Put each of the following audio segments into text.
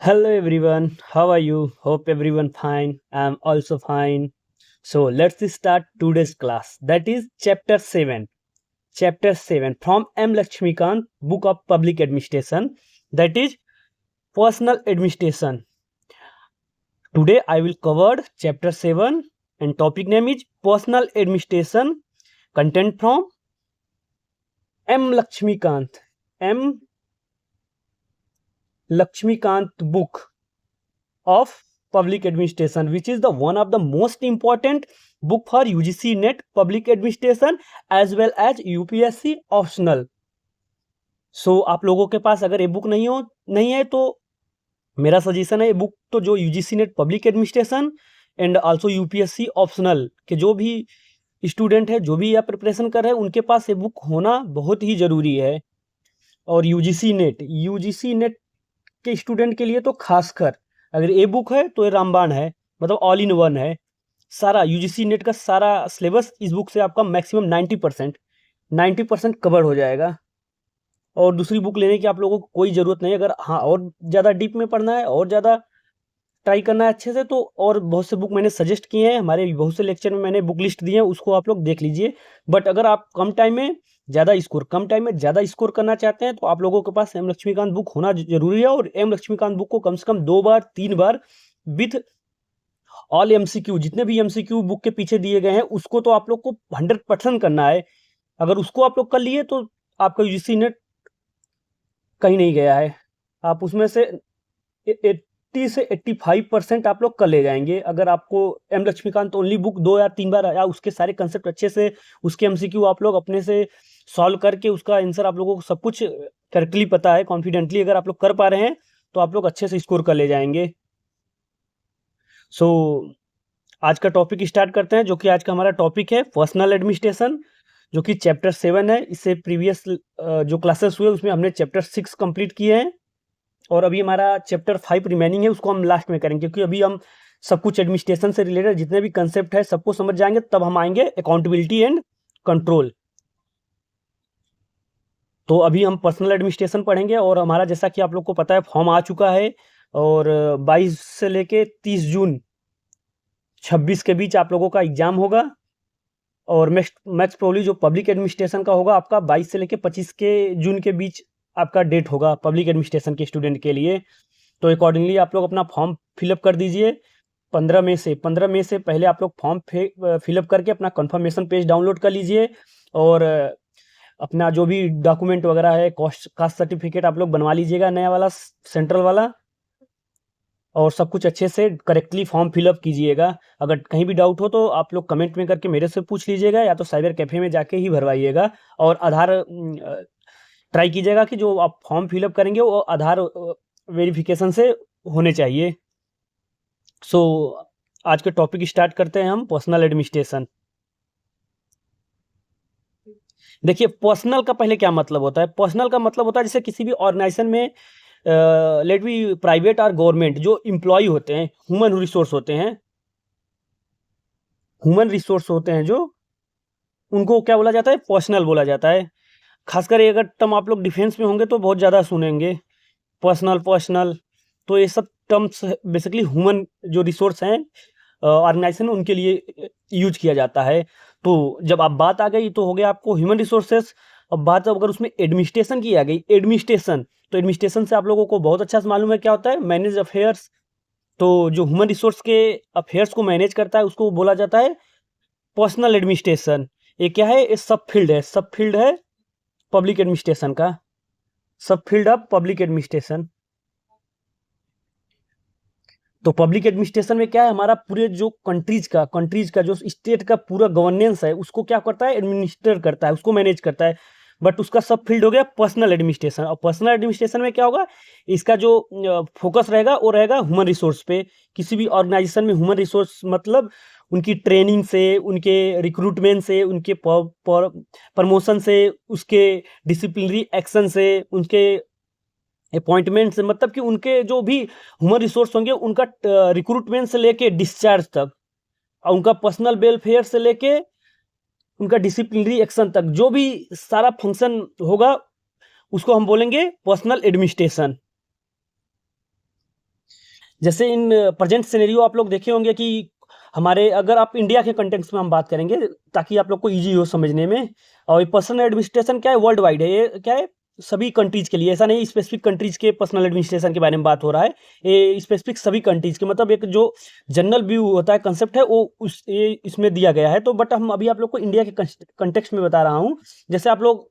Hello everyone, how are you? Hope everyone fine. I'm also fine. So let's start today's class. That is chapter 7. Chapter 7 from M. Lakshmikant, Book of Public Administration. That is Personal Administration. Today I will cover chapter 7 and topic name is Personal Administration. Content from M. Lakshmikant. M. Lakshmikant book of public administration, which is the one of the most important book for UGC NET public administration as well as UPSC optional. सो आप लोगों के पास अगर ये book नहीं है तो मेरा suggestion है ये बुक तो जो UGC NET public administration and also UPSC optional के जो भी स्टूडेंट है जो भी या प्रिपरेशन कर रहे हैं उनके पास ये बुक होना बहुत ही ज़रूरी है। और यूजीसी नेट के स्टूडेंट के लिए तो खासकर अगर ए बुक है तो ये रामबाण है, मतलब ऑल इन वन है। सारा यूजीसी नेट का सारा सिलेबस इस बुक से आपका मैक्सिमम 90% कवर हो जाएगा और दूसरी बुक लेने की आप लोगों को कोई ज़रूरत नहीं है। अगर हाँ और ज़्यादा डीप में पढ़ना है और ज़्यादा ट्राई करना है अच्छे से तो और बहुत से बुक मैंने सजेस्ट किए हैं, हमारे बहुत से लेक्चर में मैंने बुक लिस्ट दी है, उसको आप लोग देख लीजिए। बट अगर आप कम टाइम में ज़्यादा स्कोर करना चाहते हैं तो आप लोगों के पास एम लक्ष्मीकांत बुक होना जरूरी है। और एम लक्ष्मीकांत बुक को कम से कम 2 बार 3 बार विथ ऑल एमसीक्यू, जितने भी एमसीक्यू बुक के पीछे दिए गए हैं उसको तो आप लोग को 100% करना है। अगर उसको आप लोग कर लिए तो आपका यूजीसी नेट कहीं नहीं गया है, आप उसमें से 80 से 85% आप लोग कर ले जाएंगे। अगर आपको एम लक्ष्मीकांत ओनली बुक 2 या 3 बार या उसके सारे कंसेप्ट अच्छे से उसके एमसीक्यू आप लोग अपने से सॉल्व करके उसका आंसर आप लोगों को सब कुछ करेक्टली पता है, कॉन्फिडेंटली अगर आप लोग कर पा रहे हैं तो आप लोग अच्छे से स्कोर कर ले जाएंगे। सो आज का टॉपिक स्टार्ट करते हैं, जो कि आज का हमारा टॉपिक है पर्सनल एडमिनिस्ट्रेशन, जो कि चैप्टर 7 है। इससे प्रीवियस जो क्लासेस हुए उसमें हमने चैप्टर 6 कंप्लीट किए हैं और अभी हमारा चैप्टर 5 रिमेनिंग है, उसको हम लास्ट में करेंगे क्योंकि अभी हम सब कुछ एडमिनिस्ट्रेशन से रिलेटेड जितने भी कंसेप्ट है सबको समझ जाएंगे, तब हम आएंगे अकाउंटेबिलिटी एंड कंट्रोल। तो अभी हम पर्सनल एडमिनिस्ट्रेशन पढ़ेंगे और हमारा जैसा कि आप लोग को पता है फॉर्म आ चुका है और 22 से लेके 30 जून 26 के बीच आप लोगों का एग्जाम होगा। और मैक्स प्रोबब्ली जो पब्लिक एडमिनिस्ट्रेशन का होगा आपका 22 से लेके 25 के जून के बीच आपका डेट होगा पब्लिक एडमिनिस्ट्रेशन के स्टूडेंट के लिए। तो अकॉर्डिंगली आप लोग अपना फॉर्म फिलअप कर दीजिए 15 मई से पहले आप लोग फॉर्म फिलअप करके अपना कंफर्मेशन पेज डाउनलोड कर लीजिए और अपना जो भी डॉक्यूमेंट वगैरह है कास्ट सर्टिफिकेट आप लोग बनवा लीजिएगा नया वाला सेंट्रल वाला, और सब कुछ अच्छे से करेक्टली फॉर्म फिलअप कीजिएगा। अगर कहीं भी डाउट हो तो आप लोग कमेंट में करके मेरे से पूछ लीजिएगा या तो साइबर कैफ़े में जाके ही भरवाइएगा। और आधार ट्राई कीजिएगा कि जो आप फॉर्म फिलअप करेंगे वो आधार वेरिफिकेशन से होने चाहिए। सो आज के टॉपिक स्टार्ट करते हैं हम पर्सनल एडमिनिस्ट्रेशन। देखिए पर्सनल का पहले क्या मतलब होता है। पर्सनल का मतलब होता है जैसे किसी भी ऑर्गेनाइजेशन में लेट बी प्राइवेट और गवर्नमेंट जो एम्प्लॉय होते हैं, ह्यूमन रिसोर्स होते हैं जो उनको क्या बोला जाता है, पर्सनल बोला जाता है। खासकर अगर टर्म आप लोग डिफेंस में होंगे तो बहुत ज़्यादा सुनेंगे पर्सनल। तो ये सब टर्म्स बेसिकली ह्यूमन जो रिसोर्स हैं ऑर्गेनाइजेशन उनके लिए यूज किया जाता है। तो जब आप बात आ गई तो हो गया आपको ह्यूमन रिसोर्सेस। अब बात अगर उसमें एडमिनिस्ट्रेशन की आ गई, तो एडमिनिस्ट्रेशन से आप लोगों को बहुत अच्छा से मालूम है क्या होता है, मैनेज अफेयर्स। तो जो ह्यूमन रिसोर्स के अफेयर्स को मैनेज करता है उसको बोला जाता है पर्सनल एडमिनिस्ट्रेशन। ये क्या है, ये सब फील्ड है पब्लिक एडमिनिस्ट्रेशन का, सब फील्ड ऑफ पब्लिक एडमिनिस्ट्रेशन। तो पब्लिक एडमिनिस्ट्रेशन में क्या है, हमारा पूरे जो कंट्रीज का जो स्टेट का पूरा गवर्नेंस है उसको क्या करता है, एडमिनिस्टर करता है, उसको मैनेज करता है। बट उसका सब फील्ड हो गया पर्सनल एडमिनिस्ट्रेशन। और पर्सनल एडमिनिस्ट्रेशन में क्या होगा, इसका जो फोकस रहेगा वो रहेगा ह्यूमन रिसोर्स पे। किसी भी ऑर्गेनाइजेशन में ह्यूमन रिसोर्स मतलब उनकी ट्रेनिंग से, उनके रिक्रूटमेंट से, उनके प्रमोशन से, उसके डिसिप्लिनरी एक्शन से, उनके अपॉइंटमेंट से, मतलब कि उनके जो भी ह्यूमन रिसोर्स होंगे उनका रिक्रूटमेंट से लेके डिस्चार्ज तक, और उनका पर्सनल वेलफेयर से लेके उनका डिसिप्लिनरी एक्शन तक, जो भी सारा फंक्शन होगा उसको हम बोलेंगे पर्सनल एडमिनिस्ट्रेशन। जैसे इन प्रेजेंट सिनेरियो आप लोग देखे होंगे कि हमारे, अगर आप इंडिया के कंटेक्स्ट में हम बात करेंगे ताकि आप लोग को इजी हो समझने में, और पर्सनल एडमिनिस्ट्रेशन क्या है, वर्ल्ड वाइड है, ये क्या है, सभी कंट्रीज के लिए, ऐसा नहीं स्पेसिफिक कंट्रीज के पर्सनल एडमिनिस्ट्रेशन के बारे में बात हो रहा है, ये स्पेसिफिक सभी कंट्रीज के, मतलब एक जो जनरल व्यू होता है, कंसेप्ट है, वो उस ये इसमें दिया गया है। तो बट हम अभी आप लोग को इंडिया के कंटेक्स्ट में बता रहा हूँ। जैसे आप लोग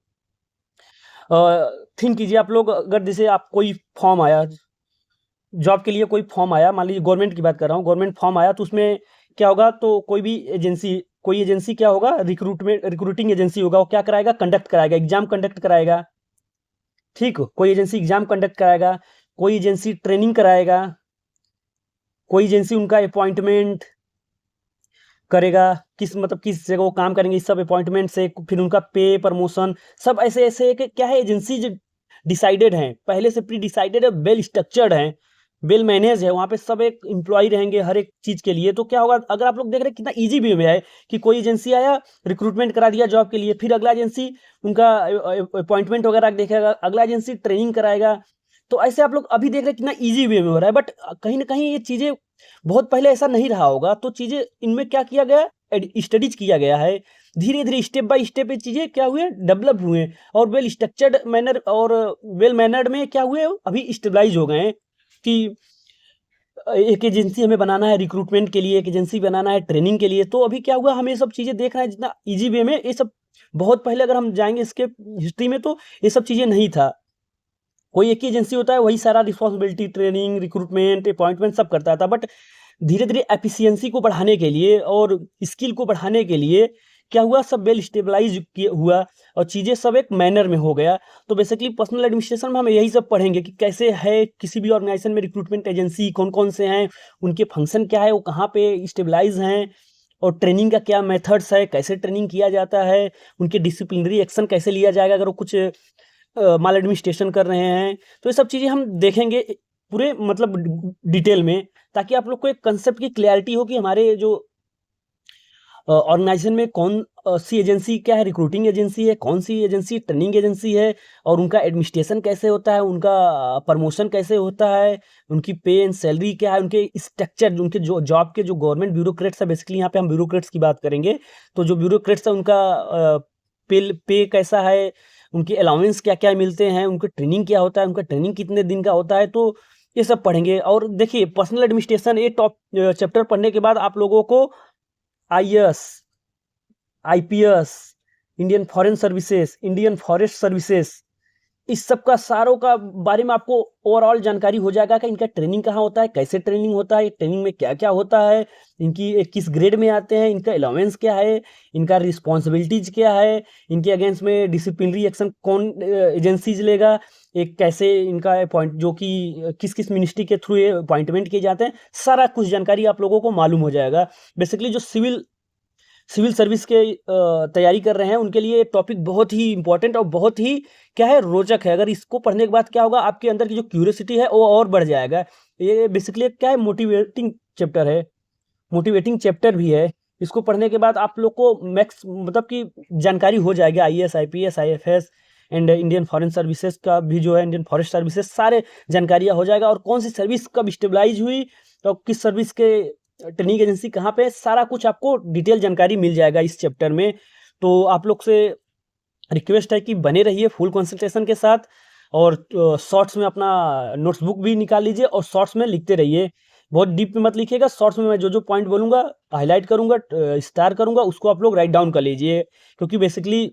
थिंक कीजिए, आप लोग अगर जैसे आप कोई फॉर्म आया जॉब के लिए, कोई फॉर्म आया, मान लीजिए गवर्नमेंट की बात कर रहा हूँ, गवर्नमेंट फॉर्म आया, तो उसमें क्या होगा, तो कोई एजेंसी क्या होगा, रिक्रूटिंग एजेंसी होगा, वो क्या कराएगा, कंडक्ट कराएगा, एग्जाम कंडक्ट कराएगा। ठीक, कोई एजेंसी एग्जाम कंडक्ट कराएगा, कोई एजेंसी ट्रेनिंग कराएगा, कोई एजेंसी उनका अपॉइंटमेंट करेगा, किस जगह वो काम करेंगे, इस सब अपॉइंटमेंट से फिर उनका पे, प्रमोशन, सब ऐसे ऐसे क्या है, एजेंसी डिसाइडेड हैं, पहले से प्री डिसाइडेड है, वेल स्ट्रक्चर्ड है, वेल मैनेज है, वहाँ पे सब एक एम्प्लॉय रहेंगे हर एक चीज़ के लिए। तो क्या होगा, अगर आप लोग देख रहे हैं कितना ईजी वे में है कि कोई एजेंसी आया, रिक्रूटमेंट करा दिया जॉब के लिए, फिर अगला एजेंसी उनका अपॉइंटमेंट वगैरह देखेगा, अगला एजेंसी ट्रेनिंग कराएगा। तो ऐसे आप लोग अभी देख रहे हैं कितना ईजी वे में हो रहा है, बट कहीं ना कहीं ये चीज़ें बहुत पहले ऐसा नहीं रहा होगा। तो चीज़ें इनमें क्या किया गया, स्टडीज किया गया है, धीरे धीरे स्टेप बाय स्टेप ये चीज़ें क्या हुए, डेवलप हुए, और वेल स्ट्रक्चर्ड मैनर और वेल मैनर्ड में क्या हुए, अभी स्टेबलाइज हो गए हैं कि एक एजेंसी हमें बनाना है रिक्रूटमेंट के लिए, एक एजेंसी बनाना है ट्रेनिंग के लिए। तो अभी क्या हुआ, हम ये सब चीज़ें देख रहे हैं जितना इजी वे में, ये सब बहुत पहले अगर हम जाएंगे इसके हिस्ट्री में तो ये सब चीज़ें नहीं था। कोई एक ही एजेंसी होता है, वही सारा रिस्पॉन्सिबिलिटी, ट्रेनिंग, रिक्रूटमेंट, अपॉइंटमेंट सब करता था। बट धीरे धीरे एफिशिएंसी को बढ़ाने के लिए और स्किल को बढ़ाने के लिए क्या हुआ, सब वेल स्टेबलाइज हुआ और चीज़ें सब एक मैनर में हो गया। तो बेसिकली पर्सनल एडमिनिस्ट्रेशन में हम यही सब पढ़ेंगे कि कैसे है किसी भी ऑर्गेनाइजेशन में रिक्रूटमेंट एजेंसी कौन कौन से हैं, उनके फंक्शन क्या है, वो कहाँ पे स्टेबलाइज हैं, और ट्रेनिंग का क्या मेथड्स है, कैसे ट्रेनिंग किया जाता है, उनके डिसिप्लिनरी एक्शन कैसे लिया जाएगा अगर वो कुछ माल एडमिनिस्ट्रेशन कर रहे हैं। तो ये सब चीज़ें हम देखेंगे पूरे मतलब डिटेल में, ताकि आप लोग को एक कंसेप्ट की क्लैरिटी हो कि हमारे जो ऑर्गेनाइजेशन में कौन सी एजेंसी क्या है, रिक्रूटिंग एजेंसी है, कौन सी एजेंसी ट्रेनिंग एजेंसी है, और उनका एडमिनिस्ट्रेशन कैसे होता है, उनका प्रमोशन कैसे होता है, उनकी पे एंड सैलरी क्या है, उनके स्ट्रक्चर, उनके जो जॉब के जो गवर्नमेंट ब्यूरोक्रेट्स है, बेसिकली यहाँ पे हम ब्यूरोक्रेट्स की बात करेंगे। तो जो ब्यूरोक्रेट्स है उनका पे कैसा है, उनकी अलाउंस क्या क्या मिलते हैं, उनका ट्रेनिंग क्या होता है, उनका ट्रेनिंग कितने दिन का होता है। तो ये सब पढ़ेंगे। और देखिए पर्सनल एडमिनिस्ट्रेशन ये टॉप चैप्टर पढ़ने के बाद आप लोगों को IAS, IPS, Indian foreign services, Indian forest services, इस सब का सारों का बारे में आपको ओवरऑल जानकारी हो जाएगा कि इनका ट्रेनिंग कहाँ होता है, कैसे ट्रेनिंग होता है, ट्रेनिंग में क्या क्या होता है, इनकी किस ग्रेड में आते हैं, इनका अलाउंस क्या है, इनका रिस्पॉन्सिबिलिटीज क्या है, इनके अगेंस्ट में डिसिप्लिनरी एक्शन कौन एजेंसीज लेगा, एक कैसे इनका अपॉइंट जो कि किस किस मिनिस्ट्री के थ्रू ये अपॉइंटमेंट किए जाते हैं, सारा कुछ जानकारी आप लोगों को मालूम हो जाएगा। बेसिकली जो सिविल सर्विस के तैयारी कर रहे हैं उनके लिए टॉपिक बहुत ही इंपॉर्टेंट और बहुत ही क्या है, रोचक है। अगर इसको पढ़ने के बाद क्या होगा, आपके अंदर की जो क्यूरियोसिटी है वो और बढ़ जाएगा। ये बेसिकली क्या है, मोटिवेटिंग चैप्टर है, मोटिवेटिंग चैप्टर भी है। इसको पढ़ने के बाद आप लोग को मैक्स मतलब कि जानकारी हो जाएगी IAS, IPS, IFS and Indian foreign services का भी जो है, इंडियन फॉरेस्ट सर्विसेज, सारे जानकारियाँ हो जाएगा। और कौन सी सर्विस कब स्टेबलाइज हुई तो किस सर्विस के ट्रेनिंग एजेंसी कहाँ पे, सारा कुछ आपको डिटेल जानकारी मिल जाएगा इस चैप्टर में। तो आप लोग से रिक्वेस्ट है कि बने रहिए फुल कंसंट्रेशन के साथ, और शॉर्ट्स में अपना नोट्सबुक भी निकाल लीजिए और शॉर्ट्स में लिखते रहिए। बहुत डीप में मत लिखिएगा, शॉर्ट्स में मैं जो जो पॉइंट बोलूँगा हाईलाइट करूँगा, स्टार करूँगा, उसको आप लोग राइट डाउन कर लीजिए। क्योंकि बेसिकली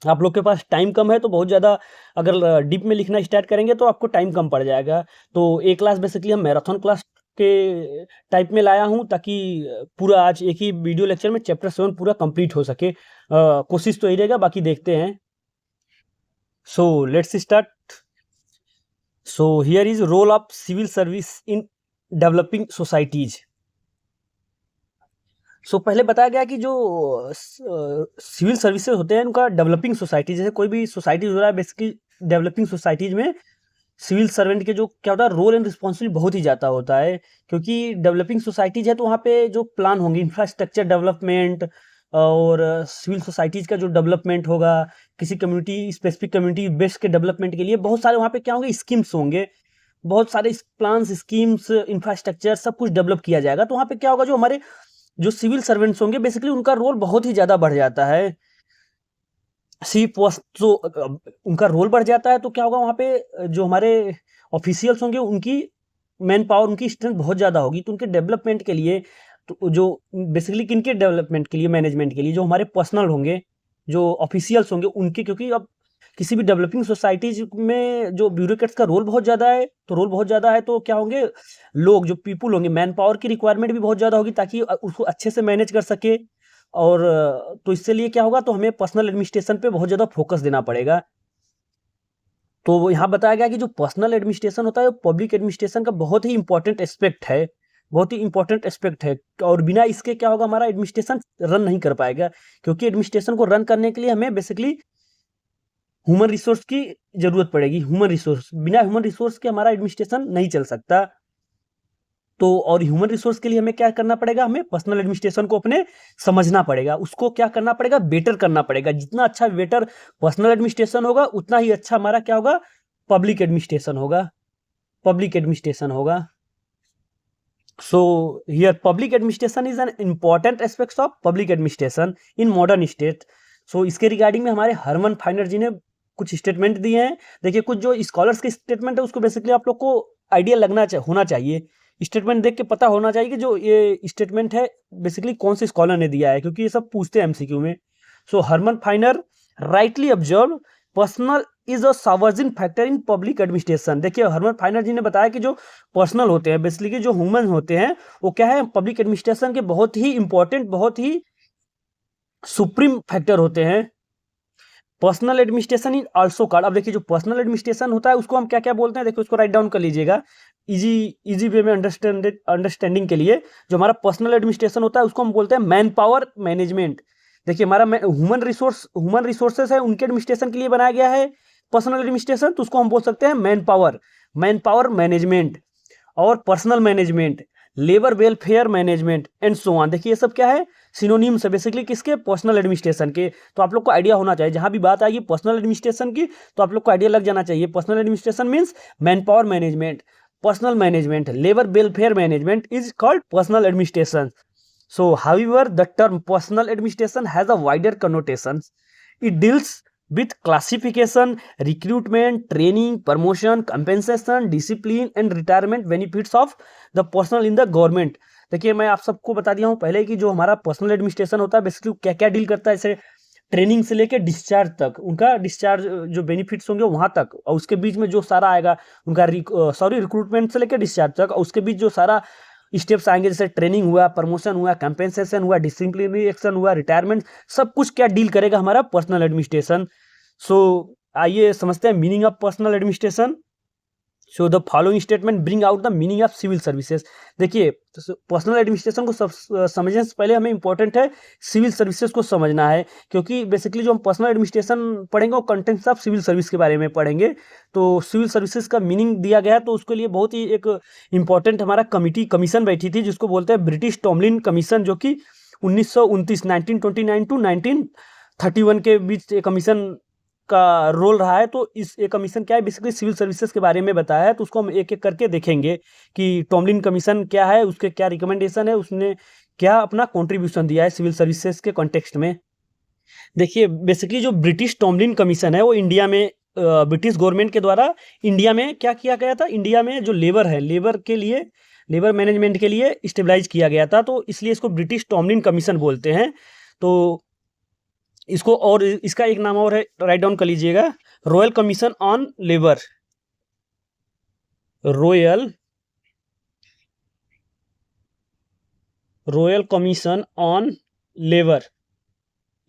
आप लोग के पास टाइम कम है, तो बहुत ज़्यादा अगर डीप में लिखना स्टार्ट करेंगे तो आपको टाइम कम पड़ जाएगा। तो एक क्लास बेसिकली हम मैराथन क्लास के टाइप में लाया हूँ, ताकि पूरा आज एक ही वीडियो लेक्चर में चैप्टर 7 पूरा कंप्लीट हो सके। कोशिश तो यही रहेगा, बाकी देखते हैं। So let's start. So here is role of civil service in developing societies. सो पहले बताया गया कि जो सिविल सर्विसेज होते हैं उनका डेवलपिंग सोसाइटी, जैसे कोई भी सोसाइटी हो रहा है, बेसिकली डेवलपिंग सोसाइटीज में सिविल सर्वेंट के जो क्या होता है, रोल एंड रिस्पॉन्सिबिलिटी बहुत ही ज़्यादा होता है। क्योंकि डेवलपिंग सोसाइटीज है तो वहाँ पे जो प्लान होंगे, इंफ्रास्ट्रक्चर डेवलपमेंट और सिविल सोसाइटीज का जो डेवलपमेंट होगा, किसी कम्युनिटी, स्पेसिफिक कम्युनिटी बेस्ड के डेवलपमेंट के लिए बहुत सारे वहाँ पे क्या होंगे, स्कीम्स होंगे। बहुत सारे प्लान्स, स्कीम्स, इंफ्रास्ट्रक्चर सब कुछ डेवलप किया जाएगा। तो वहाँ पे क्या होगा, जो हमारे जो सिविल सर्वेंट्स होंगे बेसिकली उनका रोल बहुत ही ज़्यादा बढ़ जाता है। सी पोस्ट तो उनका रोल बढ़ जाता है, तो क्या होगा वहाँ पे जो हमारे ऑफिशियल्स होंगे उनकी मैन पावर, उनकी स्ट्रेंथ बहुत ज़्यादा होगी। तो उनके डेवलपमेंट के लिए, तो जो बेसिकली किनके डेवलपमेंट के लिए, मैनेजमेंट के लिए, जो हमारे पर्सनल होंगे, जो ऑफिशियल्स होंगे उनके, क्योंकि अब किसी भी डेवलपिंग सोसाइटीज में जो ब्यूरोक्रेट्स का रोल बहुत ज़्यादा है, तो रोल बहुत ज़्यादा है, तो क्या होंगे लोग, जो पीपुल होंगे, मैन पावर की रिक्वायरमेंट भी बहुत ज़्यादा होगी ताकि उसको अच्छे से मैनेज कर सके। और तो इससे लिए क्या होगा, तो हमें पर्सनल एडमिनिस्ट्रेशन पे बहुत ज़्यादा फोकस देना पड़ेगा। तो वो यहाँ बताया गया कि जो पर्सनल एडमिनिस्ट्रेशन होता है वो पब्लिक एडमिनिस्ट्रेशन का बहुत ही इंपॉर्टेंट एस्पेक्ट है, बहुत ही इंपॉर्टेंट एस्पेक्ट है। और बिना इसके क्या होगा, हमारा एडमिनिस्ट्रेशन रन नहीं कर पाएगा, क्योंकि एडमिनिस्ट्रेशन को रन करने के लिए हमें बेसिकली ह्यूमन रिसोर्स की जरूरत पड़ेगी। ह्यूमन रिसोर्स, बिना ह्यूमन रिसोर्स के हमारा एडमिनिस्ट्रेशन नहीं चल सकता। तो और ह्यूमन रिसोर्स के लिए हमें क्या करना पड़ेगा, हमें पर्सनल एडमिनिस्ट्रेशन को अपने समझना पड़ेगा, उसको क्या करना पड़ेगा, बेटर करना पड़ेगा। जितना अच्छा बेटर पर्सनल एडमिनिस्ट्रेशन होगा उतना ही अच्छा हमारा क्या होगा, पब्लिक एडमिनिस्ट्रेशन होगा, पब्लिक एडमिनिस्ट्रेशन होगा। So here public administration is an important aspects of public administration in modern state. So इसके रिगार्डिंग में हमारे हरमन फाइनर जी ने कुछ स्टेटमेंट दिए हैं। देखिए, कुछ जो स्कॉलर्स के स्टेटमेंट है उसको बेसिकली आप लोग को आइडिया होना चाहिए, स्टेटमेंट देख के पता होना चाहिए कि जो ये स्टेटमेंट है बेसिकली कौन से स्कॉलर ने दिया है, क्योंकि ये सब पूछते हैं एमसीक्यू में। So Herman Finer rightly observe personal is a sovereign factor in public administration. देखिए, हरमन फाइनर जी ने बताया कि जो पर्सनल होते हैं, बेसिकली जो ह्यूमन होते हैं, वो क्या है, पब्लिक एडमिनिस्ट्रेशन के बहुत ही इंपॉर्टेंट, बहुत ही सुप्रीम फैक्टर होते हैं। Personal administration is also called, अब देखिए जो पर्सनल एडमिनिस्ट्रेशन होता है उसको हम क्या क्या बोलते हैं, देखिए उसको राइट डाउन कर लीजिएगा इजी इजी वे में अंडरस्टैंडिंग के लिए। जो हमारा पर्सनल एडमिनिस्ट्रेशन होता है उसको हम बोलते हैं मैन पावर मैनेजमेंट। देखिए, हमारा ह्यूमन रिसोर्सेस है, उनके एडमिनिस्ट्रेशन के लिए बनाया गया है पर्सनल एडमिनिस्ट्रेशन, तो उसको हम बोल सकते हैं मैन पावर मैनेजमेंट। और personal management, labour welfare management and so on. देखिए ये सब क्या है, सिनोनिम्स है बेसिकली किसके, पर्सनल एडमिनिस्ट्रेशन के। तो आप लोग को आइडिया होना चाहिए, जहां भी बात आएगी पर्सनल एडमिनिस्ट्रेशन की तो आप लोग को आइडिया लग जाना चाहिए। Personal administration means man power management, personal management, labour welfare management is called personal administration. So, however, the term personal administration has a wider connotations. It deals with classification, recruitment, training, promotion, compensation, discipline and retirement benefits of the personnel in the government. देखिए, मैं आप सबको बता दिया हूँ पहले कि जो हमारा पर्सनल एडमिनिस्ट्रेशन होता है बेसिकली क्या क्या डील करता है, जैसे ट्रेनिंग से लेके डिस्चार्ज तक, उनका डिस्चार्ज जो बेनिफिट्स होंगे वहां तक, और उसके बीच में जो सारा आएगा उनका रिक्रूटमेंट से लेके डिस्चार्ज तक, और उसके बीच जो सारा स्टेप्स आएंगे, जैसे ट्रेनिंग हुआ, प्रमोशन हुआ, कंपेंसेशन हुआ, डिसिप्लिनरी एक्शन हुआ, रिटायरमेंट, सब कुछ क्या डील करेगा हमारा पर्सनल एडमिनिस्ट्रेशन। सो आइए समझते हैं meaning of personnel administration. So the following statement bring out the meaning of civil services. देखिए, पर्सनल एडमिनिस्ट्रेशन को समझने से पहले हमें इंपॉर्टेंट है सिविल सर्विसेज को समझना है, क्योंकि बेसिकली जो हम पर्सनल एडमिनिस्ट्रेशन पढ़ेंगे वो कंटेंट्स ऑफ सिविल सर्विस के बारे में पढ़ेंगे। तो सिविल सर्विसेज का मीनिंग दिया गया है, तो उसके लिए बहुत ही एक इंपॉर्टेंट हमारा कमीशन बैठी थी जिसको बोलते हैं ब्रिटिश टॉमलिन कमीशन, जो कि 1929 टू 1931 के बीच एक कमीशन का रोल रहा है। तो इस एक कमीशन क्या है, बेसिकली सिविल सर्विसेज के बारे में बताया है, तो उसको हम एक एक करके देखेंगे कि टॉमलिन कमीशन क्या है, उसके क्या रिकमेंडेशन है, उसने क्या अपना कंट्रीब्यूशन दिया है सिविल सर्विसेज के कॉन्टेक्स्ट में। देखिए, बेसिकली जो ब्रिटिश टॉमलिन कमीशन है वो इंडिया में ब्रिटिश गवर्नमेंट के द्वारा इंडिया में क्या किया गया था, इंडिया में जो लेबर है, लेबर के लिए, लेबर मैनेजमेंट के लिए स्टेबलाइज किया गया था, तो इसलिए इसको ब्रिटिश टॉमलिन कमीशन बोलते हैं। तो इसको, और इसका एक नाम और है, राइट डाउन कर लीजिएगा, royal commission on labour, royal royal commission on labour,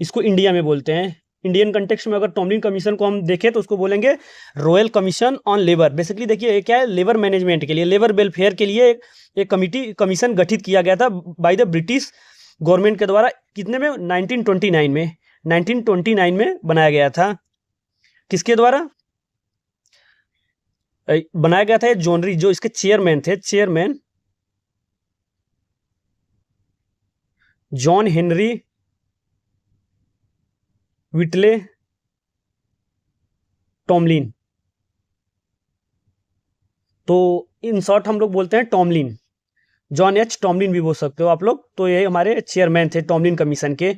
इसको इंडिया में बोलते हैं। इंडियन कंटेक्स्ट में अगर टॉमलिन कमीशन को हम देखें तो उसको बोलेंगे royal commission on labour. Basically देखिए क्या है, लेबर मैनेजमेंट के लिए, लेबर वेलफेयर के लिए एक कमीशन गठित किया गया था बाय द ब्रिटिश गवर्नमेंट के द्वारा। कितने में, 1929 में बनाया गया था। किसके द्वारा बनाया गया था, जॉन रीड जो इसके चेयरमैन थे, चेयरमैन जॉन हेनरी विटले टॉमलिन। तो इन शॉर्ट हम लोग बोलते हैं टॉमलिन, जॉन एच टॉमलिन भी बोल सकते हो आप लोग। तो ये हमारे चेयरमैन थे टॉमलिन कमीशन के।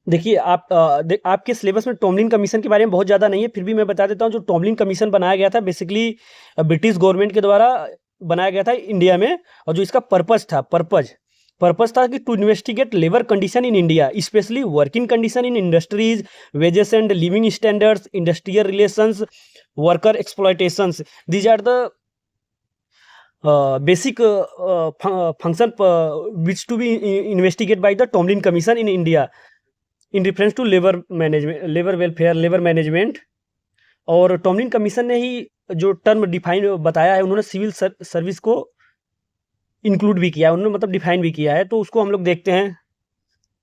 देखिए आपके सिलेबस में टॉमलिन कमीशन के बारे में बहुत ज़्यादा नहीं है, फिर भी मैं बता देता हूँ। जो टॉमलिन कमीशन बनाया गया था बेसिकली ब्रिटिश गवर्नमेंट के द्वारा बनाया गया था इंडिया में। और जो इसका पर्पज था कि to investigate labour condition in India, specially working condition in industries, wages and living standards, industrial relations, worker exploitations. These are the basic function which to be investigated by the Tomlin Commission in India in reference to labor management, labor welfare, labor management। और Tomlin commission ने ही जो term define बताया है, उन्होंने civil service को include भी किया है, उन्होंने मतलब डिफाइन भी किया है। तो उसको हम लोग देखते हैं।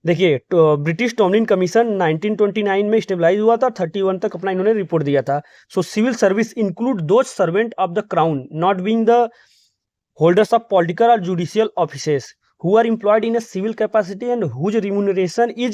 देखिए ब्रिटिश टॉमलिन कमीशन 1929 में स्टेबलाइज हुआ था, 31 तक अपना इन्होंने रिपोर्ट दिया था। So civil service include those servant of the crown not being the holders of political or judicial offices who are employed in a civil capacity and whose remuneration is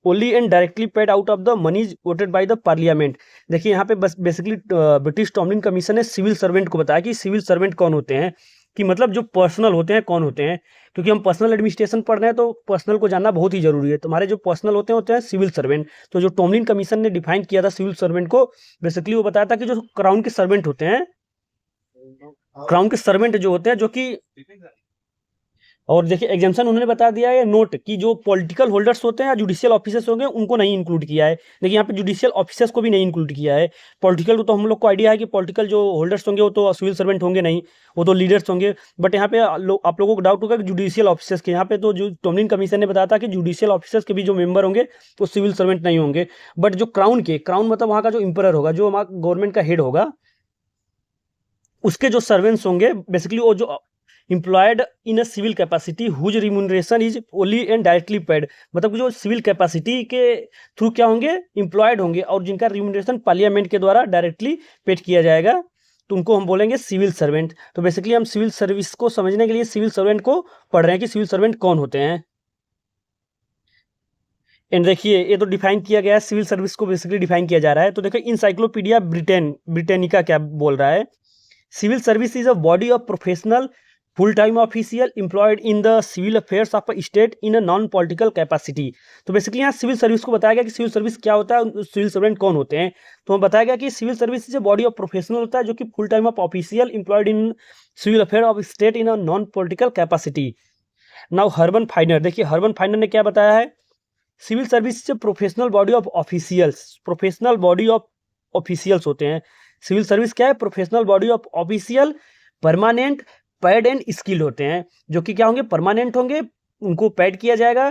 only and directly paid out of the monies voted by the parliament। देखिए यहाँ पे बस basically British Tomlin commission ने civil servant को बताया कि civil servant कौन होते हैं, कि मतलब जो पर्सनल होते हैं कौन होते हैं। क्योंकि हम पर्सनल एडमिनिस्ट्रेशन पढ़ रहे हैं तो पर्सनल को जानना बहुत ही जरूरी है। तुम्हारे जो पर्सनल होते हैं सिविल सर्वेंट। तो जो टॉमलिन कमीशन ने डिफाइन किया था सिविल सर्वेंट को, बेसिकली वो बताया था कि जो क्राउन के सर्वेंट होते हैं, क्राउन के सर्वेंट जो होते हैं, जो कि और देखिए एग्जाम्पशन उन्होंने बता दिया है नोट कि जो पॉलिटिकल होल्डर्स होते हैं या जुडिशियल ऑफिसर्स होंगे उनको नहीं इंक्लूड किया है। देखिए यहाँ पे जुडिशियल ऑफिसर्स को भी नहीं इंक्लूड किया है। पॉलिटिकल को तो हम लोग को आइडिया है कि पॉलिटिकल जो होल्डर्स होंगे वो तो सिविल सर्वेंट होंगे नहीं, वो तो लीडर्स होंगे। बट यहाँ पे आप लोगों को डाउट होगा कि जुडिशियल ऑफिसर्स के, यहाँ पे तो जो टॉमलिन कमीशन ने बताया था कि जुडिशियल ऑफिसर्स के भी जो मेंबर होंगे वो सिविल सर्वेंट नहीं होंगे। बट जो क्राउन मतलब वहाँ का जो इंपरर होगा, जो हमारा गवर्नमेंट का हेड होगा, उसके जो सर्वेंट्स होंगे बेसिकली वो जो employed in a civil capacity whose remuneration is only and directly paid, मतलब जो सिविल कैपेसिटी के थ्रू क्या होंगे, एम्प्लॉयड होंगे और जिनका रिम्यूनरेशन पार्लियामेंट के द्वारा डायरेक्टली पेड किया जाएगा, तो उनको हम बोलेंगे सिविल सर्वेंट। तो बेसिकली हम सिविल सर्विस को समझने के लिए सिविल सर्वेंट को पढ़ रहे हैं कि सिविल सर्वेंट कौन होते हैं। एंड देखिए ये तो डिफाइन किया गया है, सिविल सर्विस को बेसिकली डिफाइन किया जा रहा है। तो देखिए इंसाइक्लोपीडिया ब्रिटेनिका क्या बोल रहा है, civil service is a body of professional full time official employed in the civil affairs of state in a non political capacity. तो बेसिकली यहाँ सिविल सर्विस को बताया गया कि सिविल सर्विस क्या होता है, सिविल सर्वेंट कौन होते हैं। तो हम बताया गया कि civil service is a body of professional होता है जो कि full time of official employed in civil affair of state in a non political capacity. Now Herman Finer, देखिए हर्बन फाइनर ने क्या बताया है, civil service is a professional body of officials, professional body of officials होते हैं। Civil service क्या है, professional body of official, permanent, paid and skilled होते हैं, जो कि क्या होंगे, परमानेंट होंगे, उनको पैड किया जाएगा,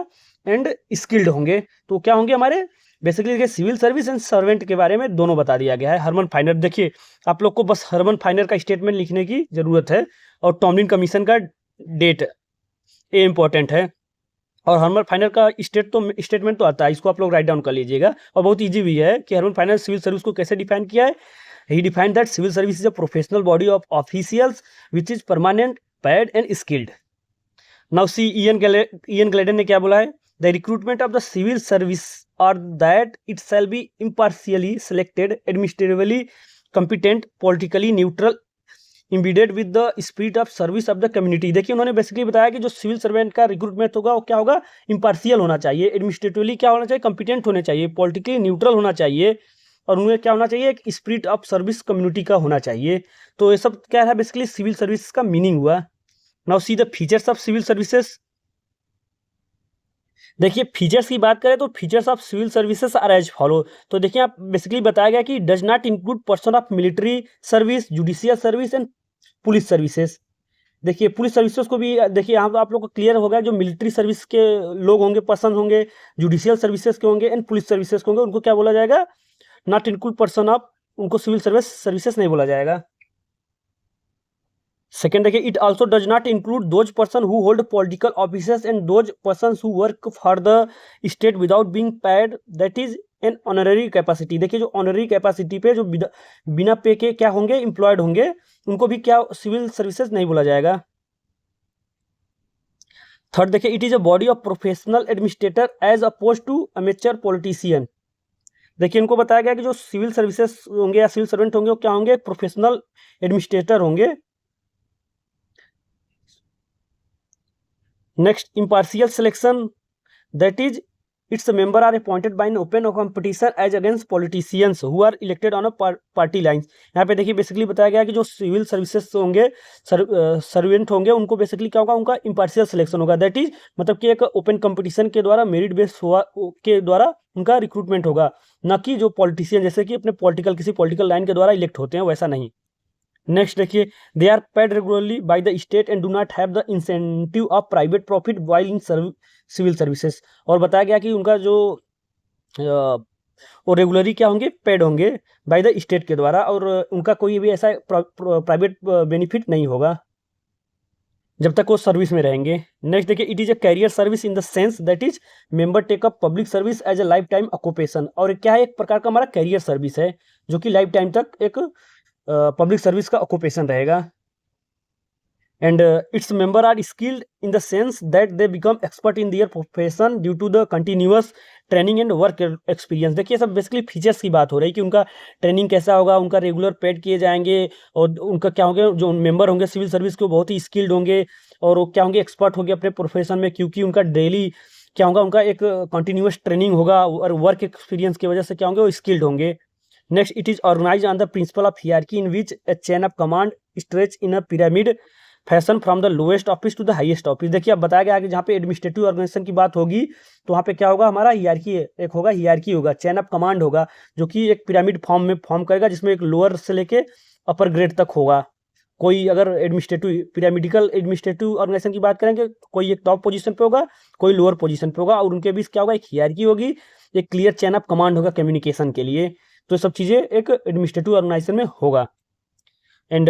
एंड स्किल्ड होंगे। तो क्या होंगे हमारे basically civil service and servant के बारे में दोनों बता दिया गया है। हर्मन फाइनर, देखिए आप लोग को बस हर्मन फाइनर का स्टेटमेंट लिखने की जरूरत है और टॉमलिन कमीशन का डेट ये इंपॉर्टेंट है। और हर्मन फाइनर का स्टेटमेंट तो आता है, इसको आप लोग राइट डाउन कर लीजिएगा। और बहुत इजी भी है कि हर्मन फाइनर सिविल सर्विस को कैसे डिफाइन किया है। He defined that civil service is a professional body of officials which is permanent, paid and skilled. Now see Ian Gladden ने क्या बोला है, the recruitment of the civil service or that it shall be impartially selected, administratively competent, politically neutral, imbued with the spirit of service of the community। देखिए उन्होंने basically बताया कि जो civil servant का रिक्रूटमेंट होगा वो क्या होगा, इम्पार्शियल होना चाहिए, एडमिनिस्ट्रेटिवली क्या होना चाहिए, कॉम्पिटेंट होने चाहिए, पॉलिटिकली न्यूट्रल होना चाहिए, और उन्हें क्या होना चाहिए, एक स्पिरिट ऑफ सर्विस कम्युनिटी का होना चाहिए। तो ये सब क्या है बेसिकली सिविल सर्विस का मीनिंग हुआ। Now see the features of civil services. देखिए फीचर्स की बात करें तो features of civil services are as follow. तो देखिए आप बेसिकली बताया गया कि does not include person of military service, judicial service and police services. देखिए पुलिस सर्विसेज को भी देखिए यहाँ आप लोग को क्लियर होगा, जो मिलिट्री सर्विस के लोग होंगे, पर्सन होंगे, जुडिशियल सर्विसेज के होंगे एंड पुलिस सर्विसेज के होंगे, उनको क्या बोला जाएगा, नॉट इंक्लूड पर्सन ऑफ, उनको सिविल सर्विसेज नहीं बोला जाएगा। सेकेंड देखिए it also does not include those person who hold political officers and those person who work for the state without being paid, that is an honorary capacity. देखिए जो honorary capacity पे जो बिना पे के क्या होंगे, एम्प्लॉयड होंगे, उनको भी क्या सिविल सर्विसेज नहीं बोला जाएगा। थर्ड देखिए it is a body of professional administrator as oppose to amateur politician. देखिए इनको बताया गया कि जो सिविल सर्विसेज होंगे या सिविल सर्वेंट होंगे वो क्या होंगे, प्रोफेशनल एडमिनिस्ट्रेटर होंगे next, impartial selection, that is its member are appointed by an open competition as against politicians who are elected on a party lines। यहाँ पे देखिए बेसिकली बताया गया है कि जो सिविल सर्विसेज होंगे, सर्वेंट होंगे, उनको बेसिकली क्या होगा, उनका इम्पार्शियल सिलेक्शन होगा। दैट इज मतलब कि एक ओपन कंपटीशन के द्वारा, मेरिट बेस्ड के द्वारा उनका रिक्रूटमेंट होगा, ना कि जो पॉलिटिशियन जैसे कि अपने किसी पॉलिटिकल लाइन के द्वारा इलेक्ट होते हैं, वैसा नहीं। नेक्स्ट देखिए, they are paid regularly by the state and do not have the incentive of private profit while in civil services. और बताया गया कि उनका जो वो रेगुलरली क्या होंगे, पेड होंगे बाय द स्टेट के द्वारा, और उनका कोई भी ऐसा प्राइवेट बेनिफिट नहीं होगा जब तक वो सर्विस में रहेंगे। नेक्स्ट देखिए, it is a career service in the sense that is member take up public service as a life time occupation. और क्या है, एक प्रकार का हमारा कैरियर सर्विस है जो कि लाइफ टाइम तक एक पब्लिक सर्विस का ऑक्यूपेशन रहेगा। And its member are skilled in the sense that they become expert in their profession due to the continuous training and work experience. देखिए सब बेसिकली फीचर्स की बात हो रही है कि उनका ट्रेनिंग कैसा होगा, उनका रेगुलर पेड किए जाएंगे, और उनका क्या होंगे, जो मेंबर होंगे सिविल सर्विस के, बहुत ही स्किल्ड होंगे, और वो क्या होंगे, एक्सपर्ट होंगे अपने प्रोफेशन में, क्योंकि उनका डेली क्या होगा, उनका एक कंटिन्यूअस ट्रेनिंग होगा, और वर्क एक्सपीरियंस की वजह से क्या होंगे, वो स्किल्ड होंगे। Next, it is organized on the principle of hierarchy in which a chain of command stretch in a pyramid fashion from the lowest office to the highest office. देखिए अब बताया गया कि जहाँ पे एडमिनिस्ट्रेटिव ऑर्गेनाइजेशन की बात होगी तो वहाँ पे क्या होगा, हमारा हियरकी एक होगा, हियरकी होगा, चेन ऑफ कमांड होगा, जो कि एक पिरामिड फॉर्म में फॉर्म करेगा, जिसमें एक लोअर से लेके अपर ग्रेड तक होगा। कोई अगर एडमिनिस्ट्रेटिव पिरामिडिकल एडमिनिस्ट्रेटिव ऑर्गेनाइजेशन की बात करेंगे, कोई एक टॉप पोजीशन पे होगा, कोई लोअर पोजीशन पे होगा, और उनके बीच क्या होगा, एक हियरकी होगी, एक क्लियर चेन ऑफ कमांड होगा कम्युनिकेशन के लिए। तो सब चीज़ें एक एडमिनिस्ट्रेटिव ऑर्गेनाइजेशन में होगा। एंड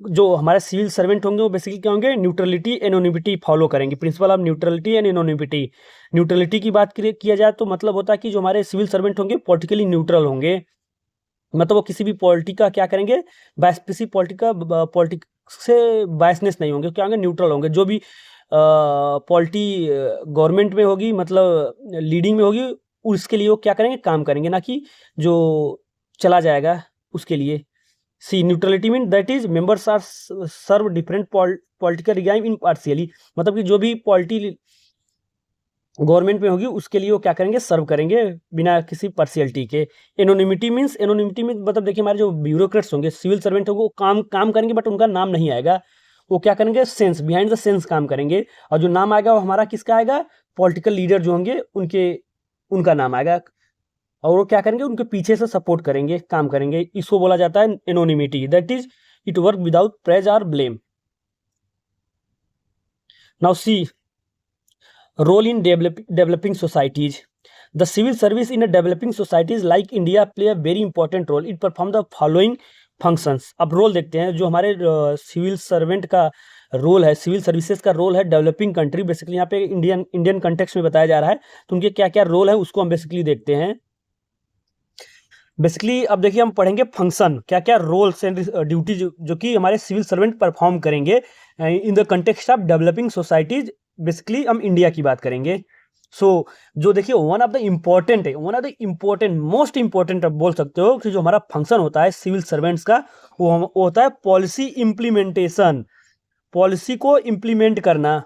जो हमारे सिविल सर्वेंट होंगे वो बेसिकली क्या होंगे, न्यूट्रलिटी एनोनिमिटी फॉलो करेंगे, principle of neutrality and anonymity. Neutrality की बात किया जाए तो मतलब होता है कि जो हमारे सिविल सर्वेंट होंगे पॉलिटिकली न्यूट्रल होंगे, मतलब वो किसी भी पॉलिटी का क्या करेंगे, किसी पॉलिटिक्स से बायसनेस नहीं होंगे, क्या होंगे, न्यूट्रल होंगे। जो भी पॉलिटी गवर्नमेंट में होगी, मतलब लीडिंग में होगी, उसके लिए वो क्या करेंगे, काम करेंगे, ना कि जो चला जाएगा उसके लिए। See neutrality mean that is members are serve different political regime impartially, मतलब कि जो भी पॉलिटी गवर्नमेंट में होगी उसके लिए वो क्या करेंगे, सर्व करेंगे बिना किसी पार्शियलिटी के। एनोनिमिटी मीन्स मतलब देखिए हमारे जो ब्यूरोक्रेट्स होंगे, सिविल सर्वेंट होंगे, वो काम करेंगे बट उनका नाम नहीं आएगा, वो क्या करेंगे, सेंस, बिहाइंड द सेंस काम करेंगे, और जो नाम आएगा वो हमारा किसका आएगा, पॉलिटिकल लीडर जो होंगे उनका नाम आएगा, और वो क्या करेंगे, उनके पीछे से सपोर्ट करेंगे, काम करेंगे। इसको बोला जाता है anonymity, that is it work without praise और blame. Now see role in developing societies. The civil service in a developing societies like India play a very important role, it perform the following functions. अब role देखते हैं, जो हमारे civil servant का role है, civil services का role है developing country, basically यहाँ पे इंडियन कंटेक्स्ट में बताया जा रहा है, तो उनके क्या क्या रोल है उसको हम बेसिकली देखते हैं। बेसिकली अब देखिए हम पढ़ेंगे फंक्शन, क्या क्या रोल्स एंड ड्यूटीज जो कि हमारे सिविल सर्वेंट परफॉर्म करेंगे in the context of developing societies. Basically हम इंडिया की बात करेंगे। सो जो देखिए one of the important most important आप बोल सकते हो कि जो हमारा फंक्शन होता है सिविल सर्वेंट्स का, वो होता है पॉलिसी इम्प्लीमेंटेशन, पॉलिसी को इम्प्लीमेंट करना।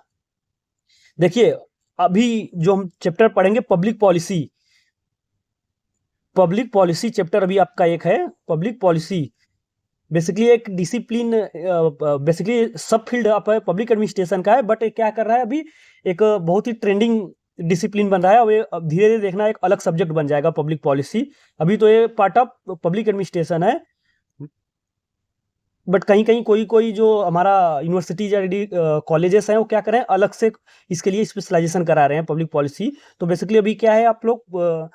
देखिए अभी जो हम चैप्टर पढ़ेंगे पब्लिक पॉलिसी चैप्टर अभी आपका एक है पब्लिक पॉलिसी, बेसिकली एक डिसिप्लिन, बेसिकली सब फील्ड आप पब्लिक एडमिनिस्ट्रेशन का है, बट क्या कर रहा है अभी, एक बहुत ही ट्रेंडिंग डिसिप्लिन बन रहा है, और ये धीरे धीरे देखना एक अलग सब्जेक्ट बन जाएगा पब्लिक पॉलिसी। अभी तो ये पार्ट ऑफ पब्लिक एडमिनिस्ट्रेशन है, बट कहीं कहीं कोई जो हमारा यूनिवर्सिटीज या कॉलेजेस हैं वो क्या कर रहे हैं, अलग से इसके लिए स्पेशलाइजेशन करा रहे हैं पब्लिक पॉलिसी। तो बेसिकली अभी क्या है, आप लोग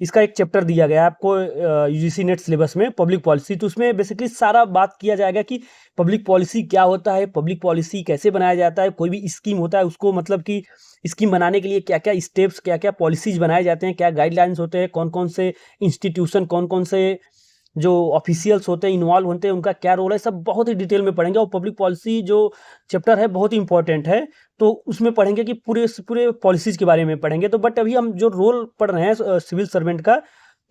इसका एक चैप्टर दिया गया है आपको यूजीसी नेट सिलेबस में, पब्लिक पॉलिसी। तो उसमें बेसिकली सारा बात किया जाएगा कि पब्लिक पॉलिसी क्या होता है, पब्लिक पॉलिसी कैसे बनाया जाता है, कोई भी स्कीम होता है उसको मतलब कि स्कीम बनाने के लिए क्या क्या स्टेप्स, क्या क्या पॉलिसीज बनाए जाते हैं, क्या गाइडलाइंस होते हैं, कौन कौन से इंस्टीट्यूशन, कौन कौन से जो ऑफिशियल्स होते हैं इन्वॉल्व होते हैं, उनका क्या रोल है, सब बहुत ही डिटेल में पढ़ेंगे। और पब्लिक पॉलिसी जो चैप्टर है बहुत ही इंपॉर्टेंट है, तो उसमें पढ़ेंगे कि पूरे पॉलिसीज के बारे में पढ़ेंगे। तो बट अभी हम जो रोल पढ़ रहे हैं सिविल सर्वेंट का,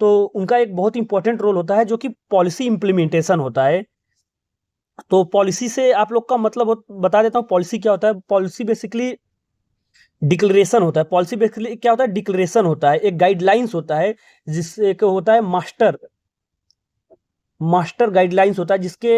तो उनका एक बहुत इंपॉर्टेंट रोल होता है जो कि पॉलिसी इम्प्लीमेंटेशन होता है। तो पॉलिसी से आप लोग का मतलब बता देता हूँ, पॉलिसी क्या होता है। पॉलिसी बेसिकली डिक्लेरेशन होता है। पॉलिसी बेसिकली क्या होता है, डिक्लेरेशन होता है, एक गाइडलाइंस होता है, जिससे एक होता है मास्टर गाइडलाइंस होता है, जिसके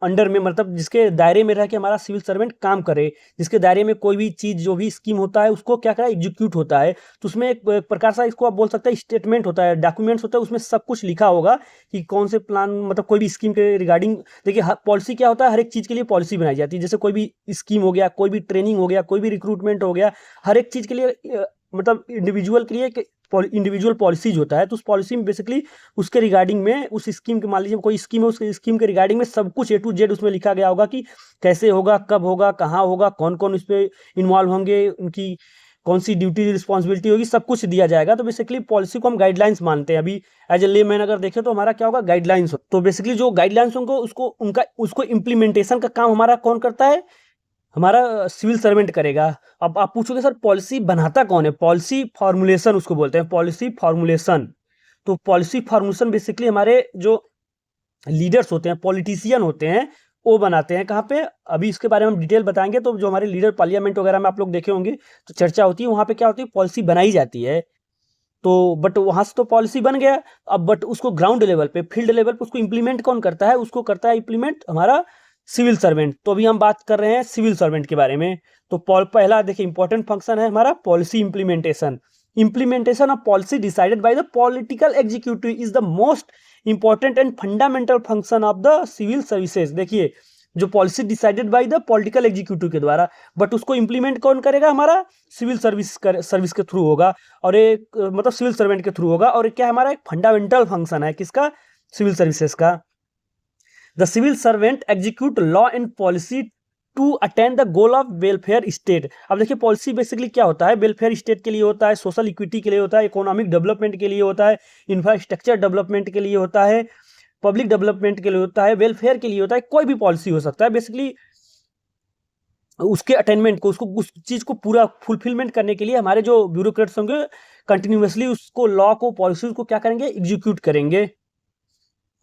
अंडर में मतलब जिसके दायरे में रह के हमारा सिविल सर्वेंट काम करे, जिसके दायरे में कोई भी चीज जो भी स्कीम होता है उसको क्या करा एग्जीक्यूट होता है। तो उसमें एक प्रकार सा इसको आप बोल सकते हैं स्टेटमेंट होता है, डॉक्यूमेंट्स होता है, उसमें सब कुछ लिखा होगा कि कौन से प्लान मतलब कोई भी स्कीम के रिगार्डिंग। देखिए पॉलिसी क्या होता है, हर एक चीज के लिए पॉलिसी बनाई जाती है, जैसे कोई भी स्कीम हो गया, कोई भी ट्रेनिंग हो गया, कोई भी रिक्रूटमेंट हो गया, हर एक चीज के लिए मतलब इंडिविजुअल के लिए इंडिविजुअल पॉलिसीज होता है। तो उस पॉलिसी में बेसिकली उसके रिगार्डिंग में उस स्कीम के मान लीजिए कोई स्कीम है, उस स्कीम के रिगार्डिंग में सब कुछ A to Z उसमें लिखा गया होगा कि कैसे होगा, कब होगा, कहाँ होगा, कौन कौन इस पर इन्वॉल्व होंगे, उनकी कौन सी ड्यूटी रिस्पॉन्सिबिलिटी होगी, सब कुछ दिया जाएगा। तो बेसिकली पॉलिसी को हम गाइडलाइंस मानते हैं। अभी एज ए लेमैन अगर देखें तो हमारा क्या होगा, गाइडलाइंस। तो बेसिकली जो गाइडलाइंस होंगे उसको इम्प्लीमेंटेशन का काम हमारा कौन करता है, हमारा सिविल सर्वेंट करेगा। अब आप पूछोगे सर पॉलिसी बनाता कौन है, पॉलिसी फॉर्मुलेशन उसको बोलते हैं, पॉलिसी फॉर्मुलेशन। तो पॉलिसी फॉर्मुलेशन बेसिकली हमारे जो लीडर्स होते हैं, पॉलिटिशियन होते हैं, वो बनाते हैं। कहाँ पे, अभी इसके बारे में हम डिटेल बताएंगे। तो जो हमारे लीडर पार्लियामेंट वगैरह में आप लोग देखे होंगे तो चर्चा होती है, वहाँ पे क्या होती है, पॉलिसी बनाई जाती है। तो बट वहाँ से तो पॉलिसी बन गया, अब बट उसको ग्राउंड लेवल पे, फील्ड लेवल पे उसको इम्प्लीमेंट कौन करता है, उसको करता है इम्प्लीमेंट हमारा सिविल सर्वेंट। तो अभी हम बात कर रहे हैं सिविल सर्वेंट के बारे में। तो पहला देखिए इंपॉर्टेंट फंक्शन है हमारा policy implementation. Implementation of policy decided by the political executive is the most important and fundamental function of the civil services. देखिए जो policy decided by the political executive के द्वारा, बट उसको इंप्लीमेंट कौन करेगा, हमारा सिविल सर्विस के through होगा, और एक मतलब सिविल सर्वेंट के थ्रू होगा। और क्या हमारा एक फंडामेंटल फंक्शन है किसका, सिविल सर्विसेज का। The civil servant execute law and policy to attain the goal of welfare state. अब देखिए पॉलिसी बेसिकली क्या होता है, वेलफेयर स्टेट के लिए होता है, सोशल इक्विटी के लिए होता है, इकोनॉमिक डेवलपमेंट के लिए होता है, इंफ्रास्ट्रक्चर डेवलपमेंट के लिए होता है, पब्लिक डेवलपमेंट के लिए होता है, वेलफेयर के लिए होता है, कोई भी पॉलिसी हो सकता है। बेसिकली उसके अटेनमेंट को, उसको उस चीज को पूरा फुलफिलमेंट करने के लिए हमारे जो ब्यूरोक्रेट्स होंगे कंटिन्यूअसली उसको लॉ को, पॉलिसीज को क्या करेंगे, एग्जीक्यूट करेंगे।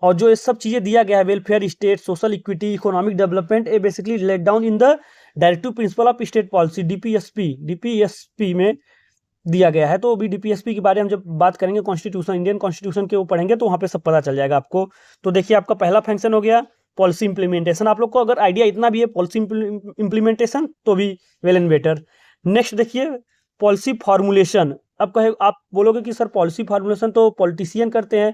और जो ये सब चीजें दिया गया है, welfare state, social equity, economic development, ये basically let down in the directive principle of state policy, DPSP में दिया गया है। तो अभी डीपीएसपी के बारे में जब बात करेंगे, कॉन्स्टिट्यूशन, इंडियन कॉन्स्टिट्यूशन के वो पढ़ेंगे तो वहाँ पे सब पता चल जाएगा आपको। तो देखिए आपका पहला फंक्शन हो गया पॉलिसी इंप्लीमेंटेशन। आप लोग को अगर आइडिया इतना भी है पॉलिसी इंप्लीमेंटेशन तो भी वेल एंड बेटर। नेक्स्ट देखिए पॉलिसी फॉर्मुलेशन। अब कहे आप बोलोगे कि सर पॉलिसी फॉर्मुलेशन तो पॉलिटिशियन करते हैं,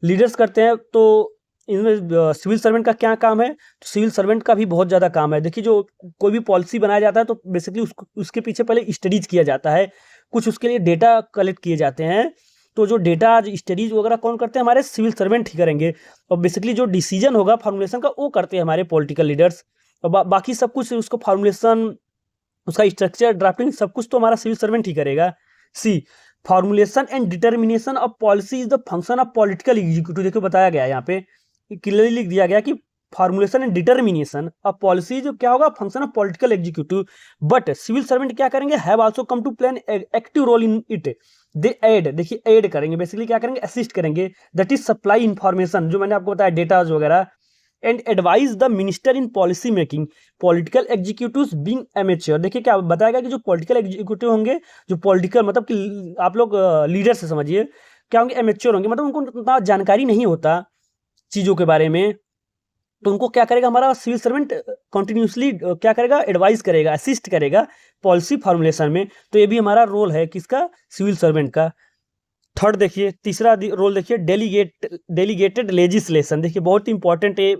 लीडर्स करते हैं, तो इनमें सिविल सर्वेंट का क्या काम है। तो सिविल सर्वेंट का भी बहुत ज़्यादा काम है। देखिए जो कोई भी पॉलिसी बनाया जाता है तो बेसिकली उसके पीछे पहले स्टडीज किया जाता है, कुछ उसके लिए डेटा कलेक्ट किए जाते हैं। तो जो डेटा स्टडीज वगैरह कौन करते हैं, हमारे सिविल सर्वेंट ही करेंगे। और बेसिकली जो डिसीजन होगा फॉर्मुलेशन का वो करते हैं हमारे पॉलिटिकल लीडर्स। और बाकी सब कुछ उसको फॉर्मुलेशन, उसका स्ट्रक्चर, ड्राफ्टिंग, सब कुछ तो हमारा सिविल सर्वेंट ही करेगा। See formulation and determination of policy is the function of political executive. देखो बताया गया है यहाँ पे क्लियरली लिख दिया गया कि formulation and determination of policy जो क्या होगा, function of political executive. But civil servant क्या करेंगे, have also come to play an active role in it. They aid, देखिए ऐड करेंगे, बेसिकली क्या करेंगे, असिस्ट करेंगे। दैट इज सप्लाई इंफॉर्मेशन, जो मैंने आपको बताया डेटाज वगैरह, and advise the minister in policy making, political executives being amateur. देखिए क्या बताएगा कि जो पॉलिटिकल एग्जीक्यूटिव होंगे, जो पॉलिटिकल मतलब कि आप लोग लीडर से समझिए क्या होंगे, एमेच्योर होंगे, मतलब उनको उतना जानकारी नहीं होता चीज़ों के बारे में। तो उनको क्या करेगा हमारा सिविल सर्वेंट, कंटिन्यूसली क्या करेगा, एडवाइस करेगा, असिस्ट करेगा पॉलिसी फॉर्मुलेशन में। तो ये भी हमारा रोल है किसका, सिविल सर्वेंट का। थर्ड देखिए, तीसरा रोल देखिए डेलीगेटेड लेजिस्लेशन। देखिए बहुत इंपॉर्टेंट है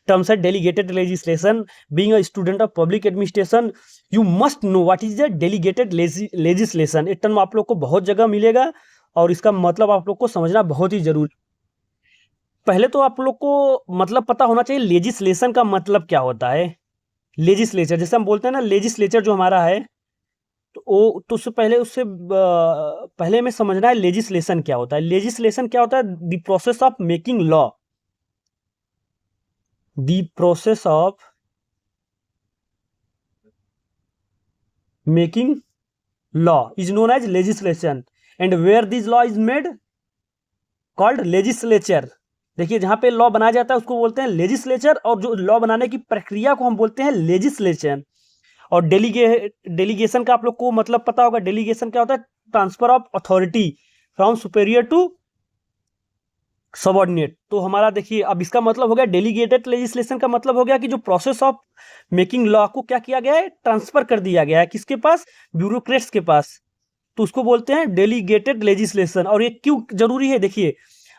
टर्म्स है delegated legislation. Being a student of public administration you must know what is the delegated legislation. ये टर्म आप लोग को बहुत जगह मिलेगा और इसका मतलब आप लोग को समझना बहुत ही जरूरी। पहले तो आप लोग को मतलब पता होना चाहिए लेजिस्लेशन का मतलब क्या होता है। लेजिस्लेचर जैसे हम बोलते हैं ना, लेजिस्लेचर जो हमारा है, तो वो तो पहले में समझना है लेजिस्लेशन क्या होता है। लेजिस्लेशन क्या होता है, the process of making law, the process of making law is known as legislation, and where this law is made called legislature. देखिए जहां पे लॉ बनाया जाता है उसको बोलते हैं लेजिस्लेचर, और जो लॉ बनाने की प्रक्रिया को हम बोलते हैं लेजिस्लेशन। और डेलीगेशन का आप लोग को मतलब पता होगा, डेलीगेशन क्या होता है, transfer of authority from superior to subordinate. तो हमारा देखिए अब इसका मतलब हो गया, डेलीगेटेड लेजिस्लेशन का मतलब हो गया कि जो प्रोसेस ऑफ मेकिंग लॉ को क्या किया गया है, ट्रांसफर कर दिया गया है किसके पास, ब्यूरोक्रेट्स के पास, तो उसको बोलते हैं डेलीगेटेड लेजिस्लेशन। और ये क्यों जरूरी है, देखिए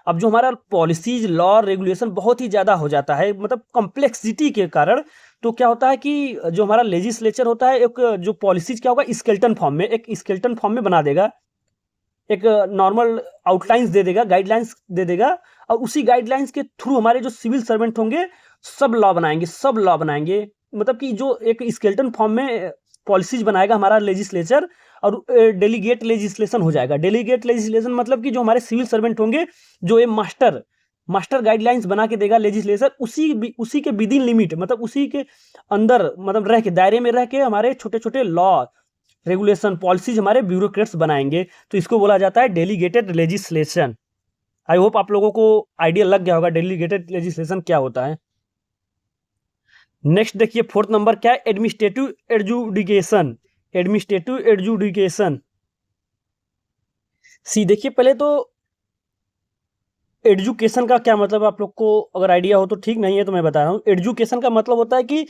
अब जो हमारा पॉलिसीज लॉ रेगुलेशन बहुत ही ज़्यादा हो जाता है, मतलब कॉम्प्लेक्सिटी के कारण, तो क्या होता है कि जो हमारा लेजिस्लेचर होता है, एक जो पॉलिसीज क्या होगा, स्केलेटन फॉर्म में, एक स्केलेटन फॉर्म में बना देगा, एक नॉर्मल आउटलाइंस दे देगा, गाइडलाइंस दे देगा, और उसी गाइडलाइंस के थ्रू हमारे जो सिविल सर्वेंट होंगे सब लॉ बनाएंगे, सब लॉ बनाएंगे। मतलब कि जो एक स्केलेटन फॉर्म में पॉलिसीज बनाएगा हमारा लेजिस्लेचर, और डेलीगेट लेजिस्लेशन हो जाएगा। डेलीगेट लेजिस्लेशन मतलब कि जो हमारे सिविल सर्वेंट होंगे, जो ये मास्टर गाइडलाइंस बना के देगा लेजिस्लेचर, उसी के विद इन लिमिट, मतलब उसी के अंदर, मतलब रह के दायरे में रह के हमारे छोटे छोटे लॉ रेगुलेशन पॉलिसीज हमारे ब्यूरोक्रेट्स बनाएंगे, तो इसको बोला जाता है डेलीगेटेड लेजिस्लेशन। आई होप आप लोगों को आइडिया लग गया होगा डेलीगेटेड लेजिस्लेशन क्या होता है। नेक्स्ट देखिए फोर्थ नंबर क्या है, एडमिनिस्ट्रेटिव एडजुडिकेशन। एडमिनिस्ट्रेटिव एडजुडिकेशन, सी देखिए पहले तो एजुकेशन का क्या मतलब, आप लोग को अगर आइडिया हो तो ठीक, नहीं है तो मैं बता रहा हूँ। एजुकेशन का मतलब होता है कि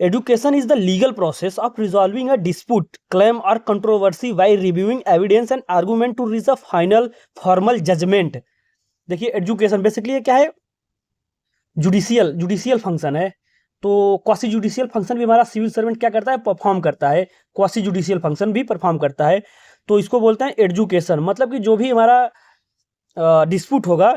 education is the legal process of resolving a dispute, claim or controversy by reviewing evidence and argument to reach a final formal judgment। देखिए एजुकेशन बेसिकली ये क्या है, जुडिशियल फंक्शन है। तो क्वासी जुडिशियल फंक्शन भी हमारा सिविल सर्वेंट क्या करता है, परफॉर्म करता है, क्वासी जुडिशियल फंक्शन भी परफॉर्म करता है। तो इसको बोलते हैं एजुकेशन। मतलब कि जो भी हमारा डिस्प्यूट होगा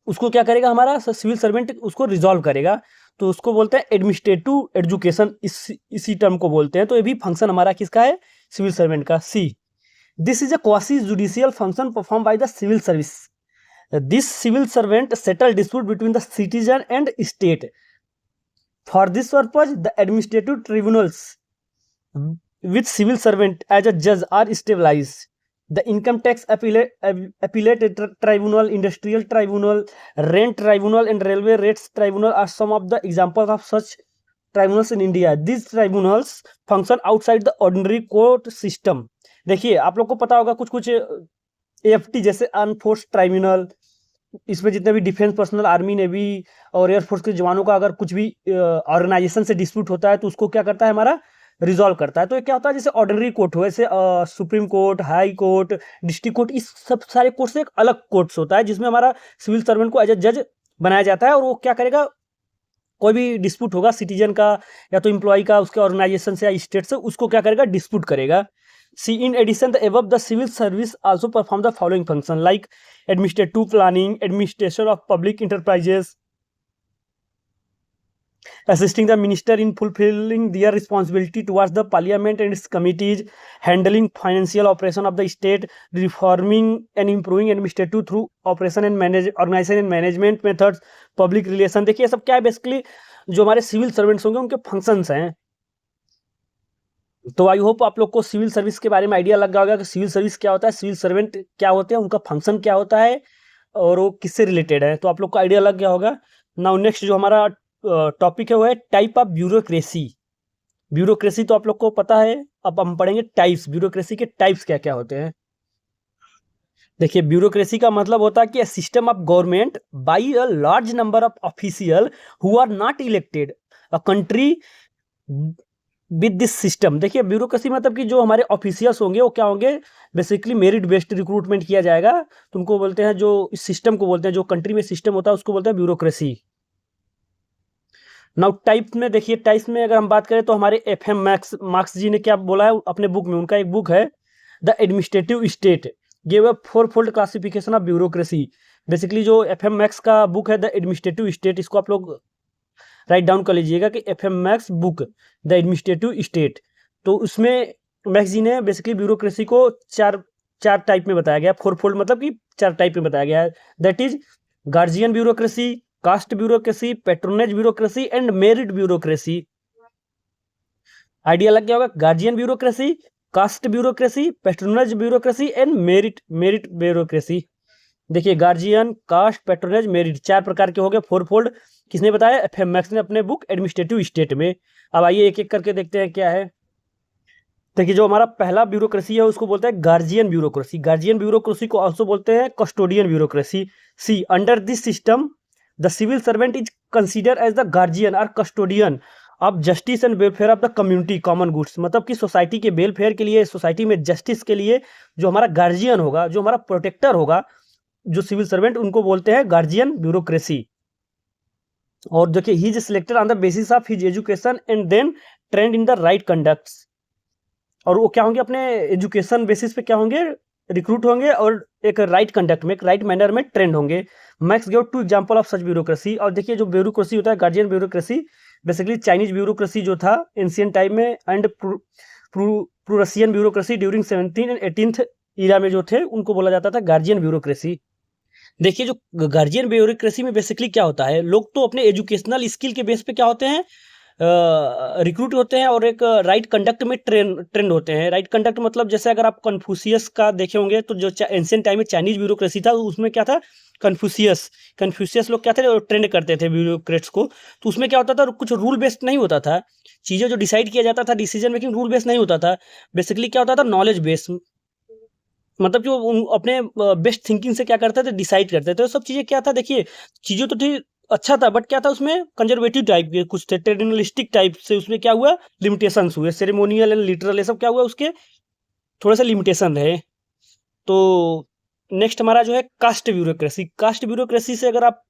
उसको क्या करेगा हमारा सिविल सर्वेंट, उसको रिजॉल्व करेगा, तो उसको बोलते हैं एडमिनिस्ट्रेटिव एजुकेशन, इसी टर्म को बोलते हैं। तो ये भी फंक्शन हमारा किसका है, सिविल सर्वेंट का। See this is a quasi judicial function perform by the civil service. This civil servant settle dispute between the citizen and state. For this purpose the administrative tribunals with civil servant as a जज are stabilise. The income tax appellate tribunal, industrial tribunal, rent tribunal and railway rates tribunal are some of the examples of such tribunals in India. These tribunals function outside the ordinary court system। देखिए आप लोग को पता होगा कुछ कुछ AFT जैसे अनफोर्स tribunal, इसमें जितने भी डिफेंस पर्सनल, आर्मी, नेवी और एयरफोर्स के जवानों का अगर कुछ भी ऑर्गेनाइजेशन से डिस्प्यूट होता है तो उसको क्या करता है हमारा, रिजॉल्व करता है। तो ये क्या होता है, जैसे ऑर्डिनरी कोर्ट हो, ऐसे supreme court, high court, district court, इस सब सारे कोर्ट से एक अलग कोर्ट्स होता है जिसमें हमारा सिविल सर्वेंट को एज ए जज बनाया जाता है। और वो क्या करेगा, कोई भी डिस्प्यूट होगा सिटीजन का या तो एम्प्लॉय का, उसके ऑर्गेनाइजेशन से या स्टेट से, उसको क्या करेगा, डिस्प्यूट करेगा। See in addition the above the civil service also perform the following function like administrative planning, administration of public enterprises, assisting the minister in fulfilling their responsibility towards the parliament and its committees, handling financial operation of the state, reforming and improving administrative through operation and organization and management methods, public relation। देखिए ये सब क्या है, basically जो हमारे civil servants होंगे उनके functions हैं। तो आई होप आप लोग को सिविल सर्विस के बारे में आइडिया लग गया होगा कि सिविल सर्विस क्या होता है, सिविल सर्वेंट क्या होते हैं, उनका फंक्शन क्या होता है और वो किससे रिलेटेड है, तो आप लोग को आइडिया लग गया होगा। नाउ नेक्स्ट जो हमारा टॉपिक है वो है टाइप ऑफ ब्यूरोक्रेसी। ब्यूरोक्रेसी तो आप लोग को पता है, अब हम पढ़ेंगे टाइप्स, ब्यूरोक्रेसी के टाइप्स क्या क्या होते हैं। देखिए ब्यूरोक्रेसी का मतलब होता है कि system of government by a large number of official who are not elected a country with this system. देखिए ब्यूरोक्रेसी मतलब कि जो हमारे ऑफिशियल्स होंगे वो क्या होंगे, बेसिकली मेरिट बेस्ड रिक्रूटमेंट किया जाएगा, तो उनको बोलते हैं, जो इस सिस्टम को बोलते हैं, जो कंट्री में सिस्टम होता है उसको बोलते हैं ब्यूरोक्रेसी। नाउ टाइप में देखिए, टाइप्स में अगर हम बात करें तो हमारे FM मार्क्स जी ने क्या बोला है अपने बुक में, उनका एक बुक है the administrative state, give a fourfold classification of bureaucracy. Basically जो FM मैक्स का बुक है द एडमिनिस्ट्रेटिव स्टेट, इसको आप लोग राइट डाउन कर लीजिएगा कि FM Marx book the administrative state. तो उसमें मैक्स जी ने बेसिकली ब्यूरोक्रेसी को चार टाइप में बताया गया, फोरफोल्ड मतलब कि 4 टाइप में बताया गया है। That is guardian bureaucracy, caste bureaucracy, patronage bureaucracy and merit bureaucracy. Idea लग गया होगा, guardian bureaucracy, caste bureaucracy, patronage bureaucracy and merit bureaucracy. देखिए गार्जियन, कास्ट, पैट्रोनेज, मेरिट 4 प्रकार के हो गए, फोरफोल्ड। किसने बताया? FM मैक्स ने अपने बुक एडमिनिस्ट्रेटिव स्टेट में। अब आइए एक एक करके देखते हैं क्या है। देखिए जो हमारा पहला ब्यूरोक्रेसी है उसको बोलते हैं गार्जियन ब्यूरोक्रेसी। गार्जियन ब्यूरोक्रेसी को ऑल्सो बोलते हैं custodian bureaucracy. See under this system the civil servant is consider as the guardian और custodian of justice and welfare of the community common goods. मतलब कि सोसाइटी के वेलफेयर के लिए, society में जस्टिस के लिए जो हमारा गार्जियन होगा, जो हमारा प्रोटेक्टर होगा, जो सिविल सर्वेंट, उनको बोलते हैं गार्जियन ब्यूरोक्रेसी। और देखिए he is selected on the basis of his education and then trained in the right conducts. और वो क्या होंगे? अपने एजुकेशन बेसिस पे क्या होंगे? रिक्रूट होंगे और एक राइट कंडक्ट में, एक राइट मैनर में ट्रेंड होंगे। Marx give 2 example of such bureaucracy. और देखिए जो ब्यूरोक्रेसी होता है guardian bureaucracy, basically Chinese bureaucracy जो था एंशियंट टाइम में, and Prussian bureaucracy during 17th and 18th era में जो थे उनको बोला जाता था गार्जियन ब्यूरोक्रेसी। देखिए जो गार्जियन ब्यूरोक्रेसी में बेसिकली क्या होता है, लोग तो अपने एजुकेशनल स्किल के बेस पे क्या होते हैं, रिक्रूट होते हैं और एक राइट कंडक्ट में ट्रेंड होते हैं। राइट कंडक्ट मतलब जैसे अगर आप कन्फ्यूशियस का देखे होंगे तो जो एंशियंट टाइम में चाइनीज ब्यूरोक्रेसी था उसमें क्या था? कन्फ्यूशियस लोग क्या थे? ट्रेंड करते थे ब्यूरोक्रेट्स को। तो उसमें क्या होता था? कुछ रूल बेस्ड नहीं होता था, चीज़ें जो डिसाइड किया जाता था, डिसीजन मेकिंग रूल बेस्ड नहीं होता था। बेसिकली क्या होता था? नॉलेज बेस्ड, मतलब जो अपने बेस्ट थिंकिंग से क्या करते थे? डिसाइड करते थे। तो सब चीज़ें क्या था? देखिए चीज़ें तो थी, अच्छा था, बट क्या था उसमें? कंजर्वेटिव टाइप के कुछ थे, ट्रेडिशनलिस्टिक टाइप से। उसमें क्या हुआ? लिमिटेशंस हुए, सेरेमोनियल एंड लिटरल, ये सब क्या हुआ? उसके थोड़े से लिमिटेशन रहे। तो नेक्स्ट हमारा जो है कास्ट ब्यूरोक्रेसी। कास्ट ब्यूरोक्रेसी से अगर आप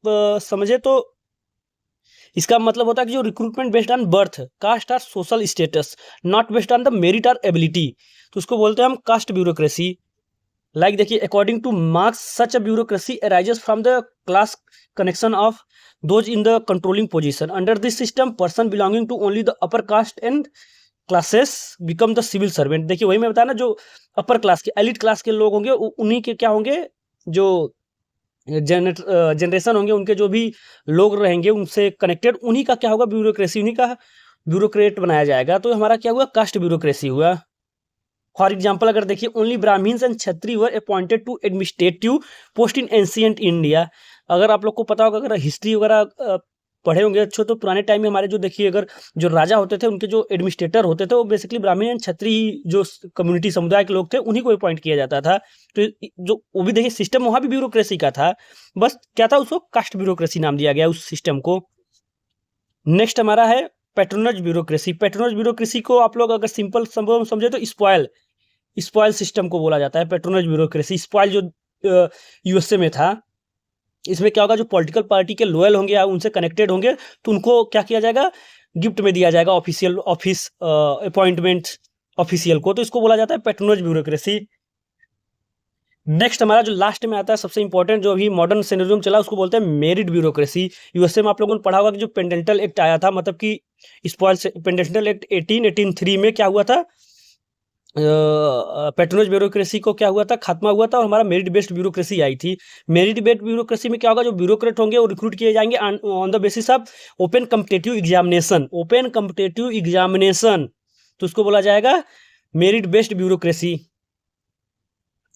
समझे तो इसका मतलब होता है कि जो recruitment based on birth, caste और social status, not based on the merit और एबिलिटी, तो उसको बोलते हैं हम कास्ट ब्यूरोक्रेसी। लाइक देखिए according to Marx such a bureaucracy arises from the class connection of those in the controlling position. Under this system person belonging to only the upper caste and classes become the civil servant. देखिए वही मैं बताया ना, जो upper class के, elite class के लोग होंगे उन्हीं के क्या होंगे, जो जनरेशन होंगे, उनके जो भी लोग रहेंगे उनसे कनेक्टेड, उन्हीं का क्या होगा? ब्यूरोक्रेसी, उन्हीं का ब्यूरोक्रेट बनाया जाएगा। तो हमारा क्या हुआ? कास्ट ब्यूरोक्रेसी हुआ। फॉर एग्जाम्पल अगर देखिए only Brahmins and Kshatriya were appointed to administrative post in ancient India. अगर आप लोग को पता होगा, अगर हिस्ट्री वगैरह पढ़े होंगे अच्छे, तो पुराने टाइम में हमारे जो देखिए अगर जो राजा होते थे उनके जो एडमिनिस्ट्रेटर होते थे वो बेसिकली ब्राह्मण एंड क्षत्रिय जो कम्युनिटी समुदाय के लोग थे उन्हीं को अपॉइंट किया जाता था। तो जो वो भी देखिए सिस्टम वहाँ भी ब्यूरोक्रेसी का था, बस क्या था? उसको कास्ट ब्यूरोक्रेसी नाम दिया गया उस सिस्टम को। नेक्स्ट हमारा है पैट्रोनज ब्यूरोक्रेसी। पैट्रोनज ब्यूरोक्रेसी को आप लोग अगर सिंपल समझे तो स्पॉयल सिस्टम को बोला जाता है। पैट्रोनज ब्यूरोक्रेसी, स्पॉयल जो यूएसए में था, इसमें क्या होगा? जो पॉलिटिकल पार्टी के लोयल होंगे या उनसे कनेक्टेड होंगे तो उनको क्या किया जाएगा? गिफ्ट में दिया जाएगा ऑफिशियल ऑफिस अपॉइंटमेंट ऑफिशियल को। तो इसको बोला जाता है पैट्रोनज ब्यूरोक्रेसी। नेक्स्ट हमारा जो लास्ट में आता है सबसे इंपॉर्टेंट, जो अभी मॉडर्न सिनेरियो में चला, उसको बोलते हैं मेरिट ब्यूरोक्रेसी। यूएसए में आप लोगों ने पढ़ा होगा कि जो पेंडेंटल एक्ट आया था, मतलब कि स्पॉयल पेंडेंटल एक्ट 1883 में क्या हुआ था? पैट्रोनज ब्यूरोक्रेसी को क्या हुआ था? खात्मा हुआ था और हमारा मेरिट बेस्ड ब्यूरोक्रेसी आई थी। मेरिट बेस्ड ब्यूरोक्रेसी में क्या होगा? जो ब्यूरोक्रेट होंगे वो रिक्रूट किए जाएंगे on the basis of open competitive examination. Open competitive examination, तो उसको बोला जाएगा मेरिट बेस्ड ब्यूरोक्रेसी।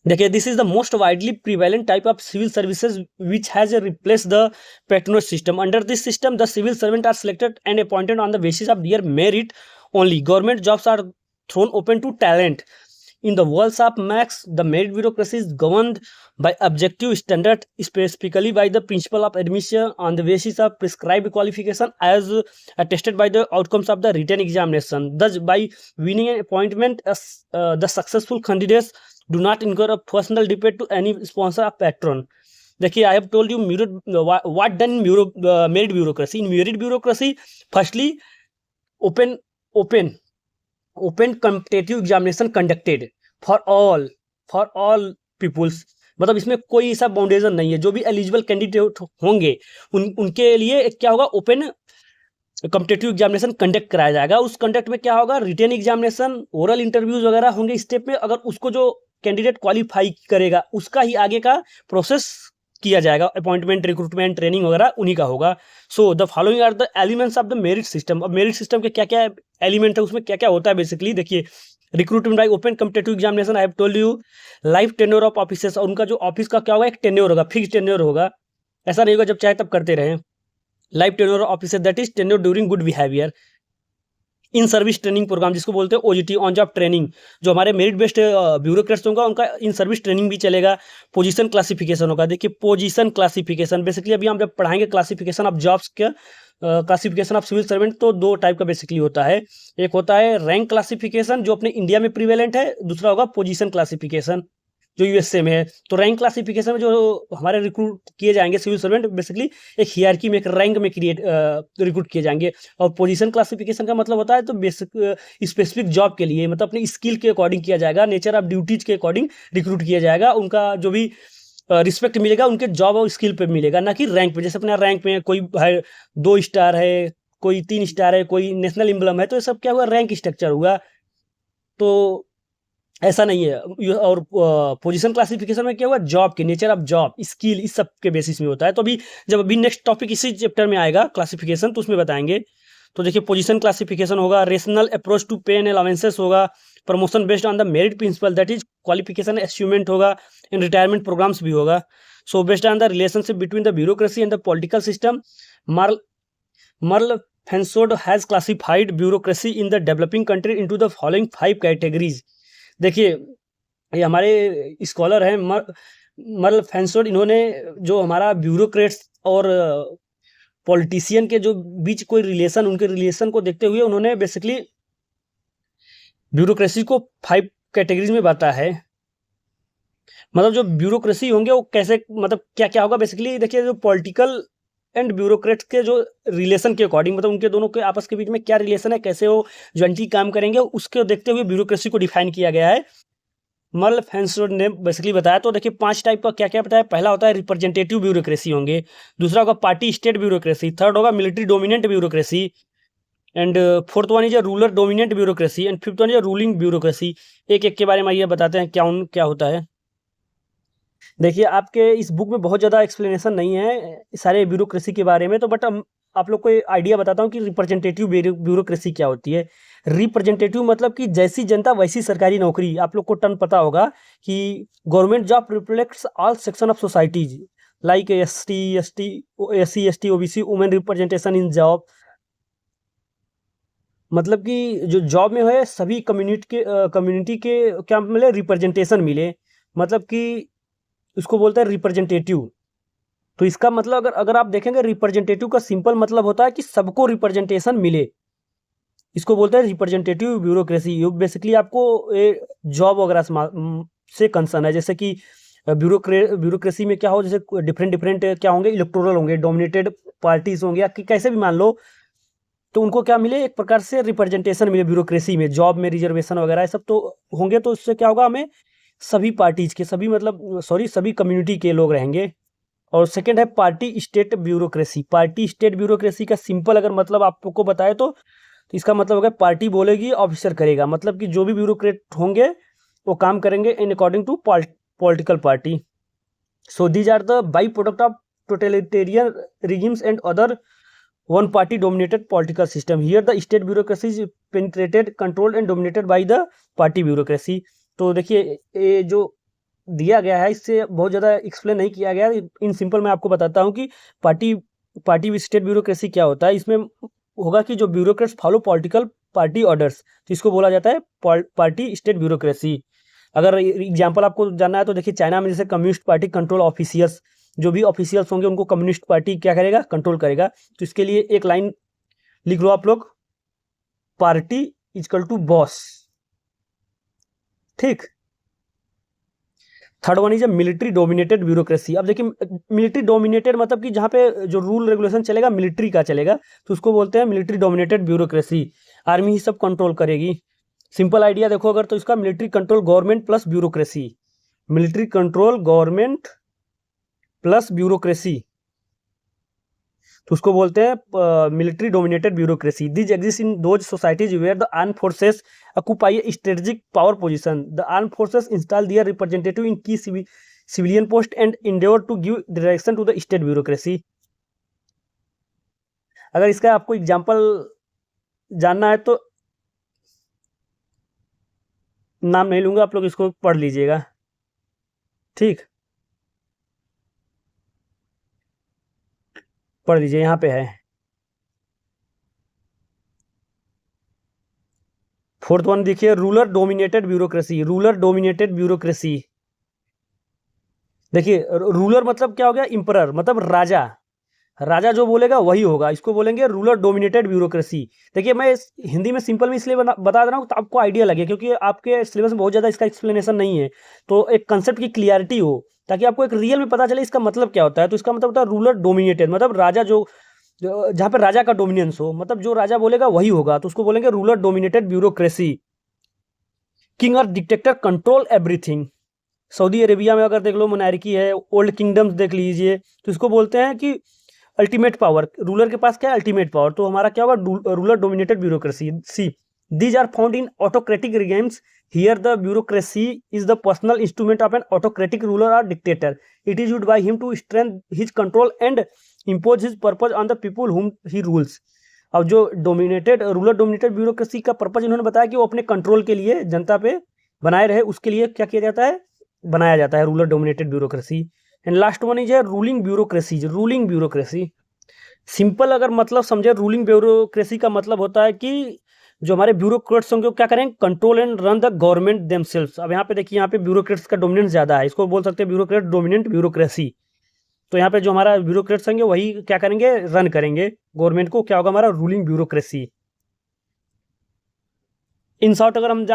देखिए this is the most widely prevalent type of civil services which has replace the patronage system. Under this system the civil servant are selected and appointed on the basis of their merit only. Government jobs are thrown open to talent. In the worlds of Marx, the merit bureaucracy is governed by objective standards, specifically by the principle of admission on the basis of prescribed qualification as attested by the outcomes of the written examination. Thus, by winning an appointment, the successful candidates do not incur a personal debt to any sponsor or patron. देखिए I have told you what done in merit bureaucracy. In merit bureaucracy, firstly, open competitive examination conducted for all peoples. मतलब इसमें कोई ऐसा बाउंडेशन नहीं है, जो भी eligible candidate होंगे उनके लिए क्या होगा? ओपन कम्पिटेटिव एग्जामिनेशन कंडक्ट कराया जाएगा। उस कंडक्ट में क्या होगा? रिटन एग्जामिनेशन, ओरल इंटरव्यूज वगैरह होंगे स्टेप में। अगर उसको जो कैंडिडेट क्वालिफाई करेगा उसका ही आगे का प्रोसेस किया जाएगा, अपॉइंटमेंट, रिक्रूटमेंट, ट्रेनिंग वगैरह उन्हीं का होगा। So the following are the elements of the merit system. अब मेरिट सिस्टम के क्या क्या एलिमेंट है, उसमें क्या क्या होता है बेसिकली देखिए। Recruitment bye open competitive examination, I have told you. Life tenure of officers, और उनका जो ऑफिस का क्या होगा? एक टेन्योर होगा, फिक्स टेन्योर होगा, ऐसा नहीं होगा जब चाहे तब करते रहें। Life tenure officer that is tenure during good behaviour. In service training programme जिसको बोलते हैं ओजीटी, ऑन जॉब ट्रेनिंग, जो हमारे मेरिट बेस्ड ब्यूरोक्रेट्स होगा उनका इन सर्विस ट्रेनिंग भी चलेगा। पोजीशन क्लासिफिकेशन होगा। देखिए पोजीशन क्लासिफिकेशन बेसिकली अभी हम जब पढ़ाएंगे क्लासिफिकेशन ऑफ जॉब्स के, क्लासिफिकेशन ऑफ सिविल सर्वेंट, तो दो टाइप का बेसिकली होता है। एक होता है रैंक क्लासिफिकेशन जो अपने इंडिया में प्रीवेलेंट है, दूसरा होगा पोजीशन क्लासिफिकेशन जो यूएसए में है। तो रैंक क्लासिफिकेशन में जो हमारे रिक्रूट किए जाएंगे सिविल सर्वेंट बेसिकली एक हियरकी में, एक रैंक में रिक्रूट किए जाएंगे। और पोजीशन क्लासिफिकेशन का मतलब होता है तो बेसिक स्पेसिफिक जॉब के लिए, मतलब अपनी स्किल के अकॉर्डिंग किया जाएगा, नेचर ऑफ ड्यूटीज के अकॉर्डिंग रिक्रूट किया जाएगा। उनका जो भी रिस्पेक्ट मिलेगा उनके जॉब और स्किल पे मिलेगा, ना कि रैंक पे। जैसे अपने रैंक में कोई है 2 स्टार है, कोई 3 स्टार है, कोई नेशनल एम्बलम है, तो ये सब क्या हुआ, रैंक स्ट्रक्चर हुआ। तो ऐसा नहीं है। और पोजीशन क्लासिफिकेशन में क्या हुआ, जॉब के नेचर ऑफ जॉब, स्किल, इस सब के बेसिस में होता है। तो अभी जब अभी नेक्स्ट टॉपिक इसी चैप्टर में आएगा क्लासिफिकेशन, तो उसमें बताएंगे। तो देखिए पोजीशन क्लासिफिकेशन होगा, rational approach to pay and allowances होगा, promotion based on the merit principle that is qualification achievement होगा, एंड रिटायरमेंट प्रोग्राम्स भी होगा। So based on the relationship between the bureaucracy and the political system, Merle Merle Fainsod has classified bureaucracy in the developing country into the following 5 categories. देखिए ये हमारे scholar हैं merle फेंसोड, इन्होंने जो हमारा bureaucrats और पॉलिटिशियन के जो बीच कोई रिलेशन, उनके रिलेशन को देखते हुए उन्होंने बेसिकली ब्यूरोक्रेसी को 5 कैटेगरीज में बांटा है। मतलब जो ब्यूरोक्रेसी होंगे वो कैसे, मतलब क्या क्या होगा बेसिकली। देखिए जो पॉलिटिकल एंड ब्यूरोक्रेट्स के जो रिलेशन के अकॉर्डिंग, मतलब उनके दोनों के आपस के बीच में क्या रिलेशन है, कैसे वो ज्वाइंटली काम करेंगे, उसके देखते हुए ब्यूरोक्रेसी को डिफाइन किया गया है। मर्ल फेंसोड ने बेसिकली बताया। तो देखिए 5 टाइप का क्या क्या बताया। पहला होता है रिप्रेजेंटेटिव ब्यूरोक्रेसी होंगे, दूसरा होगा पार्टी स्टेट ब्यूरोक्रेसी, थर्ड होगा military dominant bureaucracy, and fourth one is ruler dominant bureaucracy, and fifth one is ruling bureaucracy. एक एक के बारे में आइए बताते हैं क्या होता है। देखिए आपके इस बुक में बहुत ज़्यादा एक्सप्लेनेशन नहीं है सारे ब्यूरोक्रेसी के बारे में, तो बट आप लोग को आइडिया बताता हूँ कि रिप्रेजेंटेटिव ब्यूरोक्रेसी क्या होती है। रिप्रेजेंटेटिव मतलब कि जैसी जनता वैसी सरकारी नौकरी। आप लोग को टर्म पता होगा कि government job reflects all section of societies like SC ST OBC, women representation in job. मतलब कि जो जॉब में है सभी कम्युनिटी के क्या मिले, रिप्रेजेंटेशन मिले, मतलब कि उसको बोलते हैं रिप्रेजेंटेटिव। तो इसका मतलब अगर आप देखेंगे रिप्रेजेंटेटिव का सिंपल मतलब होता है कि सबको रिप्रेजेंटेशन मिले, इसको बोलते हैं रिप्रेजेंटेटिव ब्यूरोक्रेसी। ये बेसिकली आपको जॉब वगैरह से कंसर्न है। जैसे कि ब्यूरोक्रेसी में क्या हो, जैसे डिफरेंट क्या होंगे, इलेक्टोरल होंगे, डोमिनेटेड पार्टीज होंगे, या कैसे भी मान लो, तो उनको क्या मिले, एक प्रकार से रिप्रेजेंटेशन मिले ब्यूरोक्रेसी में। जॉब में रिजर्वेशन वगैरह सब तो होंगे, तो इससे क्या होगा, हमें सभी पार्टीज के सभी कम्युनिटी के लोग रहेंगे। और सेकंड है party state bureaucracy. Party state bureaucracy का सिंपल अगर मतलब आपको बताए तो इसका मतलब होगा पार्टी बोलेगी ऑफिसर करेगा, मतलब कि जो भी ब्यूरोक्रेट होंगे वो काम करेंगे in according to political party. So these are the by product of totalitarian regimes and other one party dominated political system. Here the state bureaucracy is penetrated, controlled and dominated by the party bureaucracy. तो देखिए ये जो दिया गया है इससे बहुत ज़्यादा एक्सप्लेन नहीं किया गया। इन सिंपल मैं आपको बताता हूँ कि पार्टी स्टेट ब्यूरोक्रेसी क्या होता है। इसमें होगा कि जो bureaucrats follow political party orders, तो इसको बोला जाता है पार्टी स्टेट ब्यूरोक्रेसी। अगर एग्जाम्पल आपको जानना है तो देखिए चाइना में जैसे कम्युनिस्ट पार्टी कंट्रोल ऑफिसियल्स, जो भी ऑफिशियल्स होंगे उनको कम्युनिस्ट पार्टी क्या करेगा, कंट्रोल करेगा। तो इसके लिए एक लाइन लिख लो आप लोग, पार्टी इजकल टू बॉस। ठीक। Third one is military dominated bureaucracy. अब देखिए मिलिट्री डोमिनेटेड मतलब कि जहाँ पे जो रूल रेगुलेशन चलेगा मिलिट्री का चलेगा, तो उसको बोलते हैं मिलिट्री डोमिनेटेड ब्यूरोक्रेसी। आर्मी ही सब कंट्रोल करेगी। सिंपल आइडिया देखो अगर, तो इसका military control government plus bureaucracy, military control government plus bureaucracy, तो उसको बोलते हैं military dominated bureaucracy. This exist in those societies where the arm forces occupy a strategic power position. The arm forces install their representative in key civilian post and endeavour to give direction to the state bureaucracy. अगर इसका आपको example जानना है तो नाम नहीं लूंगा, आप लोग इसको पढ़ लीजिएगा। ठीक, पढ़ लीजिए, यहाँ पे है। फोर्थ वन देखिए, ruler dominated bureaucracy. Ruler dominated bureaucracy, देखिए रूलर मतलब क्या हो गया, इंपरर मतलब राजा। राजा जो बोलेगा वही होगा, इसको बोलेंगे रूलर डोमिनेटेड ब्यूरोक्रेसी। देखिए मैं हिंदी में सिंपल में इसलिए बता दे रहा हूँ तो आपको आइडिया लगे, क्योंकि आपके सिलेबस में बहुत ज़्यादा इसका एक्सप्लेनेशन नहीं है, तो एक कंसेप्ट की क्लियरिटी हो, ताकि आपको एक रियल में पता चले इसका मतलब क्या होता है। तो इसका मतलब होता है रूलर डोमिनेटेड, मतलब राजा जहाँ पे राजा का डोमिनेंस हो, मतलब जो राजा बोलेगा वही होगा, तो उसको बोलेंगे रूलर डोमिनेटेड ब्यूरोक्रेसी। किंग और dictator control everything. Saudi Arabia में अगर देख लो मोनार्की है, ओल्ड किंगडम्स देख लीजिए, तो इसको बोलते हैं कि अल्टीमेट पावर। रूलर के पास क्या है, अल्टीमेट पावर। तो हमारा क्या होगा, ruler dominated bureaucracy. See, these are found in autocratic regimes. Here the bureaucracy is the personal instrument of an autocratic ruler और dictator. It is used by him to strength his control and impose his purpose on the people whom he rules. अब जो ruler dominated bureaucracy का purpose इन्होंने बताया कि वो अपने control के लिए जनता पे बनाए रहे, उसके लिए क्या किया जाता है, बनाया जाता है ruler dominated bureaucracy. And last one is है ruling bureaucracy. Ruling bureaucracy simple अगर मतलब समझे, रूलिंग ब्यूरोक्रेसी का मतलब होता है कि जो हमारे ब्यूरोक्रेट्स होंगे वो क्या करेंगे, control and run the government themselves. अब यहाँ पे देखिए, यहाँ पे ब्यूरोक्रेट्स का डोमिनेंस ज़्यादा है, इसको बोल सकते हैं ब्यूरोक्रेट डोमिनेंट ब्यूरोक्रेसी। तो यहाँ पे जो हमारा ब्यूरोक्रेट्स होंगे वही क्या करेंगे, रन करेंगे गवर्नमेंट को, क्या होगा हमारा रूलिंग ब्यूरोक्रेसी। इन शॉर्ट अगर हम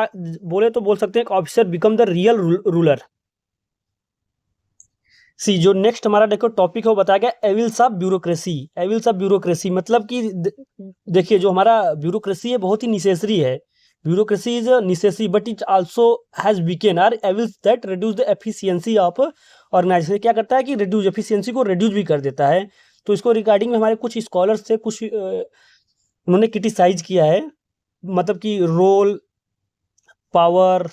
बोले तो बोल सकते हैं officer become the real ruler. See, जो नेक्स्ट हमारा देखो टॉपिक है वो बताया गया evils of bureaucracy. Evils of bureaucracy मतलब कि देखिए जो हमारा ब्यूरोक्रेसी है बहुत ही निसेसरी है। Bureaucracy is necessary but it also has weaken or evils that reduce the efficiency of organisation. क्या करता है कि रिड्यूस एफिशिएंसी को रिड्यूस भी कर देता है। तो इसको रिगार्डिंग में हमारे कुछ स्कॉलर्स से कुछ उन्होंने क्रिटिसाइज किया है, मतलब कि रोल, पावर,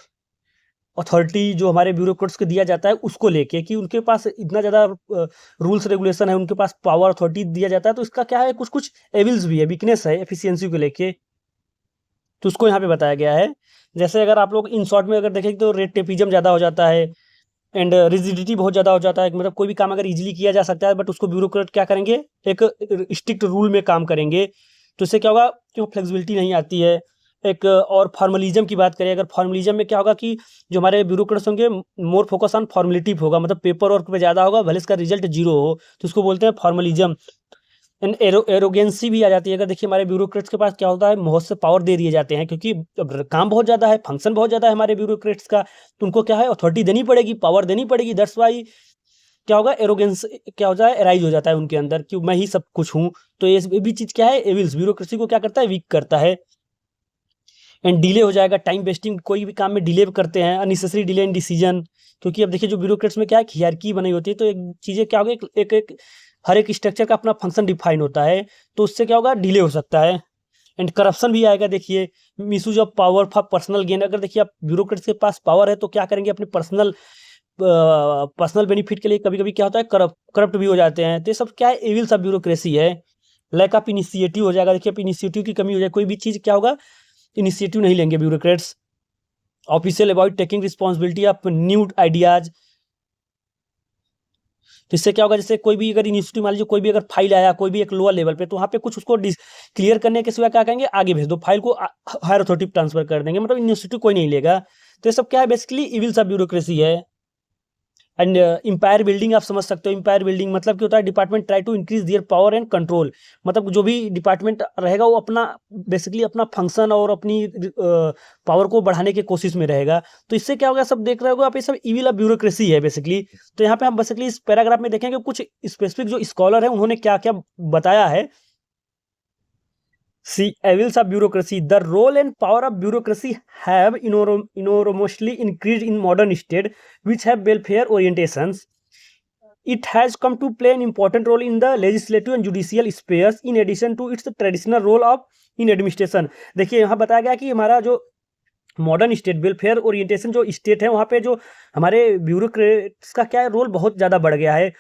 अथॉरिटी जो हमारे ब्यूरोक्रेट्स को दिया जाता है उसको लेके, कि उनके पास इतना ज़्यादा रूल्स रेगुलेशन है, उनके पास पावर अथॉरिटी दिया जाता है, तो इसका क्या है, कुछ कुछ एविल्स भी है, वीकनेस है एफिशिएंसी को लेके, तो उसको यहाँ पे बताया गया है। जैसे अगर आप लोग इन शॉर्ट में अगर देखें तो रेड टेपिज्म ज़्यादा हो जाता है एंड रिजिडिटी बहुत ज़्यादा हो जाता है। मतलब कोई भी काम अगर इजीली किया जा सकता है बट उसको ब्यूरोक्रेट क्या करेंगे, एक स्ट्रिक्ट रूल में काम करेंगे, तो इससे क्या होगा, क्यों फ्लेक्सिबिलिटी नहीं आती है। एक और फॉर्मलिज्म की बात करें, अगर फॉर्मलिज्म में क्या होगा कि जो हमारे ब्यूरोक्रेट्स होंगे मोर फोकस ऑन फॉर्मेलिटी होगा, मतलब पेपर वर्क पे ज़्यादा होगा भले इसका रिजल्ट जीरो हो, तो उसको बोलते हैं फॉर्मलिज्म। एंड एरोगेंसी भी आ जाती है। अगर देखिए हमारे ब्यूरोक्रेट्स के पास क्या होता है, बहुत से पावर दे दिए जाते हैं, क्योंकि अब काम बहुत ज़्यादा है, फंक्शन बहुत ज़्यादा है हमारे ब्यूरोक्रेट्स का, तो उनको क्या है, अथॉरिटी देनी पड़ेगी, पावर देनी पड़ेगी। दैट्स वाई क्या होगा, एरोगेंस क्या हो जाए, एराइज हो जाता है उनके अंदर कि मैं ही सब कुछ हूँ। तो ये भी चीज़ क्या है, एविल्स ब्यूरोक्रेसी को क्या करता है, वीक करता है। एंड डिले हो जाएगा, टाइम वेस्टिंग, कोई भी काम में डिले करते हैं, अननेसेसरी डिले इन डिसीजन। क्योंकि अब देखिए जो ब्यूरोक्रेट्स में क्या है, हियरकी बनी होती है, तो एक चीज़ें क्या होगा, एक हर एक स्ट्रक्चर का अपना फंक्शन डिफाइन होता है, तो उससे क्या होगा, डिले हो सकता है। एंड करप्शन भी आएगा। देखिए misuse of power for personal gain, अगर देखिए आप ब्यूरोक्रेट्स के पास पावर है तो क्या करेंगे, अपने पर्सनल बेनिफिट के लिए कभी कभी क्या होता है, करप्ट भी हो जाते हैं। तो ये सब क्या है, एविल्स ऑफ ब्यूरोक्रेसी है। लैक ऑफ इनिशिएटिव हो जाएगा, देखिए इनिशिएटिव की कमी हो जाए, कोई भी चीज़ क्या होगा, इनिशिएटिव नहीं लेंगे bureaucrats. Official about taking responsibility of new ideas, तो इससे क्या होगा, जैसे कोई भी अगर इनिशिएटिव मान लीजिए, कोई भी अगर फाइल आया कोई भी एक लोअर लेवल पे, तो वहाँ पे कुछ उसको क्लियर करने के सिवा क्या कहेंगे, आगे भेज दो फाइल को, हायर अथॉरिटी ट्रांसफर कर देंगे, मतलब इनिशिएटिव कोई नहीं लेगा। तो ये सब क्या है, बेसिकली इविल्स ऑफ ब्यूरोक्रेसी है। एंड इंपायर बिल्डिंग आप समझ सकते हो। इंपायर बिल्डिंग मतलब क्या होता है, department try to increase their power and control, मतलब जो भी डिपार्टमेंट रहेगा वो अपना बेसिकली अपना फंक्शन और अपनी पावर को बढ़ाने की कोशिश में रहेगा। तो इससे क्या होगा, सब देख रहे हो आप, ये सब इविल ऑफ ब्यूरोक्रेसी है बेसिकली। तो यहाँ पे हम बेसिकली इस पैराग्राफ में देखेंगे कुछ स्पेसिफिक जो स्कॉलर है उन्होंने क्या क्या बताया है। See, evils of bureaucracy. The role and power of bureaucracy have enormously increased in modern state, which have welfare orientations. It has come to play an important role in the legislative and judicial spheres, in addition to its traditional role of in administration. देखिए यहाँ बताया गया कि हमारा जो modern state, welfare orientation जो state है, वहाँ पे जो हमारे ब्यूरोक्रेट्स का क्या है, रोल बहुत ज़्यादा बढ़ गया है,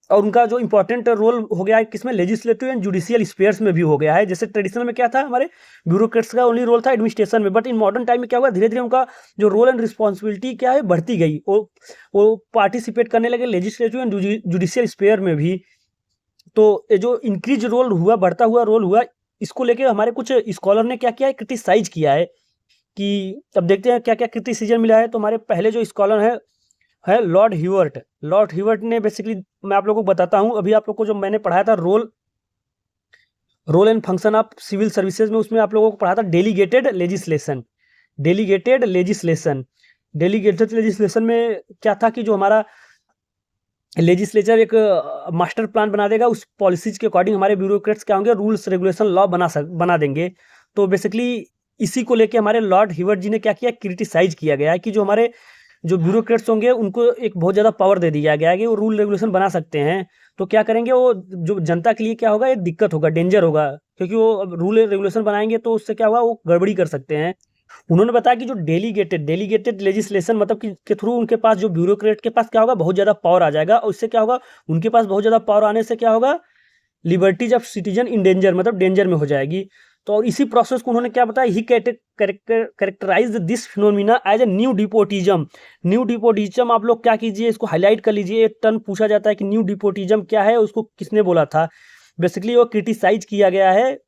और उनका जो इंपॉर्टेंट रोल हो गया है किसमें, लेजिस्लेटिव एंड जुडिशियल स्पेयर्स में भी हो गया है। जैसे ट्रेडिशनल में क्या था, हमारे ब्यूरोक्रेट्स का ओनली रोल था एडमिनिस्ट्रेशन में, बट इन मॉडर्न टाइम में क्या हुआ, धीरे धीरे उनका जो रोल एंड रिस्पॉन्सिबिलिटी क्या है, बढ़ती गई। वो पार्टिसिपेट करने लगे लेजिस्लेटिव एंड जुडिशियल स्पेयर में भी। तो ये जो इंक्रीज रोल हुआ, बढ़ता हुआ रोल हुआ, इसको लेके हमारे कुछ स्कॉलर ने क्या किया है, क्रिटिसाइज किया है कि अब देखते हैं क्या क्या क्रिटिसिज्म मिला है। तो हमारे पहले जो स्कॉलर है लॉर्ड ह्यूवर्ट। लॉर्ड ह्यूवर्ट ने बेसिकली, मैं आप लोगों को बताता हूँ, अभी आप लोग को जो मैंने पढ़ाया था role and function of civil services में, उसमें आप लोगों को पढ़ा था delegated legislation. Delegated legislation delegated legislation में क्या था कि जो हमारा लेजिस्लेचर एक मास्टर प्लान बना देगा, उस पॉलिसीज के अकॉर्डिंग हमारे ब्यूरोक्रेट्स क्या होंगे, रूल्स रेगुलेशन लॉ बना देंगे। तो बेसिकली इसी को लेके हमारे लॉर्ड ह्यूवर्ट जी ने क्या किया, क्रिटिसाइज किया गया है कि जो हमारे जो ब्यूरोक्रेट्स होंगे उनको एक बहुत ज़्यादा पावर दे दिया गया है कि वो रूल रेगुलेशन बना सकते हैं। तो क्या करेंगे, वो जो जनता के लिए क्या होगा, एक दिक्कत होगा, डेंजर होगा, क्योंकि वो रूल रेगुलेशन बनाएंगे तो उससे क्या होगा, वो गड़बड़ी कर सकते हैं। उन्होंने बताया कि जो डेलीगेटेड लेजिस्लेशन मतलब कि के थ्रू उनके पास, जो ब्यूरोक्रेट के पास क्या होगा, बहुत ज़्यादा पावर आ जाएगा, और उससे क्या होगा, उनके पास बहुत ज़्यादा पावर आने से क्या होगा, liberties of citizen in danger, मतलब डेंजर में हो जाएगी। तो और इसी प्रोसेस को उन्होंने क्या बताया, he characterise this phenomena as a new despotism. New despotism आप लोग क्या कीजिए, इसको हाईलाइट कर लीजिए। एक टर्म पूछा जाता है कि न्यू डिपोटिज्म क्या है, उसको किसने बोला था। बेसिकली वो क्रिटिसाइज किया गया है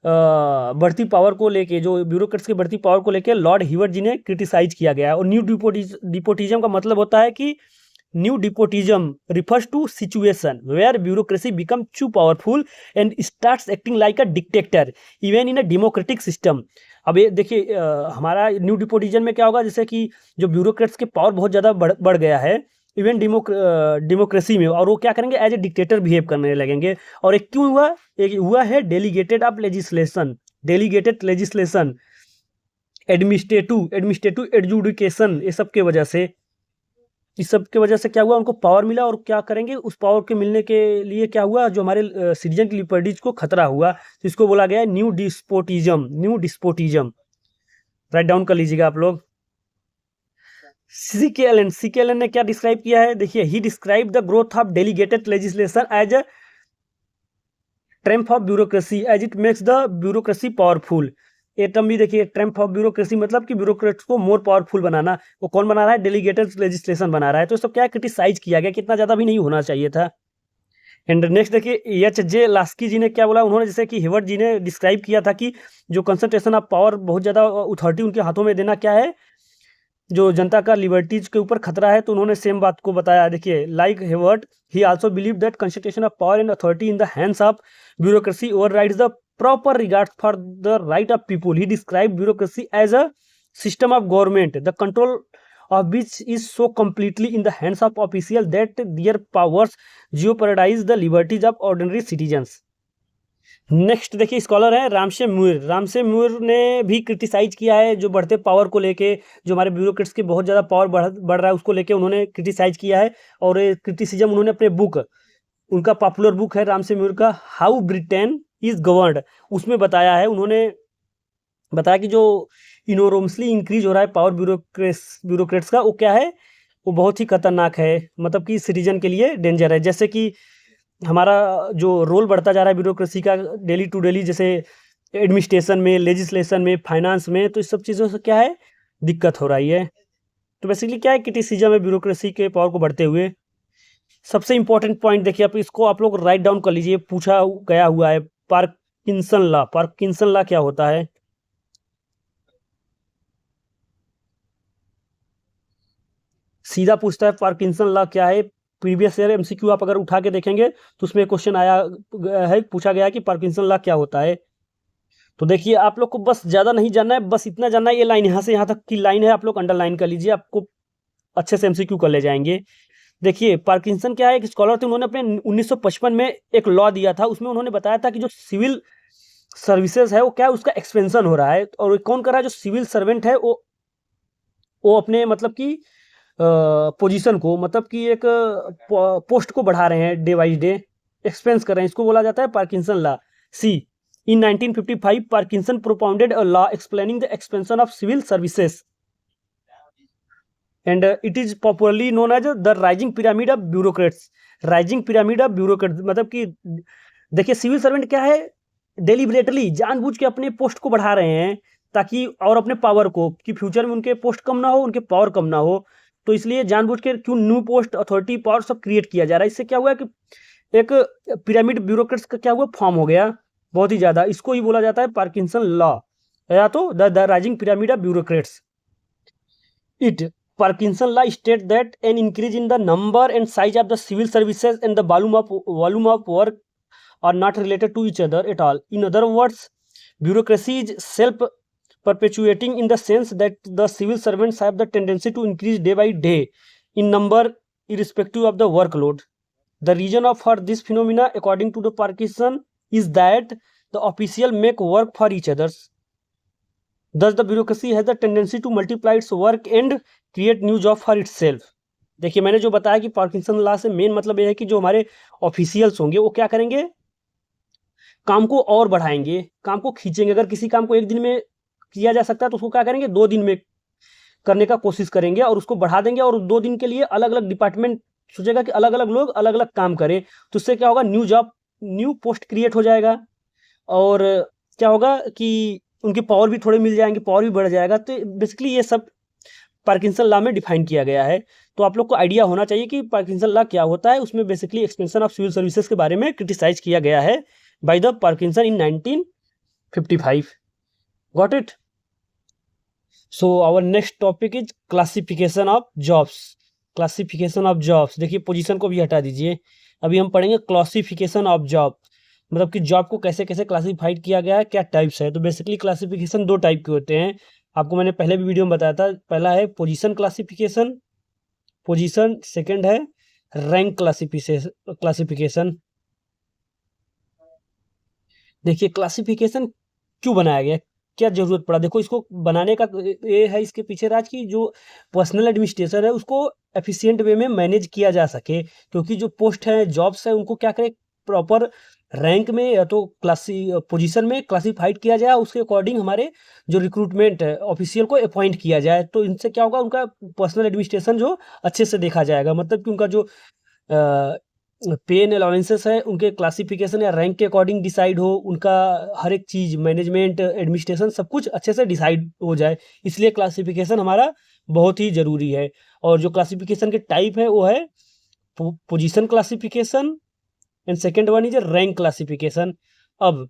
बढ़ती पावर को लेके, जो ब्यूरोक्रेट्स की बढ़ती पावर को लेके लॉर्ड ह्यूवर्ट जी ने क्रिटिसाइज किया गया है। और न्यू डिपोटिज्म का मतलब होता है कि new despotism refers to situation where bureaucracy become too powerful and starts acting like a dictator even in a democratic system. अब ये देखिए हमारा न्यू डिपोटिज्म में क्या होगा, जैसे कि जो ब्यूरोक्रेट्स के पावर बहुत ज़्यादा बढ़ गया है इवन डेमोक्रेसी में, और वो क्या करेंगे, एज ए डिक्टेटर बिहेव करने लगेंगे। और एक क्यों हुआ, एक हुआ है डेलीगेटेड लेजिस्लेशन, एडमिनिस्ट्रेटिव एडजुडिकेशन, ये सब के वजह से, इस सब के वजह से क्या हुआ, उनको पावर मिला। और क्या करेंगे, उस पावर के मिलने के लिए क्या हुआ, जो हमारे सिटीजन की लिबर्टीज को खतरा हुआ, तो इसको बोला गया है न्यू डिस्पोटिज्म। राइट डाउन कर लीजिएगा आप लोग। सीकेएलएन ने क्या डिस्क्राइब किया है, देखिए, he describe the growth of delegated legislation as a tramp of bureaucracy as it makes the bureaucracy powerful. ये टर्म भी देखिए, ट्रेम्प ऑफ ब्यूरोक्रेसी मतलब कि ब्यूरोक्रेट्स को मोर पावरफुल बनाना। वो कौन बना रहा है, डेलीगेटेड लेजिस्लेशन बना रहा है। तो सब क्या क्रिटिसाइज किया गया, कितना ज़्यादा भी नहीं होना चाहिए था। एंड नेक्स्ट देखिए, एच.जे. लास्की जी ने क्या बोला, उन्होंने जैसे कि ह्यूवर्ट जी ने डिस्क्राइब किया था कि जो कंसंट्रेशन ऑफ पावर, बहुत ज़्यादा अथॉरिटी उनके हाथों में देना क्या है, जो जनता का लिबर्टीज के ऊपर खतरा है। तो उन्होंने सेम बात को बताया। देखिए, like Hewart he also believe that concentration of power and authority in the hands of bureaucracy overrides the proper regards for the right of people. He described bureaucracy as a system of government, the control of which is so completely in the hands of officials that their powers jeopardize the liberties of ordinary citizens. Next देखिए, scholar है Ramsay mur ने भी criticise किया है जो बढ़ते power को लेके, जो हमारे ब्यूरोक्रेट्स की बहुत ज़्यादा पावर बढ़ रहा है उसको लेके उन्होंने क्रिटिसाइज किया है। और ये क्रिटिसिज्म उन्होंने अपने बुक, उनका पॉपुलर बुक है रामसे म्यूर का, हाउ ब्रिटेन इज गवर्नड, उसमें बताया है। उन्होंने बताया कि जो इनोरमसली इंक्रीज हो रहा है पावर ब्यूरोक्रेट्स का, वो क्या है, वो बहुत ही खतरनाक है, मतलब कि सिटीजन के लिए डेंजर है। जैसे कि हमारा जो रोल बढ़ता जा रहा है ब्यूरोक्रेसी का डेली टू डेली, जैसे एडमिनिस्ट्रेशन में, लेजिस्लेशन में, फाइनेंस में, तो इस सब चीज़ों से क्या है, दिक्कत हो रही है। तो बेसिकली क्या है, क्रिटिसिज्म है ब्यूरोक्रेसी के पावर को बढ़ते हुए। सबसे इंपॉर्टेंट पॉइंट देखिए, आप इसको आप लोग राइट डाउन कर लीजिए, पूछा गया हुआ है, पार्किंसन लॉ क्या होता है। सीधा पूछता है पार्किंसन लॉ क्या है। प्रीवियस ईयर एमसीक्यू आप अगर उठा के देखेंगे तो उसमें क्वेश्चन आया है, पूछा गया कि पार्किंसन लॉ क्या होता है। तो देखिए, आप लोग को बस ज़्यादा नहीं जानना है, बस इतना जानना है, ये लाइन यहाँ से यहाँ तक की लाइन है, आप लोग अंडरलाइन कर लीजिए, आपको अच्छे से एमसीक्यू कर ले जाएंगे। देखिए, पार्किंसन क्या है, एक स्कॉलर थे, उन्होंने अपने 1955 में एक लॉ दिया था, उसमें उन्होंने बताया था कि जो सिविल सर्विसेज है वो क्या है, उसका एक्सपेंशन हो रहा है। और कौन कर रहा है, जो सिविल सर्वेंट है वो अपने मतलब कि पोजीशन को, मतलब कि एक पोस्ट को बढ़ा रहे हैं, डे बाई डे एक्सपेंस कर रहे हैं, इसको बोला जाता है Parkinson law. See in 1955 Parkinson propounded a law explaining the expansion of civil services and it is popularly known as the rising pyramid of bureaucrats. Rising pyramid of bureaucrats मतलब कि देखिए, सिविल सर्वेंट क्या है, deliberately जानबूझ के अपने post को बढ़ा रहे हैं ताकि, और अपने पावर को, कि फ्यूचर में उनके पोस्ट कम ना हो, उनके पावर कम ना हो। तो इसलिए जानबूझ के क्यों न्यू पोस्ट, अथॉरिटी, पावर सब क्रिएट किया जा रहा है। इससे क्या हुआ कि एक पिरामिड ब्यूरोक्रेट्स का क्या हुआ, फॉर्म हो गया बहुत ही ज़्यादा। इसको ही बोला जाता है पार्किंसन लॉ। या तो the rising pyramid of bureaucrats. It Parkinson law states that an increase in the number and size of the civil services and the volume of work are not related to each other at all. In other words, bureaucracy is self-perpetuating in the sense that the civil servants have the tendency to increase day by day in number irrespective of the workload. The reason for this phenomena, according to the Parkinson, is that the officials make work for each other. Thus, the bureaucracy has the tendency to multiply its work and create new job for itself. देखिए, मैंने जो बताया कि Parkinson law से main मतलब ये है कि जो हमारे ऑफिशियल्स होंगे वो क्या करेंगे, काम को और बढ़ाएंगे, काम को खींचेंगे। अगर किसी काम को एक दिन में किया जा सकता है तो उसको क्या करेंगे, 2 दिन में करने का कोशिश करेंगे और उसको बढ़ा देंगे, और 2 दिन के लिए अलग अलग डिपार्टमेंट सोचेगा कि अलग अलग लोग अलग अलग काम करें, तो उससे क्या होगा, new job, new post create हो जाएगा, और क्या होगा कि उनकी पावर भी थोड़े मिल जाएंगे, पावर भी बढ़ जाएगा। तो बेसिकली ये सब पार्किंसन लॉ में डिफाइन किया गया है। तो आप लोग को आइडिया होना चाहिए कि पार्किंसन लॉ क्या होता है। उसमें basically expansion of civil services के बारे में क्रिटिसाइज किया गया है by the Parkinson in 1955। Got it? So our next topic is classification of jobs. Classification of jobs, देखिए पोजीशन को भी हटा दीजिए, अभी हम पढ़ेंगे क्लासिफिकेशन ऑफ जॉब, मतलब कि जॉब को कैसे कैसे क्लासिफाइड किया गया है, क्या टाइप्स है। तो बेसिकली क्लासिफिकेशन 2 टाइप के होते हैं, आपको मैंने पहले भी वीडियो में बताया था। पहला है पोजीशन क्लासिफिकेशन, पोजीशन। सेकंड है रैंक क्लासिफिकेशन। देखिए क्लासिफिकेशन क्यों बनाया गया, क्या जरूरत पड़ा। देखो इसको बनाने का ये है, इसके पीछे राज की जो पर्सनल एडमिनिस्ट्रेशन है उसको एफिशिएंट वे में मैनेज किया जा सके, क्योंकि जो पोस्ट है, जॉब्स है, उनको क्या करें, प्रॉपर रैंक में या तो पोजीशन में क्लासिफाइड किया जाए, उसके अकॉर्डिंग हमारे जो रिक्रूटमेंट है ऑफिशियल को अपॉइंट किया जाए। तो इनसे क्या होगा, उनका पर्सनल एडमिनिस्ट्रेशन जो अच्छे से देखा जाएगा, मतलब कि उनका जो पे एंड अलाउंसेस है उनके क्लासिफिकेशन या रैंक के अकॉर्डिंग डिसाइड हो, उनका हर एक चीज़, मैनेजमेंट, एडमिनिस्ट्रेशन, सब कुछ अच्छे से डिसाइड हो जाए। इसलिए क्लासिफिकेशन हमारा बहुत ही ज़रूरी है। और जो क्लासिफिकेशन के टाइप है वो है position classification and second one is rank classification. अब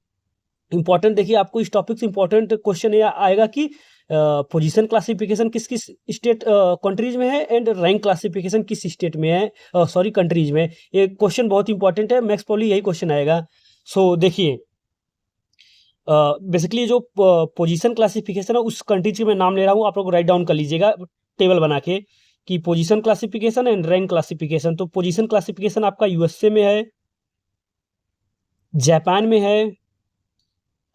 इंपॉर्टेंट देखिए, आपको इस टॉपिक से इंपॉर्टेंट क्वेश्चन ये आएगा कि पोजीशन क्लासिफिकेशन किस किस स्टेट कंट्रीज में है एंड रैंक क्लासिफिकेशन किस स्टेट में है, सॉरी कंट्रीज में। ये क्वेश्चन बहुत इंपॉर्टेंट है, मैक्स प्रॉब्ली यही क्वेश्चन आएगा। सो देखिए बेसिकली जो पोजीशन क्लासिफिकेशन है उस कंट्री की मैं नाम ले रहा हूँ, आप लोग राइट डाउन कर लीजिएगा टेबल बना के कि position classification and rank classification. तो पोजीशन क्लासिफिकेशन आपका यूएसए में है, जापान में है,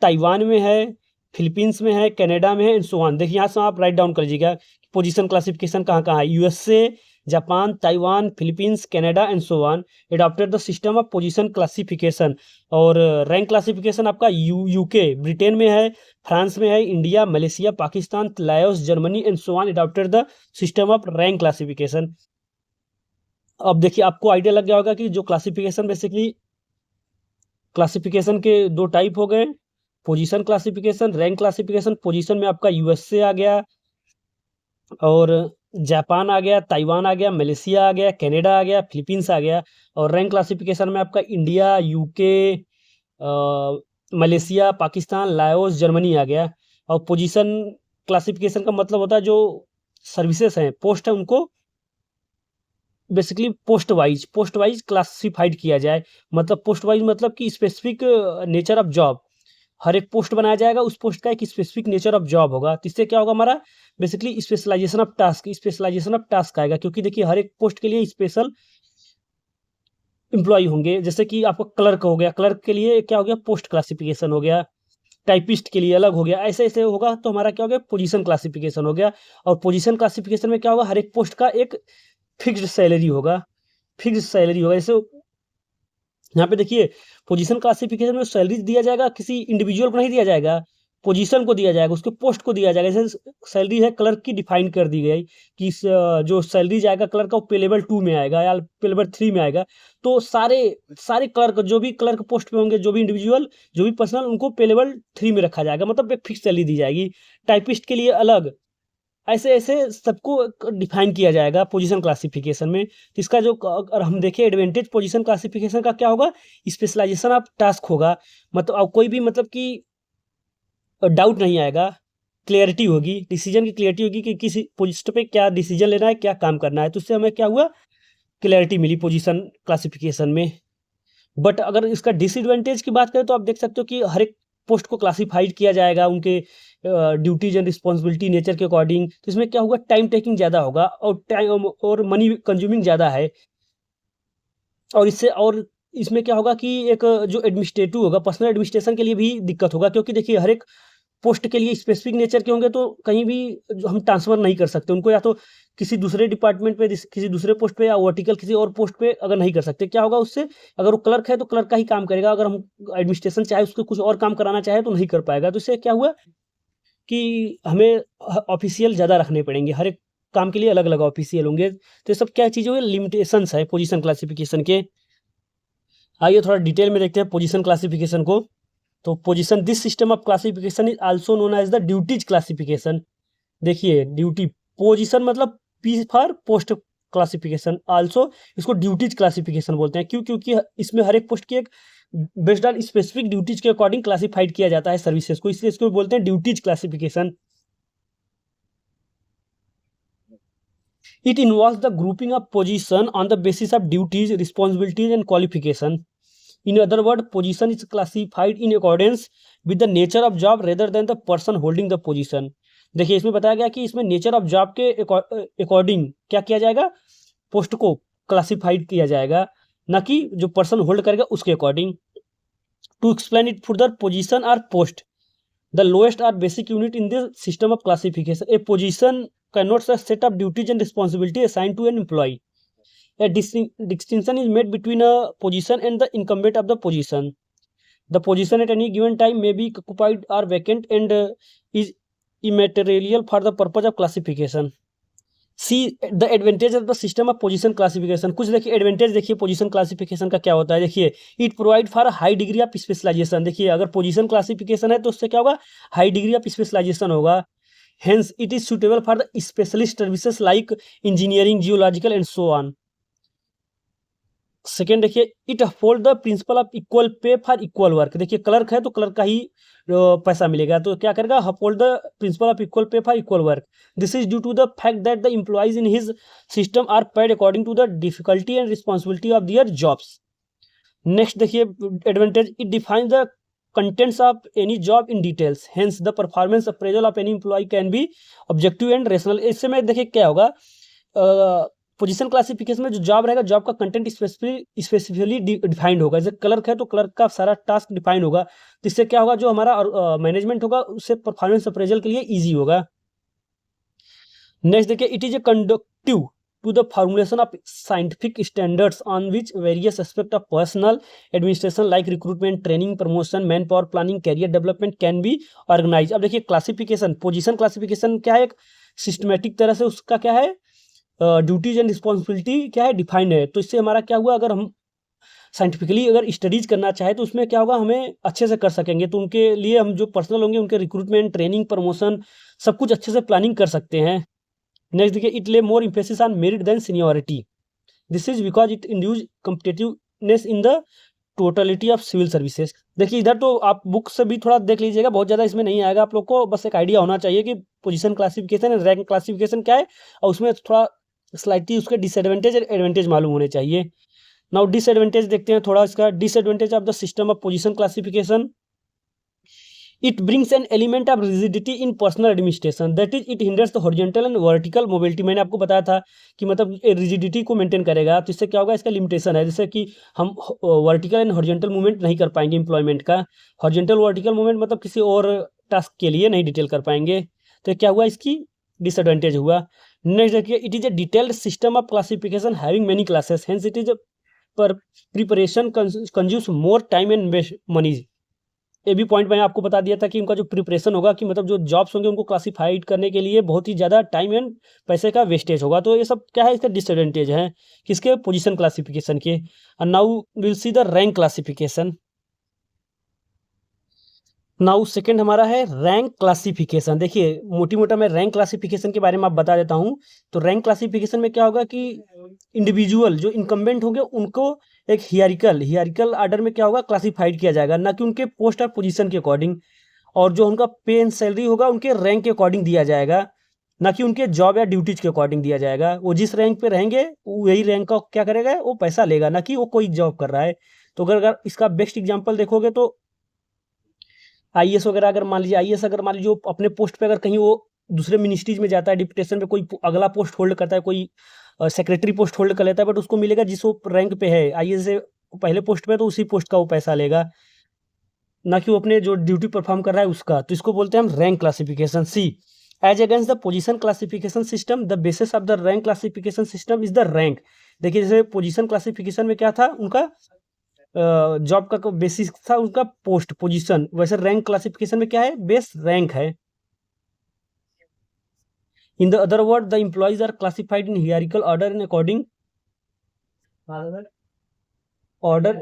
ताइवान में है, फिलीपींस में है, कनाडा में है एंड सो ऑन। देखिए यहाँ से आप राइट डाउन कर लीजिएगा पोजीशन क्लासिफिकेशन कहाँ कहाँ है। USA, Japan, Taiwan, Philippines, Canada and so on adopted the system of position classification. और रैंक क्लासिफिकेशन आपका यूके, ब्रिटेन में है, फ्रांस में है, India, Malaysia, Pakistan, Laos, Germany and so on adopted the system of rank classification. अब देखिए आपको idea लग गया होगा कि जो क्लासिफिकेशन, बेसिकली क्लासिफिकेशन के 2 टाइप हो गए, position classification, rank classification. Position में आपका यूएसए आ गया और जापान आ गया, ताइवान आ गया, मलेशिया आ गया, कनाडा आ गया, फिलीपींस आ गया। और रैंक क्लासिफिकेशन में आपका India, UK, Malaysia, Pakistan, Laos, Germany आ गया। और पोजीशन क्लासिफिकेशन का मतलब होता है जो सर्विसेज हैं, पोस्ट है, उनको बेसिकली पोस्ट वाइज क्लासिफाइड किया जाए। मतलब पोस्ट वाइज मतलब कि स्पेसिफिक नेचर ऑफ जॉब, हर एक पोस्ट बनाया जाएगा, उस पोस्ट का एक स्पेसिफिक नेचर ऑफ जॉब होगा। तो इससे क्या होगा, हमारा बेसिकली स्पेशलाइजेशन ऑफ टास्क आएगा, क्योंकि देखिए हर एक पोस्ट के लिए स्पेशल एम्प्लॉय होंगे। जैसे कि आपका क्लर्क हो गया, क्लर्क के लिए क्या हो गया, पोस्ट क्लासिफिकेशन हो गया, टाइपिस्ट के लिए अलग हो गया, ऐसे ऐसे होगा। तो हमारा क्या हो गया, पोजीशन क्लासिफिकेशन हो गया। और पोजीशन क्लासिफिकेशन में क्या होगा, हर एक पोस्ट का एक फिक्स्ड सैलरी होगा, जैसे यहाँ पे देखिए पोजीशन क्लासिफिकेशन में सैलरी दिया जाएगा, किसी इंडिविजुअल को नहीं दिया जाएगा, पोजीशन को दिया जाएगा, उसके पोस्ट को दिया जाएगा। जैसे सैलरी है क्लर्क की, डिफाइन कर दी गई कि जो सैलरी जाएगा क्लर्क का, वो पे लेवल 2 में आएगा या पे लेवल 3 में आएगा। तो सारे क्लर्क, जो भी क्लर्क पोस्ट पे होंगे, जो भी इंडिविजुअल, जो भी पर्सनल, उनको पे लेवल 3 में रखा जाएगा, मतलब एक फिक्स सैलरी दी जाएगी। टाइपिस्ट के लिए अलग, ऐसे ऐसे सबको डिफाइन किया जाएगा पोजीशन क्लासिफिकेशन में। तो इसका जो, अगर हम देखें एडवांटेज पोजीशन क्लासिफिकेशन का क्या होगा, स्पेशलाइजेशन ऑफ टास्क होगा। मतलब अब कोई भी, मतलब कि डाउट नहीं आएगा, क्लियरिटी होगी, डिसीजन की क्लियरिटी होगी कि किसी पोस्ट पे क्या डिसीजन लेना है, क्या काम करना है। तो उससे हमें क्या हुआ, क्लियरिटी मिली पोजीशन क्लासिफिकेशन में। बट अगर इसका डिसएडवांटेज की बात करें तो आप देख सकते हो कि हर एक पोस्ट को क्लासिफाइड किया जाएगा उनके ड्यूटीज एंड रिस्पॉन्सिबिलिटी नेचर के अकॉर्डिंग। तो इसमें क्या होगा, टाइम टेकिंग ज़्यादा होगा और टाइम और मनी कंज्यूमिंग ज़्यादा है। और इसमें क्या होगा कि एक जो एडमिनिस्ट्रेटिव होगा, पर्सनल एडमिनिस्ट्रेशन के लिए भी दिक्कत होगा, क्योंकि देखिए हर एक पोस्ट के लिए स्पेसिफिक नेचर के होंगे, तो कहीं भी जो हम ट्रांसफ़र नहीं कर सकते उनको, या तो किसी दूसरे डिपार्टमेंट पे, किसी दूसरे पोस्ट पे, या वर्टिकल किसी और पोस्ट पे अगर नहीं कर सकते, क्या होगा उससे, अगर वो क्लर्क है तो क्लर्क का ही काम करेगा, अगर हम एडमिनिस्ट्रेशन चाहे उसको कुछ और काम कराना चाहे तो नहीं कर पाएगा। तो इससे क्या हुआ कि हमें ऑफिशियल ज़्यादा रखने पड़ेंगे, हर एक काम के लिए अलग अलग ऑफिशियल होंगे। तो ये सब क्या चीज़ हुई, लिमिटेशंस है पोजीशन क्लासिफिकेशन के। आइए थोड़ा डिटेल में देखते हैं पोजीशन क्लासिफिकेशन को। तो position, this system of classification is also known as the duties classification. देखिए ड्यूटी, पोजीशन मतलब P for post classification, also इसको ड्यूटीज क्लासिफिकेशन बोलते हैं। क्यों? क्योंकि इसमें हर एक पोस्ट की एक बेस्ड ऑन स्पेसिफिक ड्यूटीज के अकॉर्डिंग क्लासिफाइड किया जाता है सर्विसेज को, इसलिए इसको बोलते हैं duties classification. It involves the grouping of position on the basis of duties, responsibilities and qualification. In other words, position is classified in accordance with the nature of job rather than the person holding the position. देखिए इसमें बताया गया कि इसमें nature of job के according क्या किया जाएगा, पोस्ट को क्लासिफाइड किया जाएगा, ना कि जो पर्सन होल्ड करेगा उसके according. To explain it further, position or post the lowest or basic unit in the system of classification. A position connotes a set of duties and responsibility assigned to an employee. A distinction is made between a position and the incumbent of the position. The position at any given time may be occupied or vacant and is immaterial for the purpose of classification. See the advantage of the system of position classification. कुछ देखिए advantage, देखिए position classification का क्या होता है। देखिए it provide for high degree of specialisation. देखिए अगर पोजीशन क्लासिफिकेशन है तो उससे क्या होगा, हाई डिग्री ऑफ स्पेशलाइजेशन होगा। Hence it is suitable for the specialist services like engineering, geological and so on. Second देखिए, it uphold the principle of equal pay for equal work. देखिए clerk है तो क्लर्क का ही पैसा मिलेगा, तो क्या करेगा, uphold the principle of equal pay for equal work. This is due to the fact that the employees in his system are paid according to the difficulty and responsibility of their jobs. Next देखिए advantage, it defines the contents of any job in details, hence the performance appraisal of any employee can be objective and rational। इससे में देखिए क्या होगा, position classification में जो job रहेगा, job का कंटेंट स्पेसिफिकली डिफाइंड होगा। जैसे क्लर्क है तो क्लर्क का सारा टास्क डिफाइंड होगा, तो इससे क्या होगा, जो हमारा मैनेजमेंट होगा उससे परफॉर्मेंस अप्रेजल के लिए ईजी होगा। नेक्स्ट देखिए, it is A conductive to the formulation of scientific standards on which various aspects of personal administration like recruitment, training, promotion, manpower planning, career development can be organized। अब देखिए classification, position classification क्या है, एक systematic तरह से उसका क्या है, ड्यूटीज एंड रिस्पॉन्सिबिलिटी क्या है, डिफाइंड है। तो इससे हमारा क्या हुआ, अगर हम साइंटिफिकली अगर स्टडीज करना चाहे तो उसमें क्या होगा, हमें अच्छे से कर सकेंगे। तो उनके लिए हम जो पर्सनल होंगे उनके रिक्रूटमेंट, ट्रेनिंग, प्रमोशन सब कुछ अच्छे से प्लानिंग कर सकते हैं। नेक्स्ट देखिए, it lay more emphasis on merit than seniority. This is because it induce competitiveness in the totality of civil services. देखिए इधर तो आप बुक से भी थोड़ा देख लीजिएगा, बहुत ज़्यादा इसमें नहीं आएगा, आप लोग को बस एक आइडिया होना चाहिए कि position classification and rank classification क्या है, और उसमें थोड़ा स्लाइटली उसके डिसएडवांटेज एंड एडवांटेज मालूम होने चाहिए। नाउ डिसएडवांटेज देखते हैं थोड़ा इसका। Disadvantage of the system of position classification, it brings an element of rigidity in personal administration, that is it hinders the horizontal and vertical mobility। मैंने आपको बताया था कि मतलब रिजिडिटी को मेंटेन करेगा, तो इससे क्या होगा, इसका लिमिटेशन है, जैसे कि हम वर्टिकल एंड हॉरिजॉन्टल मूवमेंट नहीं कर पाएंगे एम्प्लॉयमेंट का। हॉरिजॉन्टल वर्टिकल मूवमेंट मतलब किसी और टास्क के लिए नहीं डिटेल कर पाएंगे, तो क्या हुआ, इसकी डिसएडवांटेज हुआ। नेक्स्ट देखिए, it is a detailed system of classification having many classes, hence it is per preparation consumes more time and money. ये भी पॉइंट मैंने आपको बता दिया था कि उनका जो प्रिपरेशन होगा, कि मतलब जो जॉब्स होंगे उनको क्लासिफाइड करने के लिए बहुत ही ज़्यादा टाइम एंड पैसे का वेस्टेज होगा। तो ये सब क्या है, इसका डिसएडवांटेज है किसके, पोजीशन क्लासिफिकेशन के। और now will see the rank classification. Now second हमारा है रैंक क्लासिफिकेशन। देखिए मोटी मोटा मैं रैंक क्लासिफिकेशन के बारे में आप बता देता हूँ। तो रैंक क्लासिफिकेशन में क्या होगा कि इंडिविजुअल जो इनकम्बेंट होंगे उनको एक हियरिकल ऑर्डर में क्या होगा, क्लासिफाइड किया जाएगा, ना कि उनके पोस्ट और पोजीशन के अकॉर्डिंग। और जो उनका पे एंड सैलरी होगा उनके रैंक के अकॉर्डिंग दिया जाएगा, ना कि उनके जॉब या ड्यूटीज के अकॉर्डिंग दिया जाएगा। वो जिस रैंक पे रहेंगे वही रैंक का क्या करेगा, वो पैसा लेगा, ना कि वो कोई जॉब कर रहा है। तो अगर इसका बेस्ट एग्जांपल देखोगे तो आईएएस वगैरह, अगर मान लीजिए आईएएस अगर मान लीजिए वो अपने पोस्ट पे अगर कहीं वो दूसरे मिनिस्ट्रीज में जाता है, डिप्यूटेशन पे कोई अगला पोस्ट होल्ड करता है, कोई सेक्रेटरी पोस्ट होल्ड कर लेता है, बट उसको मिलेगा जिस वो रैंक पे है आईएएस से पहले पोस्ट पे, तो उसी पोस्ट का वो पैसा लेगा, ना कि वो अपने जो ड्यूटी परफॉर्म कर रहा है उसका। तो इसको बोलते हैं हम rank classification. See as against the position classification system, the basis of the rank classification system is the rank. देखिए जैसे पोजीशन क्लासिफिकेशन में क्या था, उनका जॉब का बेसिस था उनका पोस्ट पोजीशन, वैसे रैंक क्लासिफिकेशन में क्या है, बेस रैंक है। In the other word the employees are classified in hierarchical order in according order.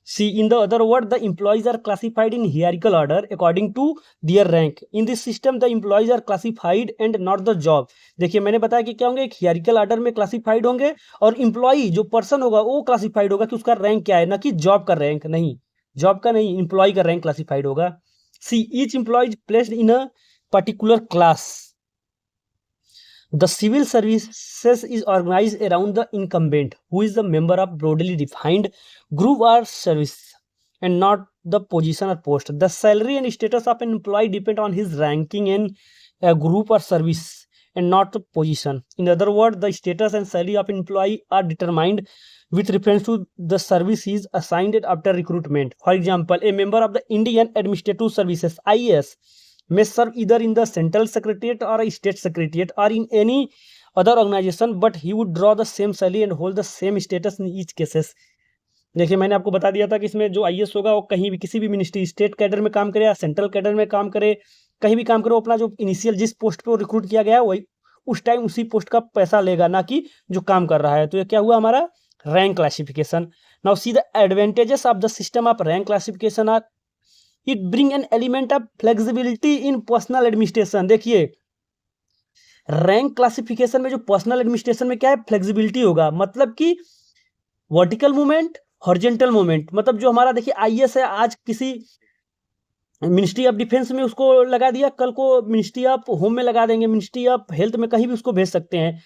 See, in the other word, the employees are classified in hierarchical order according to their rank. In this system, the employees are classified and not the job. देखिए मैंने बताया कि क्या होंगे, एक hierarchical order में classified होंगे, और एम्प्लॉई जो पर्सन होगा वो क्लासिफाइड होगा कि उसका रैंक क्या है, ना कि जॉब का रैंक। नहीं, जॉब का नहीं, एम्प्लॉय का रैंक क्लासिफाइड होगा। See each employ is placed in a particular class. The civil services is organized around the incumbent, who is the member of broadly defined group or service, and not the position or post. The salary and status of an employee depend on his ranking in a group or service, and not the position. In other words, the status and salary of an employee are determined with reference to the service he is assigned after recruitment. For example, a member of the Indian Administrative Services (IAS) may serve either in the central secretariat or a state secretariat or in any other organization, but he would draw the same salary and hold the same status in each cases. देखिए मैंने आपको बता दिया था कि इसमें जो IAS होगा वो कहीं भी किसी भी मिनिस्ट्री, स्टेट कैडर में काम करे या सेंट्रल कैडर में काम करे, कहीं भी काम करे, वो अपना जो इनिशियल जिस पोस्ट पे वो रिक्रूट किया गया है वही उस टाइम उसी पोस्ट का पैसा लेगा, ना कि जो काम कर रहा है। तो ये क्या हुआ हमारा rank classification. Now see the advantages of the system of rank classification are it bring an element of flexibility in personnel administration. देखिए रैंक क्लासिफिकेशन में जो पर्सनल एडमिनिस्ट्रेशन में क्या है, फ्लेक्सिबिलिटी होगा, मतलब कि वर्टिकल मूवमेंट, हॉरिजॉन्टल मूवमेंट। मतलब जो हमारा देखिए आईएएस है, आज किसी मिनिस्ट्री ऑफ डिफेंस में उसको लगा दिया, कल को मिनिस्ट्री ऑफ होम में लगा देंगे, मिनिस्ट्री ऑफ हेल्थ में, कहीं भी उसको भेज सकते हैं।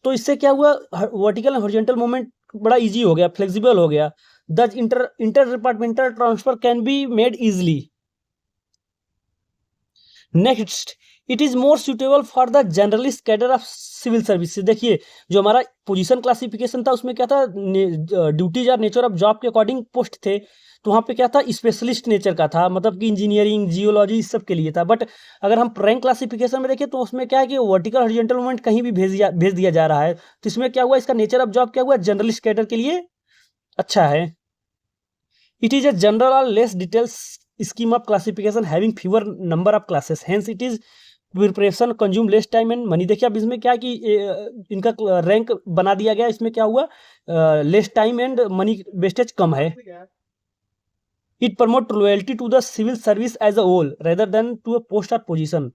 तो इससे क्या हुआ, वर्टिकल एंड हॉरिजॉन्टल मूवमेंट बड़ा इजी हो गया, फ्लेक्सिबल हो गया। The inter departmental transfer can be made easily. Next, it is more suitable for the generalist cadre of civil services. देखिए जो हमारा पोजीशन क्लासिफिकेशन था उसमें क्या था, ड्यूटीज और नेचर ऑफ जॉब के अकॉर्डिंग पोस्ट थे, तो वहाँ पे क्या था, स्पेशलिस्ट नेचर का था, मतलब कि इंजीनियरिंग, जियोलॉजी, इस सब के लिए था। बट अगर हम रैंक क्लासिफिकेशन में देखें तो उसमें क्या है कि वर्टिकल हॉरिजॉन्टल मूवमेंट कहीं भी भेज दिया जा रहा है। तो इसमें क्या हुआ, इसका नेचर ऑफ जॉब क्या हुआ, जनरलिस्ट कैडर के लिए अच्छा है। इट इज अ जनरल और less details scheme of classification having fewer number of classes, hence it is preparation consume less time and money। देखिए अब इसमें क्या है कि इनका रैंक बना दिया गया, इसमें क्या हुआ, less time and money wastage कम है। It promote loyalty to the civil service as a whole rather than to a post और पोजीशन।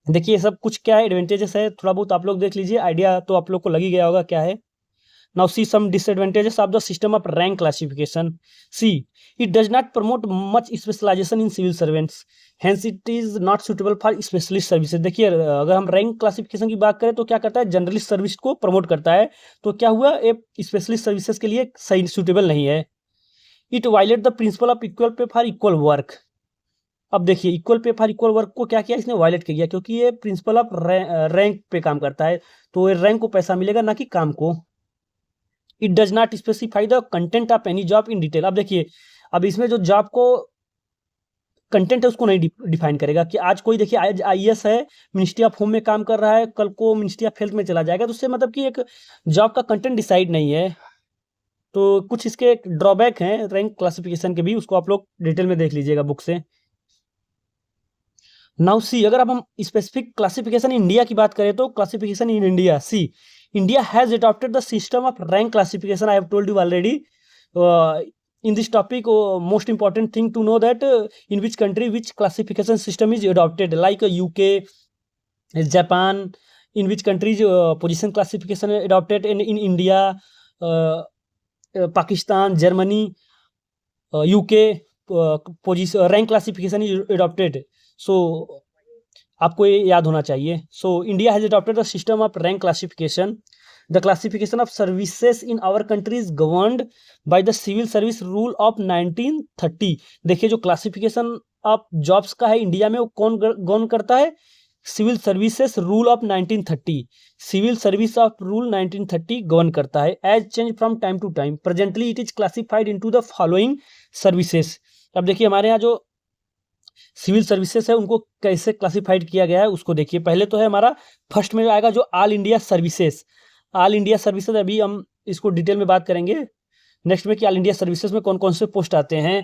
देखिए सब कुछ क्या है, एडवांटेजेस है, थोड़ा बहुत आप लोग देख लीजिए, आइडिया तो आप लोग को लग ही गया होगा क्या है। Now see some disadvantages of the system of rank classification. See, it does not promote much specialization in civil servants. Hence, it is not suitable for specialist services. देखिए अगर हम रैंक क्लासिफिकेशन की बात करें तो क्या करता है, जनरलिस्ट सर्विस को प्रमोट करता है, तो क्या हुआ, एक स्पेशलिस्ट सर्विसेज के लिए सही सूटेबल नहीं है। It violate the principle of equal pay for equal work. अब देखिए equal pay for equal work को क्या किया इसने, वायलेट किया, क्योंकि ये प्रिंसिपल ऑफ रैंक पे काम करता है, तो रैंक को पैसा मिलेगा, ना कि काम को। It does not specify the content of any job in detail. अब देखिए अब इसमें जो जॉब को कंटेंट है उसको नहीं डिफाइन करेगा, कि आज कोई देखिए आज आईएएस है, मिनिस्ट्री ऑफ होम में काम कर रहा है, कल को मिनिस्ट्री ऑफ हेल्थ में चला जाएगा, तो उससे मतलब कि एक जॉब का कंटेंट डिसाइड नहीं है। तो कुछ इसके ड्रॉबैक हैं रैंक क्लासिफिकेशन के भी, उसको आप लोग डिटेल में देख लीजिएगा बुक से। नाउ सी, अगर अब हम स्पेसिफिक क्लासिफिकेशन इंडिया की बात करें तो classification in India, see India has adopted the system of rank classification. I have told you already. In this topic, most important thing to know that in which country which classification system is adopted, like UK, Japan. In which countries position classification adopted in India, Pakistan, Germany, UK, position rank classification is adopted. So आपको ये याद होना चाहिए। So India has adopted the system of rank classification. The classification of services in our country is governed by the civil service rule of 1930। देखिए जो classification of jobs का है India में वो कौन गवर्न करता है? Civil services rule of 1930। Civil service of rule 1930 govern करता है। As change from time to time, presently it is classified into the following services. अब देखिए हमारे यहाँ जो सिविल सर्विसेज है उनको कैसे क्लासिफाइड किया गया है उसको देखिए। पहले तो है हमारा फर्स्ट में आएगा जो all India services. All India services अभी हम इसको डिटेल में बात करेंगे नेक्स्ट में कि ऑल इंडिया सर्विसेज में कौन कौन से पोस्ट आते हैं।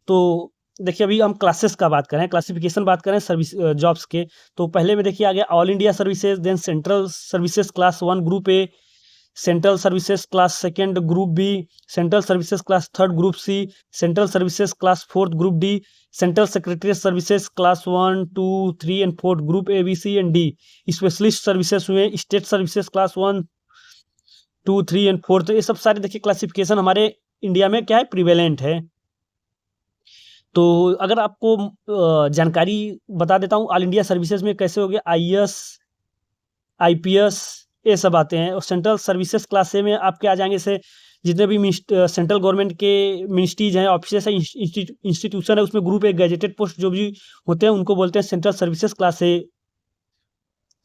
तो देखिए अभी हम क्लासेस का बात करें, क्लासिफिकेशन बात करें सर्विस जॉब्स के। तो पहले में देखिए आ गया all India services, then central services class 1 group A, central services class 2 group B, central services class 3 group C, central services class 4 group D, central secretary services class 1, 2, 3 and 4 group A B C and D. Specialist services हुए state services class 1, 2, 3 and 4। तो ये सब सारे देखिए classification हमारे India में क्या है, प्रिवेलेंट है। तो अगर आपको जानकारी बता देता हूँ ऑल इंडिया सर्विसेज में कैसे हो गया, IAS, IPS ये सब आते हैं। और सेंट्रल सर्विसेज क्लास ए में आपके आ जाएंगे से जितने भी सेंट्रल गवर्नमेंट के मिनिस्ट्रीज हैं, ऑफिसेस हैं, इंस्टीट्यूशन है, उसमें ग्रुप ए गैजेटेड पोस्ट जो भी होते हैं उनको बोलते हैं सेंट्रल सर्विसेज क्लास ए।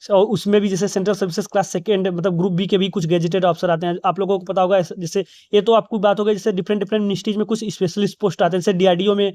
और उसमें भी जैसे सेंट्रल सर्विसेज क्लास 2 मतलब ग्रुप बी के भी कुछ गैजेटेड ऑफिसर आते हैं। आप लोगों को पता होगा जैसे ये तो आपको बात होगी जैसे डिफरेंट डिफरेंट मिनिस्ट्रीज में कुछ स्पेशलिस्ट पोस्ट आते हैं। जैसे DRDO में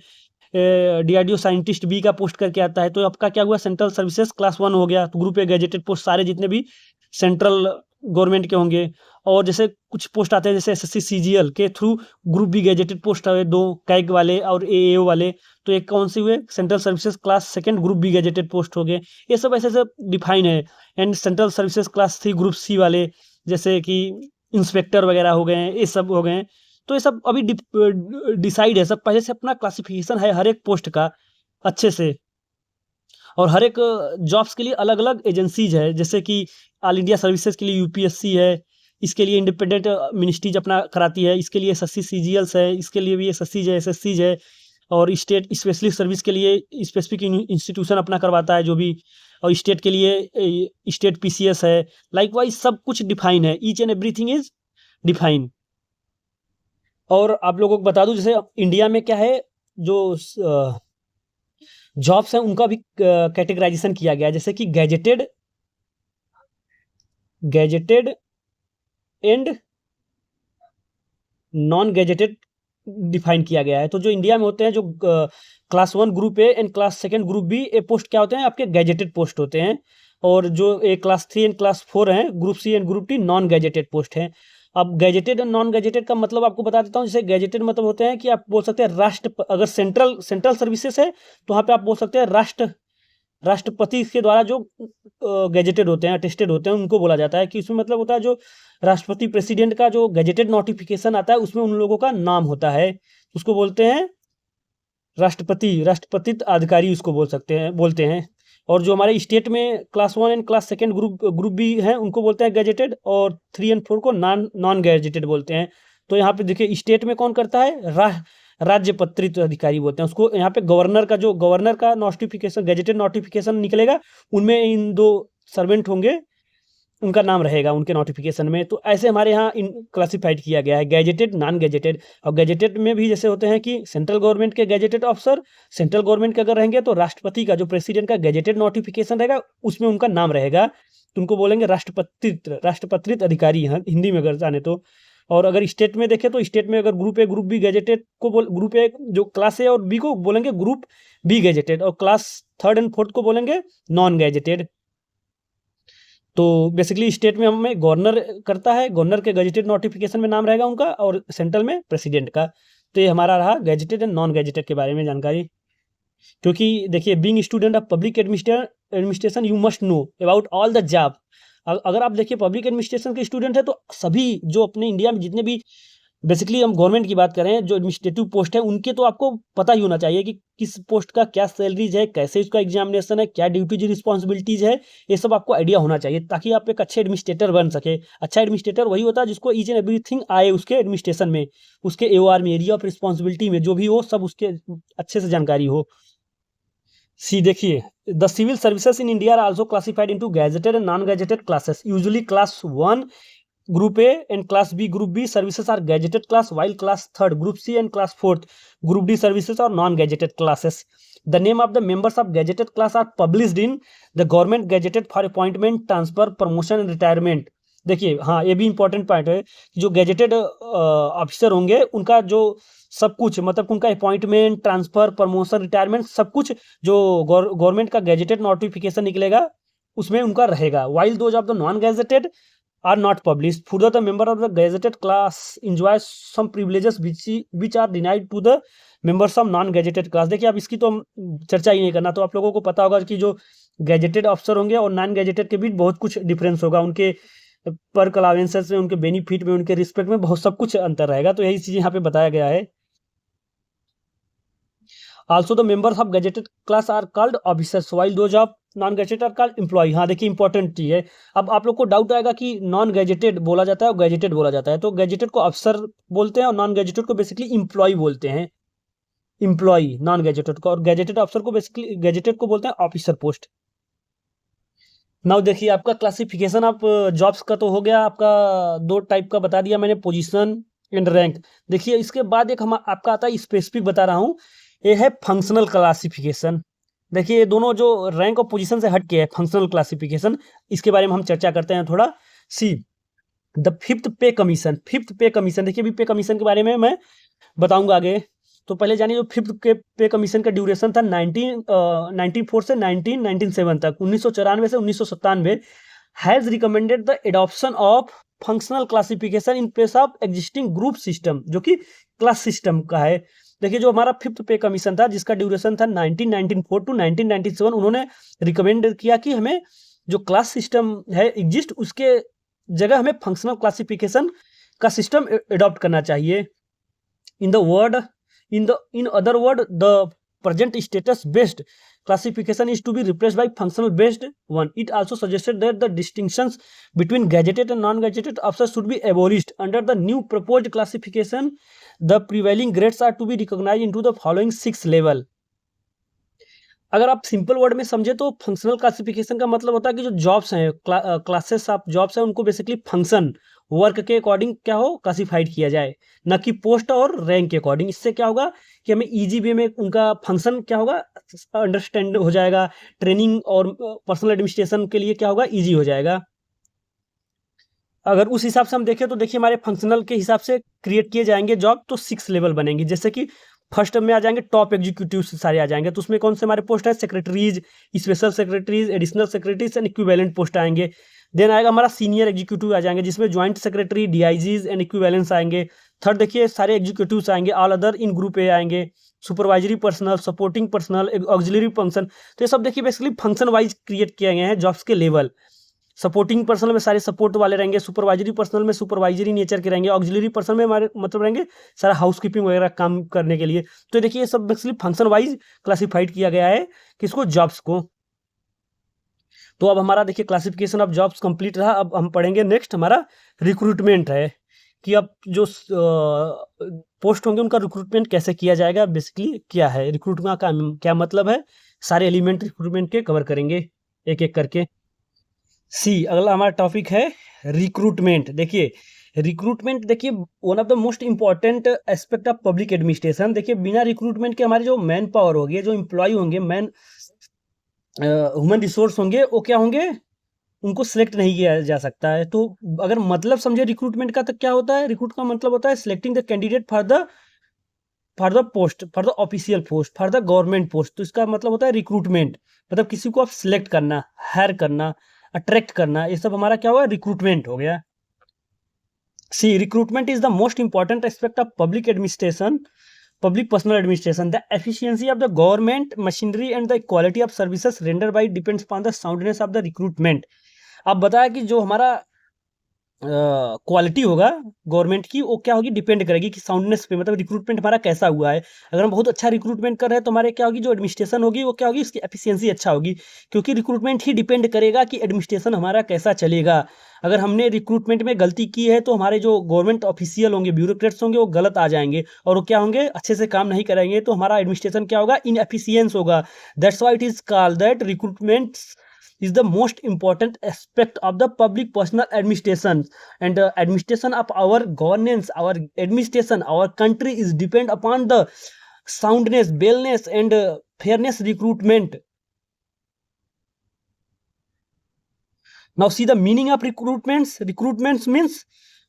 DRDO साइंटिस्ट बी का पोस्ट करके आता है। तो आपका क्या हुआ, सेंट्रल सर्विसेज क्लास 1 हो गया। तो ग्रुप ए गैजेटेड पोस्ट सारे जितने भी सेंट्रल गवर्नमेंट के होंगे। और जैसे कुछ पोस्ट आते हैं जैसे SSC CGL के through group B gazetted post है 2 कैग वाले और AAO वाले। तो एक कौन से हुए, central services class 2 group B gazetted post हो गए। ये सब ऐसे सब डिफाइन है। And central services class 3 group C वाले जैसे कि इंस्पेक्टर वगैरह हो गए हैं, ये सब हो गए हैं। तो ये सब अभी डिसाइड है, सब पहले से अपना क्लासिफिकेशन है हर एक पोस्ट का अच्छे से। और हर एक जॉब्स के लिए अलग अलग एजेंसीज है, जैसे कि ऑल इंडिया सर्विसेज के लिए UPSC है, इसके लिए इंडिपेंडेंट मिनिस्ट्रीज अपना कराती है। इसके लिए SSC CGLs है, इसके लिए भी SSC है, SSC है। और स्टेट स्पेशलिस्ट सर्विस के लिए स्पेसिफिक इंस्टीट्यूशन अपना करवाता है जो भी। और स्टेट के लिए स्टेट PCS है। लाइकवाइज सब कुछ डिफाइन है, each and everything is define. और आप लोगों को बता दूं जैसे इंडिया में क्या है, जो जॉब्स हैं उनका भी कैटेगराइजेशन किया गया है। जैसे कि gazetted and non gazetted define किया गया है। तो जो इंडिया में होते हैं जो class 1 group A and class 2 group B a post क्या होते हैं, आपके गैजेटेड पोस्ट होते हैं। और जो क्लास 3 एंड क्लास 4 हैं group C and group D non gazetted post हैं। अब गैजेटेड और नॉन गैजेटेड का मतलब आपको बता देता हूँ। जैसे गैजेटेड मतलब होते हैं कि आप बोल सकते हैं अगर सेंट्रल सर्विसेज है तो वहाँ पे आप बोल सकते हैं राष्ट्रपति के द्वारा जो गैजेटेड होते हैं, अटेस्टेड होते हैं, उनको बोला जाता है। कि उसमें मतलब होता है जो राष्ट्रपति प्रेसिडेंट का जो गैजेटेड नोटिफिकेशन आता है उसमें उन लोगों का नाम होता है, उसको बोलते हैं राष्ट्रपति अधिकारी उसको बोलते हैं। और जो हमारे स्टेट में class 1 and class 2 group B हैं उनको बोलते हैं गैजेटेड, और 3 एंड 4 को नॉन गैजेटेड बोलते हैं। तो यहाँ पे देखिए स्टेट में कौन करता है, राज्य पत्रित अधिकारी बोलते हैं उसको। यहाँ पे गवर्नर का नोटिफिकेशन गैजेटेड नोटिफिकेशन निकलेगा, उनमें इन 2 सर्वेंट होंगे, उनका नाम रहेगा उनके नोटिफिकेशन में। तो ऐसे हमारे यहाँ क्लासिफाइड किया गया है गैजेटेड नॉन गैजेटेड। और गैजेटेड में भी जैसे होते हैं कि सेंट्रल गवर्नमेंट के गैजेटेड ऑफिसर, सेंट्रल गवर्नमेंट के अगर रहेंगे तो राष्ट्रपति का जो प्रेसिडेंट का गैजेटेड नोटिफिकेशन रहेगा उसमें उनका नाम रहेगा, तो उनको बोलेंगे राष्ट्रपत्रित अधिकारी हिंदी में अगर जाने तो। और अगर स्टेट में देखें तो स्टेट में अगर group A group B gazetted को ग्रुप ए जो क्लास ए और बी को बोलेंगे ग्रुप बी गैजेटेड, और क्लास 3 एंड 4 को बोलेंगे नॉन गैजेटेड। तो बेसिकली स्टेट में हमें गवर्नर करता है, गवर्नर के गैजेटेड नोटिफिकेशन में नाम रहेगा उनका, और सेंट्रल में प्रेसिडेंट का। तो ये हमारा रहा गैजेटेड एंड नॉन गैजेटेड के बारे में जानकारी। क्योंकि देखिए being student of public administration you must know about all the job. अगर आप देखिए पब्लिक एडमिनिस्ट्रेशन के स्टूडेंट है तो सभी जो अपने इंडिया में जितने भी बेसिकली हम गवर्नमेंट की बात करें, जो एडमिनिस्ट्रेटिव पोस्ट है उनके तो आपको पता ही होना चाहिए कि किस पोस्ट का क्या सैलरीज है, कैसे उसका एग्जामिनेशन है, क्या ड्यूटीज रिस्पॉन्सिबिलिटीज है, ये सब आपको आइडिया होना चाहिए ताकि आप एक अच्छे एडमिनिस्ट्रेटर बन सके। अच्छा एडमिनिस्ट्रेटर वही होता है जिसको ईच एंड एवरीथिंग आए उसके एडमिनिस्ट्रेशन में, उसके एओआर में, एरिया ऑफ रिस्पॉन्सिबिलिटी में, जो भी हो सब उसके अच्छे से जानकारी हो। सी देखिए, the civil services in India are also classified into gazetted and non gazetted classes. Usually class 1 Group A and Class B, Group B services are gazetted class, while Class 3rd, Group C and Class 4th, Group D services are non-gazetted classes. The name of the members of gazetted class are published in the government gazetted for appointment, transfer, promotion and retirement. देखिए, हाँ ये भी important point है, जो gazetted officer होंगे उनका जो सब कुछ, मतलब उनका अपॉइंटमेंट, ट्रांसफर, प्रमोशन, रिटायरमेंट सब कुछ जो गवर्नमेंट का गैजेटेड नोटिफिकेशन निकलेगा उसमें उनका रहेगा। While those of the non gazetted are not published. Further, the member of the gazetted class enjoys some privileges which are denied to the members of non-gazetted class. देखिए, अब इसकी तो हम चर्चा ही नहीं करना, तो आप लोगों को पता होगा कि जो गैजेटेड अफसर होंगे और नॉन गैजेटेड के बीच बहुत कुछ डिफरेंस होगा, उनके पर अलाउंसेस में, उनके बेनिफिट में, उनके रिस्पेक्ट में बहुत सब कुछ अंतर रहेगा। तो यही चीज़ यहाँ पे बताया गया है। Also the members of gazetted class are called officers while those of non gazetted are called employ. हाँ देखिए, इंपॉर्टेंट चीज है। अब आप लोग को डाउट आएगा कि नॉन गैजेटेड बोला जाता है और गैजेटेड बोला जाता है, तो गैजेटेड को अफसर बोलते हैं और नॉन गैजेटेड को बेसिकली एम्प्लॉय बोलते हैं। एम्प्लॉय नॉन गैजेटेड को, और गैजेटेड अफसर को बेसिकली गैजेटेड को बोलते हैं ऑफिसर पोस्ट। नाउ देखिए, आपका क्लासिफिकेशन ऑफ जॉब्स का तो हो गया, आपका दो टाइप का बता दिया मैंने, पोजीशन एंड रैंक। देखिए, इसके बाद एक हम आपका आता है स्पेसिफिक बता रहा हूँ, ये है फंक्शनल क्लासिफिकेशन। देखिए, ये दोनों जो रैंक और पोजीशन से हट के है फंक्शनल क्लासिफिकेशन, इसके बारे में हम चर्चा करते हैं थोड़ा। सी द फिफ्थ पे कमीशन। फिफ्थ पे कमीशन, देखिए अभी पे कमीशन के बारे में मैं बताऊंगा आगे। तो पहले जानिए, जो फिफ्थ के पे कमीशन का ड्यूरेशन था 1994 से 1997 तक, 1994 से 1997, has recommended the adoption of functional classification in place of existing group system, जो कि क्लास सिस्टम का है। देखिए, जो हमारा फिफ्थ पे कमीशन था जिसका ड्यूरेशन था 1994 टू 1997, उन्होंने रिकमेंड किया कि हमें जो क्लास सिस्टम है एग्जिस्ट, उसके जगह हमें फंक्शनल क्लासिफिकेशन का सिस्टम एडॉप्ट करना चाहिए। in other word, the present status based classification is to be replaced by functional based one. It also suggested that the distinctions between gazetted and non-gazetted officers should be abolished. Under the new proposed classification, the prevailing grades are to be recognized into the following 6 level. अगर आप simple word में समझे तो functional classification का मतलब होता है कि जो जॉब्स हैं, क्लासेस ऑफ जॉब्स हैं, उनको बेसिकली फंक्शन, वर्क के अकॉर्डिंग क्या हो क्लासिफाइड किया जाए, ना कि पोस्ट और रैंक के अकॉर्डिंग। इससे क्या होगा कि हमें इजी वे में उनका फंक्शन क्या होगा अंडरस्टैंड हो जाएगा, ट्रेनिंग और पर्सनल एडमिनिस्ट्रेशन के लिए क्या होगा इजी हो जाएगा। अगर उस हिसाब से हम देखें तो देखिए, हमारे फंक्शनल के हिसाब से क्रिएट किए जाएंगे जॉब, तो 6 लेवल बनेंगे। जैसे कि फर्स्ट में आ जाएंगे टॉप एग्जीक्यूटिव सारे आ जाएंगे, तो उसमें कौन से हमारे पोस्ट है, secretaries, special secretaries, additional secretaries and equivalent post आएंगे। देन आएगा हमारा सीनियर एग्जीक्यूटिव आ जाएंगे, जिसमें joint secretary, DIGs and equivalence आएंगे। थर्ड देखिए, सारे एग्जीक्यूटिव्स आएंगे, all other in group A आएंगे, supervisory personnel, supporting personnel, auxiliary function. तो ये सब देखिए बेसिकली फंक्शन वाइज क्रिएट किए गए हैं जॉब्स के लेवल। सपोर्टिंग पर्सनल में सारे सपोर्ट वाले रहेंगे, सुपरवाइजरी पर्सनल में सुपरवाइजरी नेचर के रहेंगे, ऑक्सिलरी पर्सनल में हमारे मतलब रहेंगे सारा हाउसकीपिंग वगैरह काम करने के लिए। तो देखिए, ये सब बेसिकली फंक्शन वाइज क्लासिफाइड किया गया है किसको, जॉब्स को। तो अब हमारा देखिए क्लासिफिकेशन ऑफ जॉब्स कंप्लीट रहा। अब हम पढ़ेंगे नेक्स्ट हमारा रिक्रूटमेंट है, कि अब जो पोस्ट होंगे उनका रिक्रूटमेंट कैसे किया जाएगा, बेसिकली क्या है रिक्रूटमेंट का क्या मतलब है, सारे एलिमेंट रिक्रूटमेंट के कवर करेंगे एक एक करके। सी अगला हमारा टॉपिक है रिक्रूटमेंट। देखिए, रिक्रूटमेंट देखिए one of the most important aspect of public administration. देखिए, बिना रिक्रूटमेंट के हमारे जो मैन पावर होगी, जो एम्प्लॉय होंगे, मैन ह्यूमन रिसोर्स होंगे, वो क्या होंगे, उनको सिलेक्ट नहीं किया जा सकता है। तो अगर मतलब समझे रिक्रूटमेंट का, तो क्या होता है, रिक्रूट का मतलब होता है selecting the candidate for the post, for the official post, for the government post. तो इसका मतलब होता है रिक्रूटमेंट, मतलब किसी को आप सिलेक्ट करना, हायर करना, अट्रैक्ट करना, ये सब हमारा क्या हुआ, रिक्रूटमेंट हो गया। See recruitment is the most important aspect of public administration, public personal administration. The efficiency of the government machinery and the quality of services rendered by depends upon the soundness of the recruitment. अब बताया कि जो हमारा quality होगा government की, वो क्या होगी, डिपेंड करेगी कि साउंडनेस पे, मतलब रिक्रूटमेंट हमारा कैसा हुआ है। अगर हम बहुत अच्छा रिक्रूटमेंट कर रहे हैं तो हमारे क्या होगी, जो एडमिनिस्ट्रेशन होगी वो क्या होगी, उसकी एफिशिएंसी अच्छा होगी, क्योंकि रिक्रूटमेंट ही डिपेंड करेगा कि एडमिनिस्ट्रेशन हमारा कैसा चलेगा। अगर हमने रिक्रूटमेंट में गलती की है तो हमारे जो गवर्नमेंट ऑफिशियल होंगे, ब्यूरोक्रेट्स होंगे, वो गलत आ जाएंगे और वो क्या होंगे, अच्छे से काम नहीं करेंगे, तो हमारा एडमिनिस्ट्रेशन क्या होगा, इनएफिशिएंस होगा। That's why it is called that recruitment is the most important aspect of the public personal administration, and administration of our governance, our administration, our country is depend upon the soundness, wellness and fairness recruitment. Now see the meaning of recruitments means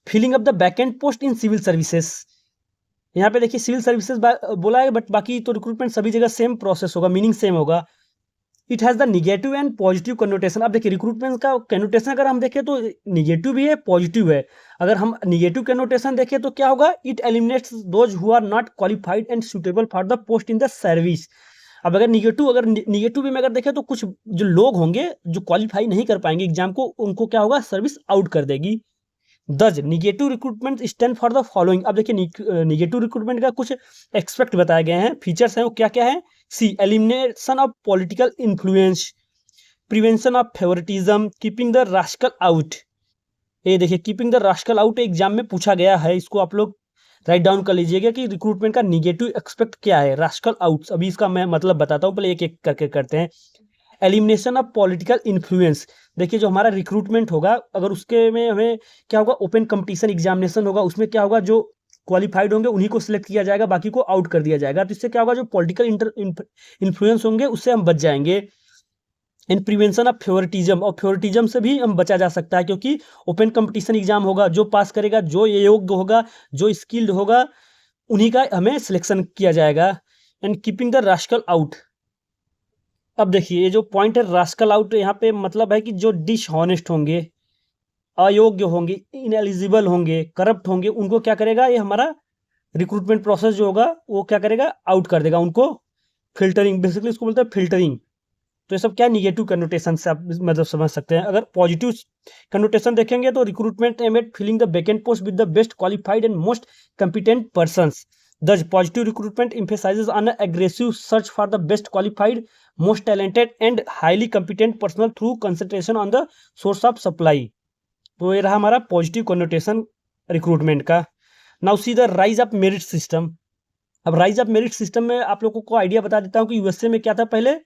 filling up the vacant post in civil services. यहाँ पे देखिए civil services बोला है, but बाकी तो recruitment सभी जगह same process होगा, मीनिंग सेम होगा। It has the negative and positive connotation. अब देखिए रिक्रूटमेंट का कनोटेशन अगर हम देखें तो निगेटिव भी है, पॉजिटिव है। अगर हम निगेटिव कनोटेशन देखें तो क्या होगा, it eliminates those who are not qualified and suitable for the post in the service. अब अगर निगेटिव में अगर देखें तो कुछ जो लोग होंगे जो क्वालिफाई नहीं कर पाएंगे एग्जाम को, उनको क्या होगा, सर्विस आउट कर देगी। दज negative recruitment stand for the following. अब देखिए निगेटिव रिक्रूटमेंट का कुछ एक्सपेक्ट बताए गए हैं, फीचर्स हैं, वो क्या क्या है। See elimination of political influence, prevention of favouritism, keeping the rascal out. ये देखिए keeping the rascal out exam में पूछा गया है, इसको आप लोग राइट डाउन कर लीजिएगा कि रिक्रूटमेंट का निगेटिव एक्सपेक्ट क्या है, रास्कल आउट। अभी इसका मैं मतलब बताता हूँ, पहले एक एक करके करते हैं। एलिमिनेशन ऑफ पॉलिटिकल इन्फ्लुएंस, देखिए जो हमारा रिक्रूटमेंट होगा अगर उसके में हमें क्या होगा, ओपन कंपटीशन एग्जामिनेशन होगा, उसमें क्या होगा, जो क्वालिफाइड होंगे उन्हीं को सिलेक्ट किया जाएगा, बाकी को आउट कर दिया जाएगा। तो इससे क्या होगा, जो पॉलिटिकल इन्फ्लुएंस होंगे उससे हम बच जाएंगे। इन प्रिवेंशन ऑफ फेवरेटिज्म, और फेवरेटिज्म से भी हम बचा जा सकता है, क्योंकि ओपन कंपटीशन एग्जाम होगा, जो पास करेगा, जो योग्य होगा, जो स्किल्ड होगा, उन्हीं का हमें सिलेक्शन किया जाएगा। And keeping the rascal out. अब देखिए ये जो पॉइंट है रास्कल आउट, यहाँ पे मतलब है कि जो डिसऑनेस्ट होंगे, अयोग्य होंगे, इनएलिजिबल होंगे, करप्ट होंगे, उनको क्या करेगा, ये हमारा रिक्रूटमेंट प्रोसेस जो होगा वो क्या करेगा, आउट कर देगा उनको। फिल्टरिंग, बेसिकली इसको बोलते हैं फिल्टरिंग। तो ये सब क्या निगेटिव कनोटेशन से आप मतलब समझ सकते हैं। अगर पॉजिटिव कनोटेशन देखेंगे तो recruitment aim at filling the vacant post with the best qualified and most competent persons. Thus, positive recruitment emphasizes on an aggressive search for the best qualified, most talented, and highly competent personnel through concentration on the source of supply. तो ये रहा हमारा positive कॉन्नोटेशन recruitment का। Now see the rise of merit system. अब rise of merit system में आप लोगों को आइडिया बता देता हूँ कि यूएसए में क्या था, पहले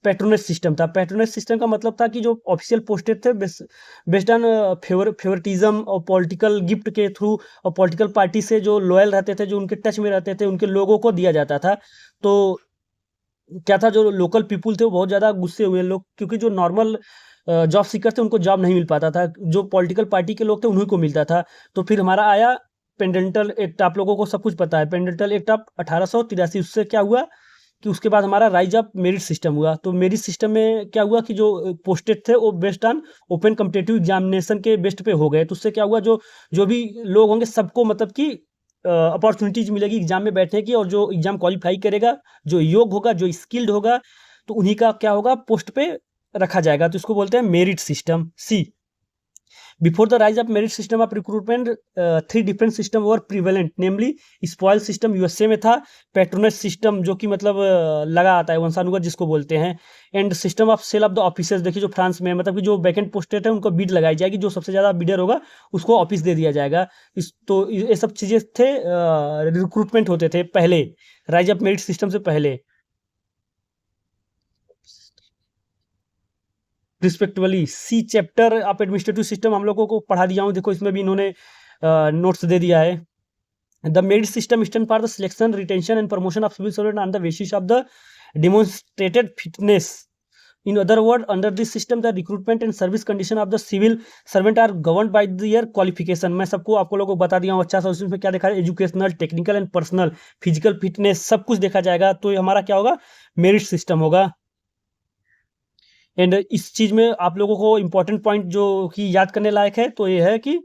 पैट्रोनेज सिस्टम था। पैट्रोनेज सिस्टम का मतलब था कि जो ऑफिशियल पोस्टेड थे बेस्ड ऑन फेवरेटिज्म और पॉलिटिकल गिफ्ट के थ्रू, और पॉलिटिकल पार्टी से जो लॉयल रहते थे, जो उनके टच में रहते थे, उनके लोगों को दिया जाता था। तो क्या था, जो लोकल पीपुल थे वो बहुत ज़्यादा गुस्से हुए लोग, क्योंकि जो नॉर्मल जॉब सीकर थे उनको जॉब नहीं मिल पाता था, जो पॉलिटिकल पार्टी के लोग थे उन्हीं को मिलता था। तो फिर हमारा आया पेंडेंटल एक्ट, आप लोगों को सब कुछ पता है, पेंडेंटल एक्ट ऑफ 1883। उससे क्या हुआ कि उसके बाद हमारा राइज ऑफ मेरिट सिस्टम हुआ। तो मेरिट सिस्टम में क्या हुआ कि जो पोस्टेड थे वो based on open competitive examination के बेस्ट पे हो गए। तो उससे क्या हुआ, जो जो भी लोग होंगे सबको मतलब कि अपॉर्चुनिटीज मिलेगी एग्जाम में बैठने की, और जो एग्जाम क्वालिफाई करेगा, जो योग्य होगा, जो स्किल्ड होगा, तो उन्हीं का क्या होगा, पोस्ट पे रखा जाएगा। तो इसको बोलते हैं merit system. See before the rise of merit system of recruitment, 3 different system were prevalent, namely spoil system USA में था, पैट्रोनेज सिस्टम जो कि मतलब लगा आता है वंशानुगत जिसको बोलते हैं, and system of sale of the officers. देखिए जो फ्रांस में, मतलब कि जो वैकेंट पोस्टेड है उनको बीड लगाई जाएगी, जो सबसे ज़्यादा बीडर होगा उसको ऑफिस दे दिया जाएगा। तो ये सब चीज़ें थे, रिक्रूटमेंट होते थे पहले, राइज ऑफ मेरिट सिस्टम से पहले। Respectively see chapter of administrative system हम लोगों को पढ़ा दिया हूँ, देखो इसमें भी इन्होंने नोट्स दे दिया है। The merit system stand for the selection, retention and promotion of civil servant on the basis of the demonstrated fitness. In other word, under this system the recruitment and service condition of the civil servant are governed by their qualification. मैं सबको आप लोगों को बता दिया हूँ अच्छा सा, उसमें क्या देखा है, educational, technical and personal, physical fitness सब कुछ देखा जाएगा। तो ये हमारा क्या होगा, मेरिट सिस्टम होगा। एंड इस चीज़ में आप लोगों को इंपॉर्टेंट पॉइंट जो कि याद करने लायक है, तो ये है कि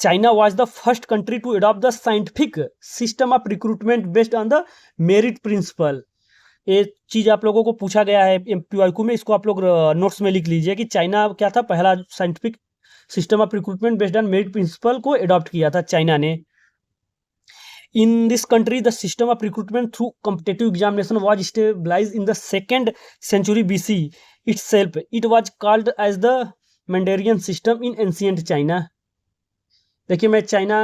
China was the first country to adopt the scientific system of recruitment based on the merit principle. ये चीज़ आप लोगों को पूछा गया है एमपीआईक्यू में, इसको आप लोग नोट्स में लिख लीजिए कि चाइना क्या था, पहला scientific system of recruitment based on merit principle को अडॉप्ट किया था चाइना ने। In this country the system of recruitment through competitive examination was stabilised in the second century BC itself. It was called as the Mandarin system in ancient China. देखिए मैं China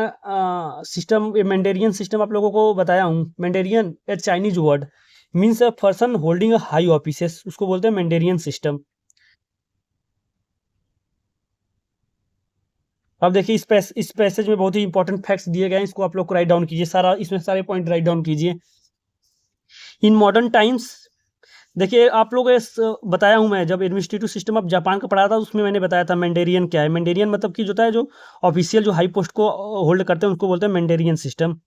system, mandarin system आप लोगों को बताया हूँ। Mandarin A Chinese word means a person holding a high offices, उसको बोलते हैं मैंडेरियन सिस्टम। अब देखिए इस पैसेज में बहुत ही इंपॉर्टेंट फैक्ट्स दिए गए हैं, इसको आप लोग को राइट डाउन कीजिए, इसमें सारे पॉइंट राइट डाउन कीजिए। इन मॉडर्न टाइम्स, देखिए आप लोग बताया हूँ मैं, जब एडमिनिस्ट्रेटिव सिस्टम ऑफ जापान का पढ़ा था उसमें मैंने बताया था मैंडेरियन क्या है। मैंडेरियन मतलब कि जो होता है जो ऑफिशियल जो हाई पोस्ट को होल्ड करते हैं उनको बोलते हैं मैंडेरियन सिस्टम।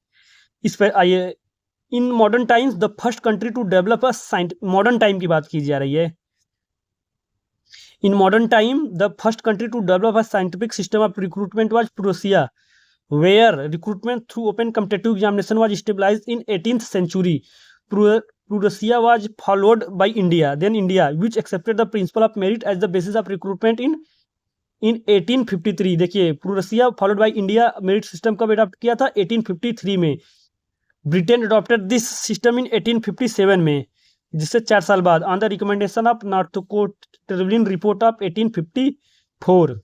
इस पर आइए, in modern times the first country to develop a modern time की बात की जा रही है। In modern time the first country to develop a scientific system of recruitment was Prussia, where recruitment through open competitive examination was established in 18th century. Prussia was followed by India, then India, which accepted the principle of merit as the basis of recruitment in 1853. देखिए Prussia followed by India merit system कब adopt किया था? 1853 में। Britain adopted this system in 1857 में, जिससे 4 साल बाद, on the recommendation of Northcote Trevelyan report of 1854.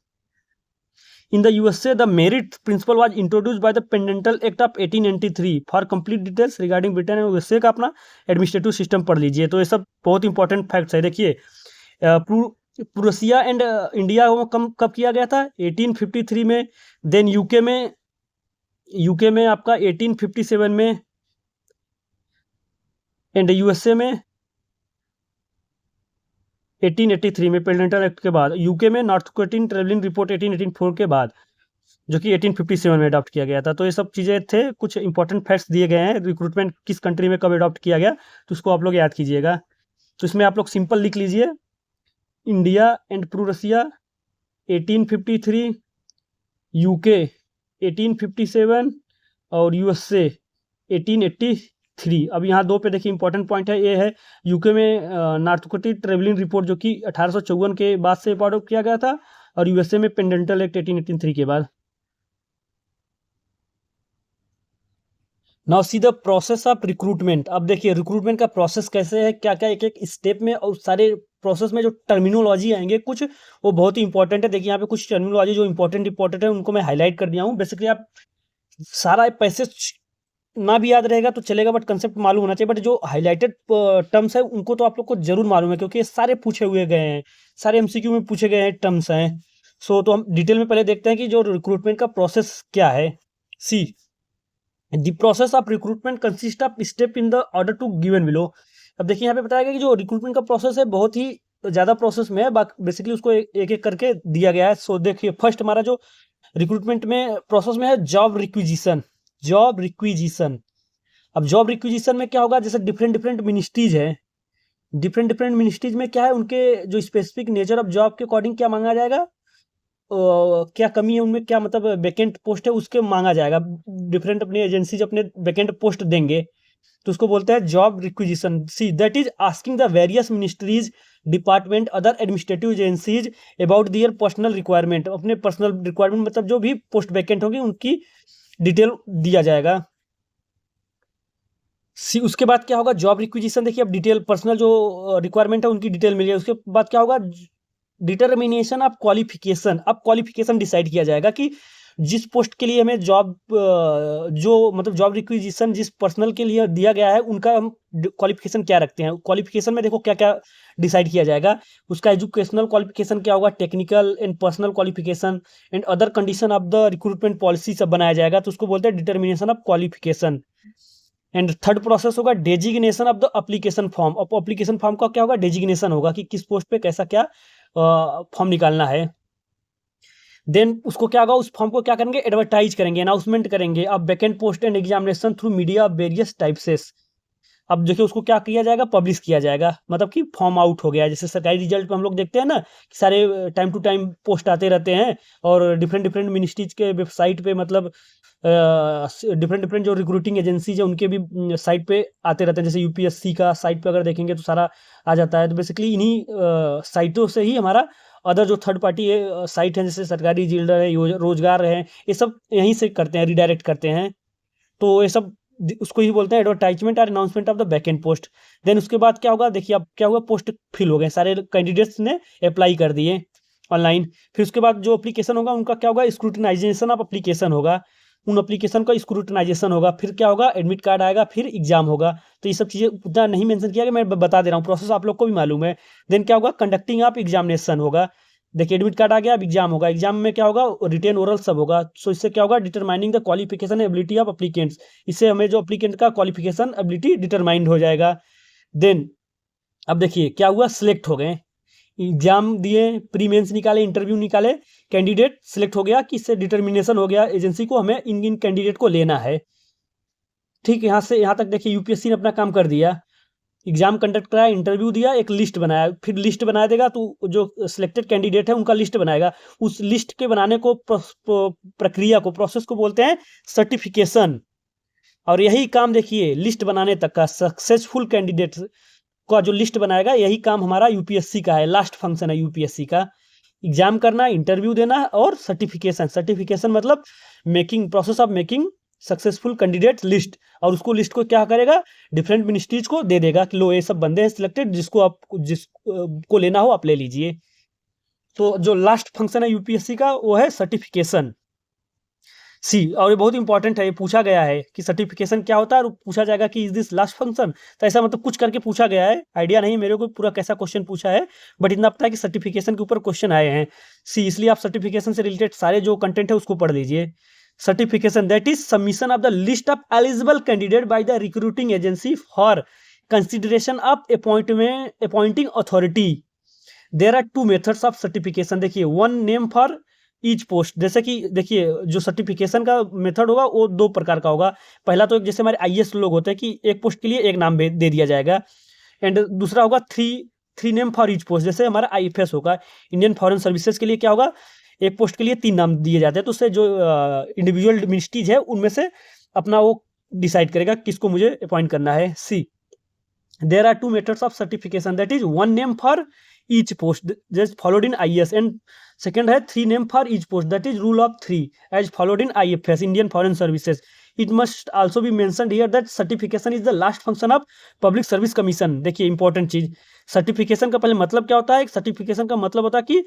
In the USA, the merit principle was introduced by the Pendental Act of 1893. For complete details regarding Britain और USA का अपना administrative system पढ़ लीजिए। तो ये सब बहुत इंपॉर्टेंट फैक्ट्स है। देखिए प्रूरसिया एंड इंडिया कब किया गया था? 1853 में। देन यूके में आपका 1857 में, एंड यूएसए में 1883 में पेंडेंटल एक्ट के बाद। यूके में नॉर्थकोटिन ट्रेवलिंग रिपोर्ट 1884 के बाद, जो कि 1857 में अडॉप्ट किया गया था। तो ये सब चीज़ें थे, कुछ इंपॉर्टेंट फैक्ट्स दिए गए हैं। रिक्रूटमेंट किस कंट्री में कब अडॉप्ट किया गया, तो उसको आप लोग याद कीजिएगा। तो इसमें आप लोग सिंपल लिख लीजिए, इंडिया एंड प्रूरसिया 1853, यूके 1857 और यूएसए 1883। अब यहाँ 2 पे देखिए इंपॉर्टेंट पॉइंट है, ये है यूके में नॉर्थकोटिन ट्रेवलिंग रिपोर्ट जो कि 1854 के बाद से अडॉप्ट किया गया था, और यूएसए में पेंडेंटल एक्ट 1883 के बाद। Now see the process of recruitment. अब देखिए रिक्रूटमेंट का प्रोसेस कैसे है, क्या क्या एक एक स्टेप में, और सारे प्रोसेस में जो टर्मिनोलॉजी आएंगे कुछ, वो बहुत ही इंपॉर्टेंट है। देखिए यहाँ पे कुछ टर्मिनोलॉजी जो इंपॉर्टेंट है उनको मैं हाईलाइट कर दिया हूँ। बेसिकली आप सारा पैसेज ना भी याद रहेगा तो चलेगा, बट कंसेप्ट मालूम होना चाहिए। बट जो हाईलाइटेड टर्म्स है उनको तो आप लोग को जरूर मालूम है, क्योंकि ये सारे पूछे हुए गए हैं, सारे एमसीक्यू में पूछे गए हैं टर्म्स हैं। सो तो हम डिटेल में पहले देखते हैं कि जो रिक्रूटमेंट का प्रोसेस क्या है। See the process of recruitment consist of step in the order to given below. अब देखिए यहाँ पे बताया गया कि जो रिक्रूटमेंट का प्रोसेस है बहुत ही ज़्यादा प्रोसेस में है, बेसिकली उसको एक एक करके दिया गया है। सो देखिए फर्स्ट हमारा जो रिक्रूटमेंट में प्रोसेस में है जॉब रिक्विजिशन। अब जॉब रिक्विजिशन में क्या होगा, जैसे डिफरेंट मिनिस्ट्रीज है, डिफरेंट मिनिस्ट्रीज में क्या है, उनके जो स्पेसिफिक नेचर ऑफ जॉब के अकॉर्डिंग क्या मांगा जाएगा, क्या कमी है उनमें, क्या मतलब वैकेंट पोस्ट है उसके मांगा जाएगा। डिफरेंट अपनी एजेंसीज अपने वैकेंट पोस्ट देंगे, तो उसको बोलते हैं job requisition. See that is asking the various ministries, department, other administrative agencies about their personal requirement. अपने पर्सनल रिक्वायरमेंट मतलब जो भी पोस्ट वैकेंट होगी उनकी डिटेल दिया जाएगा। सी उसके बाद क्या होगा, जॉब रिक्विजिशन। देखिए अब डिटेल पर्सनल जो रिक्वायरमेंट है उनकी डिटेल मिल गई। उसके बाद क्या होगा, डिटर्मिनेशन ऑफ क्वालिफिकेशन। अब क्वालिफिकेशन डिसाइड किया जाएगा कि जिस पोस्ट के लिए हमें जॉब, जो मतलब जॉब रिक्विजिशन जिस पर्सनल के लिए दिया गया है उनका हम क्वालिफिकेशन क्या रखते हैं। क्वालिफिकेशन में देखो क्या क्या डिसाइड किया जाएगा। उसका एजुकेशनल क्वालिफिकेशन क्या होगा, technical and personal qualification and other condition of the recruitment policy सब बनाया जाएगा, तो उसको बोलते हैं determination of qualification. And third process होगा designation of the application form. अब एप्लीकेशन फॉर्म का क्या होगा, डेजिग्नेशन होगा कि किस पोस्ट पे कैसा क्या फॉर्म निकालना है। देन उसको क्या होगा, उस फॉर्म को क्या करेंगे, एडवर्टाइज करेंगे, अनाउंसमेंट करेंगे। अब vacant post and examination through media various types. अब देखिए उसको क्या किया जाएगा, पब्लिश किया जाएगा, मतलब कि फॉर्म आउट हो गया। जैसे सरकारी रिजल्ट पे हम लोग देखते हैं ना कि सारे टाइम टू टाइम पोस्ट आते रहते हैं, और डिफरेंट मिनिस्ट्रीज के वेबसाइट पे मतलब डिफरेंट डिफरेंट जो रिक्रूटिंग एजेंसीज है उनके भी साइट पे आते रहते हैं। जैसे यूपीएससी का साइट पे अगर देखेंगे तो सारा आ जाता है। तो बेसिकली इन्हीं साइटों से ही हमारा अदर जो थर्ड पार्टी साइट है, जैसे सरकारी जिल्डर है, रोजगार है, ये सब यहीं से करते हैं, रिडायरेक्ट करते हैं। तो ये सब उसको ही बोलते हैं एडवर्टाइजमेंट और announcement of the vacant post. Then उसके बाद क्या होगा, देखिए अब क्या हुआ, पोस्ट फिल हो गए, सारे कैंडिडेट्स ने अप्लाई कर दिए ऑनलाइन। फिर उसके बाद जो एप्लीकेशन होगा उनका क्या होगा, स्क्रूटनाइजेशन ऑफ एप्लीकेशन होगा, उन एप्लीकेशन का स्क्रूटनाइजेशन होगा। फिर क्या होगा, एडमिट कार्ड आएगा, फिर एग्जाम होगा। तो ये सब चीज़ें उतना नहीं मेंशन किया गया, मैं बता दे रहा हूँ, प्रोसेस आप लोग को भी मालूम है। देन क्या होगा, कंडक्टिंग ऑफ एग्जामिनेशन होगा। देखिए एडमिट कार्ड आ गया, अब एग्जाम होगा। एग्जाम में क्या होगा, रिटेन ओरल सब होगा। सो इससे क्या होगा, determining the qualification ability of applicants. इससे हमें जो एप्लीकेंट का क्वालिफिकेशन एबिलिटी डिटरमाइंड हो जाएगा। देन अब देखिए क्या हुआ, सिलेक्ट हो गए, एग्जाम दिए, प्री मेंस निकाले, इंटरव्यू निकाले, कैंडिडेट सिलेक्ट हो गया कि इससे डिटर्मिनेशन हो गया एजेंसी को, हमें इन इन कैंडिडेट को लेना है। ठीक, यहाँ से यहाँ तक देखिए यूपीएससी ने अपना काम कर दिया, एग्जाम कंडक्ट कराया, इंटरव्यू दिया, एक लिस्ट बनाया। फिर लिस्ट बना देगा तो जो सिलेक्टेड कैंडिडेट है उनका लिस्ट बनाएगा। उस लिस्ट के बनाने को प्रक्रिया को, प्रोसेस को बोलते हैं सर्टिफिकेशन। और यही काम देखिए लिस्ट बनाने तक का, सक्सेसफुल कैंडिडेट का जो लिस्ट बनाएगा, यही काम हमारा यूपीएससी का है, लास्ट फंक्शन है यूपीएससी का। एग्जाम करना, इंटरव्यू देना और सर्टिफिकेशन। सर्टिफिकेशन मतलब making, process of making successful candidate list. और उसको लिस्ट को क्या करेगा, डिफरेंट मिनिस्ट्रीज को दे देगा कि लो ये सब बंदे हैं सिलेक्टेड, जिसको लेना हो आप ले लीजिए। तो जो लास्ट फंक्शन है यूपीएससी का वो है सर्टिफिकेशन, सी। और ये बहुत इंपॉर्टेंट है, ये पूछा गया है कि सर्टिफिकेशन क्या होता है, और पूछा जाएगा कि इज दिस लास्ट फंक्शन। तो ऐसा मतलब कुछ करके पूछा गया है, आइडिया नहीं मेरे को पूरा कैसा क्वेश्चन पूछा है, बट इतना पता है कि सर्टिफिकेशन के ऊपर क्वेश्चन आए हैं, सी। इसलिए आप सर्टिफिकेशन से रिलेटेड सारे जो कंटेंट है उसको पढ़ लीजिए। Certification that is submission of the list of eligible candidate by the recruiting agency for consideration of appointing authority. There are two methods of certification. देखिए, one name for each post. जैसे कि देखिए जो certification का method होगा वो दो प्रकार का होगा। पहला तो जैसे हमारे आईएएस लोग होते हैं कि एक पोस्ट के लिए एक नाम दे दिया जाएगा, एंड दूसरा होगा three name for each post. जैसे हमारा आईएफएस होगा, इंडियन फॉरेन सर्विसेज के लिए क्या होगा, एक पोस्ट के लिए 3 नाम दिए जाते हैं। तो उससे जो इंडिविजुअल मिनिस्ट्रीज है उनमें से अपना वो डिसाइड करेगा किसको मुझे अपॉइंट करना है, सी। There are two methods of certification, that is one name for each post just followed in IAS, and second है 3 name for each post, that is rule of 3 as followed in IFS, Indian Foreign Services. It must also be mentioned here that certification is the last function of Public Service Commission. देखिए important चीज, certification का पहले मतलब क्या होता है, certification का मतलब होता है कि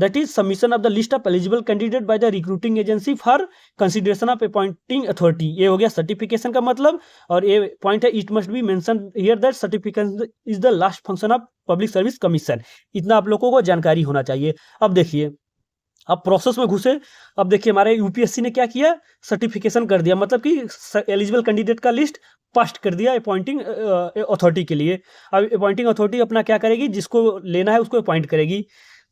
that is submission of the list of eligible candidate by the recruiting agency for consideration of appointing authority. ये हो गया सर्टिफिकेशन का मतलब। और ये पॉइंट है, it must be mention here that certification is the last function of public service commission. इतना आप लोगों को जानकारी होना चाहिए। अब देखिए, अब प्रोसेस में घुसे। अब देखिए हमारे यूपीएससी ने क्या किया, सर्टिफिकेशन कर दिया, मतलब कि एलिजिबल कैंडिडेट का लिस्ट पास्ट कर दिया अपॉइंटिंग अथॉरिटी के लिए। अब अपॉइंटिंग अथॉरिटी अपना क्या करेगी, जिसको लेना है उसको अपॉइंट करेगी।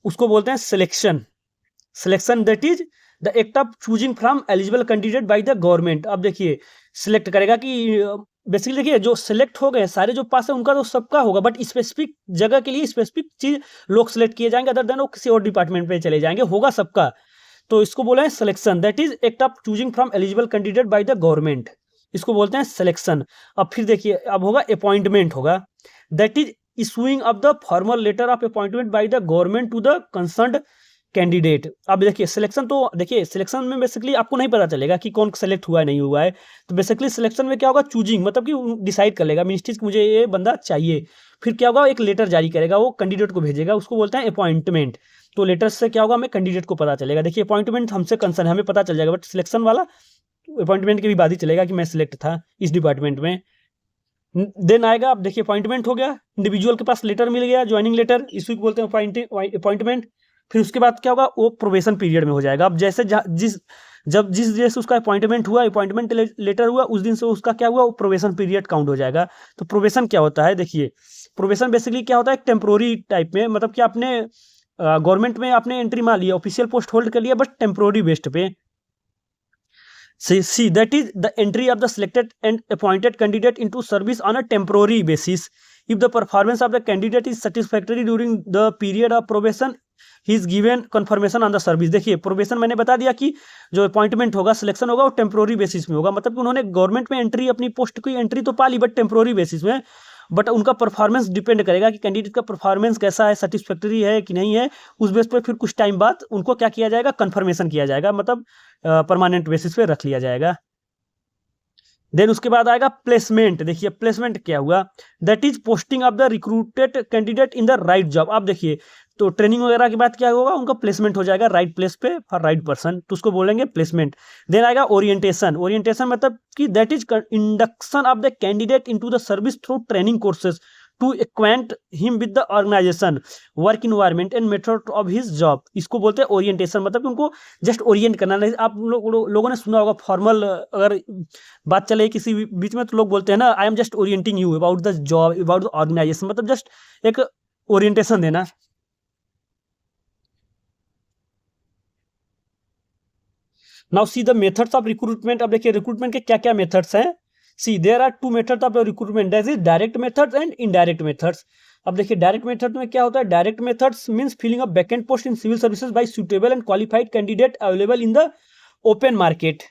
उसको बोलते हैं selection. Selection that is the act of choosing from eligible candidate by the government. अब देखिए सिलेक्ट करेगा कि बेसिकली देखिए जो सिलेक्ट हो गए सारे जो पास है उनका तो सबका होगा, बट स्पेसिफिक जगह के लिए स्पेसिफिक चीज लोग सिलेक्ट किए जाएंगे, अदर देन वो किसी और डिपार्टमेंट पे चले जाएंगे, होगा सबका। तो इसको बोला है selection, that is act of choosing from eligible candidate by the government, इसको बोलते हैं सिलेक्शन। अब फिर देखिए अब होगा अपॉइंटमेंट होगा, that is issuing of the formal letter of appointment by the government to the concerned candidate. अब देखिए सिलेक्शन, तो देखिए सिलेक्शन में बेसिकली आपको नहीं पता चलेगा कि कौन सेलेक्ट हुआ है नहीं हुआ है। तो बेसिकली सिलेक्शन में क्या होगा, चूजिंग मतलब कि डिसाइड कर लेगा मिनिस्ट्रीज मुझे ये बंदा चाहिए। फिर क्या होगा, एक लेटर जारी करेगा, वो कैंडिडेट को भेजेगा, उसको बोलते हैं अपॉइंटमेंट। तो लेटर से क्या होगा, हमें कैंडिडेट को पता चलेगा। देखिए अपॉइंटमेंट हमसे कंसर्न है, हमें पता चल जाएगा, बट सिलेक्शन वाला अपॉइंटमेंट के भी बाद ही चलेगा कि मैं सिलेक्ट था इस डिपार्टमेंट में। देन आएगा, अब देखिए अपॉइंटमेंट हो गया, इंडिविजुअल के पास लेटर मिल गया, ज्वाइनिंग लेटर, इसको बोलते हैं अपॉइंटमेंट। फिर उसके बाद क्या होगा, वो प्रोबेशन पीरियड में हो जाएगा। अब जैसे जिस दिन से उसका अपॉइंटमेंट हुआ, अपॉइंटमेंट लेटर हुआ, उस दिन से उसका क्या हुआ, वो प्रोबेशन पीरियड काउंट हो जाएगा। तो प्रोबेशन क्या होता है, देखिए प्रोबेशन बेसिकली क्या होता है, एक टेम्प्रोरी टाइप में, मतलब कि आपने गवर्नमेंट में आपने एंट्री मार लिया, ऑफिशियल पोस्ट होल्ड कर लिया, बट टेम्प्रोरी बेस्ड पे। See, that is the entry of the selected and appointed candidate into service on a temporary basis. If the performance of the candidate is satisfactory during the period of probation, he is given confirmation on the service. देखिए probation मैंने बता दिया कि जो appointment होगा, selection होगा, वो temporary basis में होगा, मतलब कि उन्होंने गवर्नमेंट में एंट्री, अपनी पोस्ट की एंट्री तो पा ली बट टेम्प्रोरी बेसिस में, बट उनका परफॉर्मेंस डिपेंड करेगा कि कैंडिडेट का परफॉर्मेंस कैसा है, सेटिस्फैक्टरी है कि नहीं है। उस बेस पर फिर कुछ टाइम बाद उनको क्या किया जाएगा, कन्फर्मेशन किया जाएगा, मतलब परमानेंट बेसिस पे रख लिया जाएगा। देन उसके बाद आएगा प्लेसमेंट। देखिए प्लेसमेंट क्या हुआ, that is posting of the recruited candidate in the right job. आप देखिए तो ट्रेनिंग वगैरह के बाद क्या होगा, उनका प्लेसमेंट हो जाएगा राइट प्लेस पे फॉर राइट पर्सन, तो उसको बोलेंगे प्लेसमेंट। देन आएगा ओरिएंटेशन। ओरिएंटेशन मतलब कि that is induction of the candidate into the service through training courses to acquaint him with the organisation, work environment and method of his job. इसको बोलते हैं orientation, मतलब कि उनको जस्ट ओरिएंट करना। नहीं, आप लोगों ने सुना होगा फॉर्मल अगर बात चले किसी बीच में, तो लोग बोलते हैं ना, I am just orienting you about the job, about the organisation, मतलब जस्ट एक ओरिएंटेशन देना। Now see the methods of recruitment. अब देखिए रिक्रूटमेंट के क्या क्या मेथड्स हैं। See there are two methods of recruitment, that is direct methods and indirect methods. अब देखिए डायरेक्ट मेथड में क्या होता है, direct methods means filling a vacant post in civil services by suitable and qualified candidate available in the open market.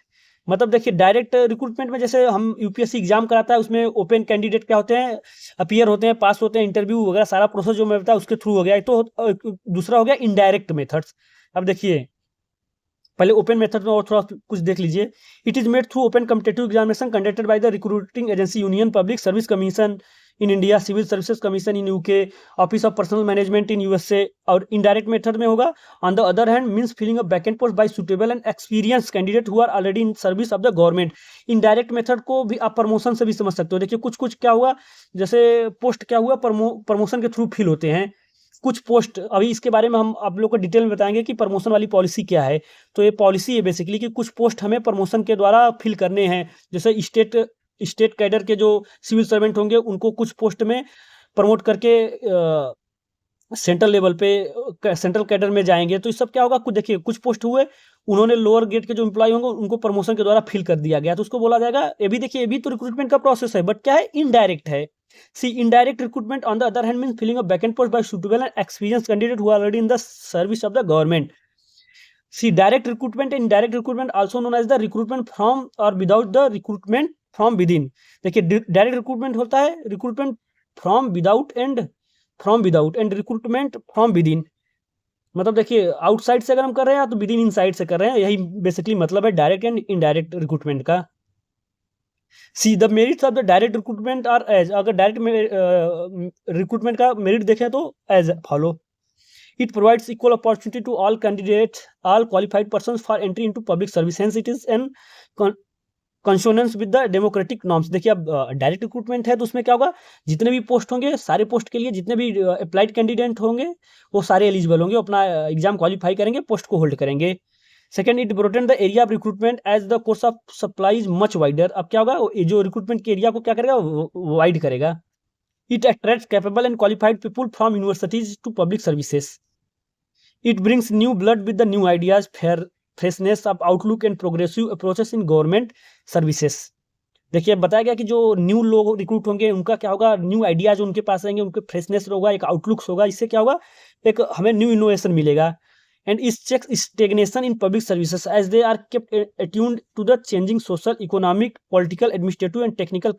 मतलब देखिए direct recruitment में जैसे हम यूपीएससी एग्जाम कराता है, उसमें ओपन कैंडिडेट क्या होते हैं, अपीयर होते हैं, पास होते हैं, इंटरव्यू वगैरह सारा प्रोसेस जो मैं बताया उसके थ्रू हो गया। तो दूसरा हो गया इनडायरेक्ट मेथड्स। अब देखिए पहले ओपन मेथड में और थोड़ा कुछ देख लीजिए। It is made through open competitive examination conducted by the recruiting agency, union public service commission in India, civil services commission in UK, office of personnel management in USA. और indirect method में होगा on the other hand means filling a vacant post by suitable and experience candidate who are already in service of the government. Indirect method को भी आप promotion से भी समझ सकते हो। देखिए कुछ कुछ क्या हुआ, जैसे पोस्ट क्या हुआ, प्रमोशन के थ्रू फिल होते हैं कुछ पोस्ट। अभी इसके बारे में हम आप लोग को डिटेल में बताएंगे कि प्रमोशन वाली पॉलिसी क्या है। तो ये पॉलिसी है बेसिकली कि कुछ पोस्ट हमें प्रमोशन के द्वारा फिल करने हैं। जैसे स्टेट कैडर के जो सिविल सर्वेंट होंगे उनको कुछ पोस्ट में प्रमोट करके सेंट्रल लेवल पे सेंट्रल कैडर में जाएंगे। तो इस सब क्या होगा, कुछ देखिए कुछ पोस्ट हुए, उन्होंने लोअर ग्रेड के जो एम्प्लॉय होंगे उनको प्रमोशन के द्वारा फिल कर दिया गया, तो उसको बोला जाएगा। ये भी देखिए, ये भी तो रिक्रूटमेंट का प्रोसेस है, बट क्या है, इनडायरेक्ट है। See indirect recruitment on the other hand means filling a vacant post by suitable and experience candidate who are already in the service of the government. See direct recruitment and indirect recruitment also known as the recruitment from और without the recruitment from within. देखिए direct recruitment होता है recruitment from without and recruitment from within. मतलब देखिए outside से अगर हम कर रहे हैं तो विद इन इनसाइड से कर रहे हैं, यही बेसिकली मतलब है डायरेक्ट एंड इनडायरेक्ट रिक्रूटमेंट का। See the merits of the direct recruitment are as, अगर डायरेक्ट रिक्रूटमेंट का मेरिट देखें तो as follow. It provides equal opportunity to all candidates, all qualified persons for entry into public service, hence it is in consonance with the democratic norms. देखिए अब direct recruitment है तो उसमें क्या होगा, जितने भी पोस्ट होंगे, सारे पोस्ट के लिए जितने भी अप्लाइड कैंडिडेट होंगे वो सारे एलिजिबल होंगे, अपना एग्जाम क्वालिफाई करेंगे, पोस्ट को होल्ड करेंगे। Second, it broaden the area of recruitment as the course of supply is much wider. अब क्या होगा, जो रिक्रूटमेंट के एरिया को क्या करेगा, वाइड करेगा। It attracts capable and qualified people from universities to public services. It brings new blood with the new ideas, freshness of outlook and progressive approaches in government services. देखिए बताया गया कि जो न्यू लोग रिक्रूट होंगे उनका क्या होगा, न्यू आइडियाज उनके पास आएंगे, उनके फ्रेशनेस होगा, एक आउटलुक्स होगा, इससे क्या होगा, एक हमें न्यू इनोवेशन मिलेगा। and is checks stagnation in public services as they are kept attuned to the changing social, economic, political, administrative and technical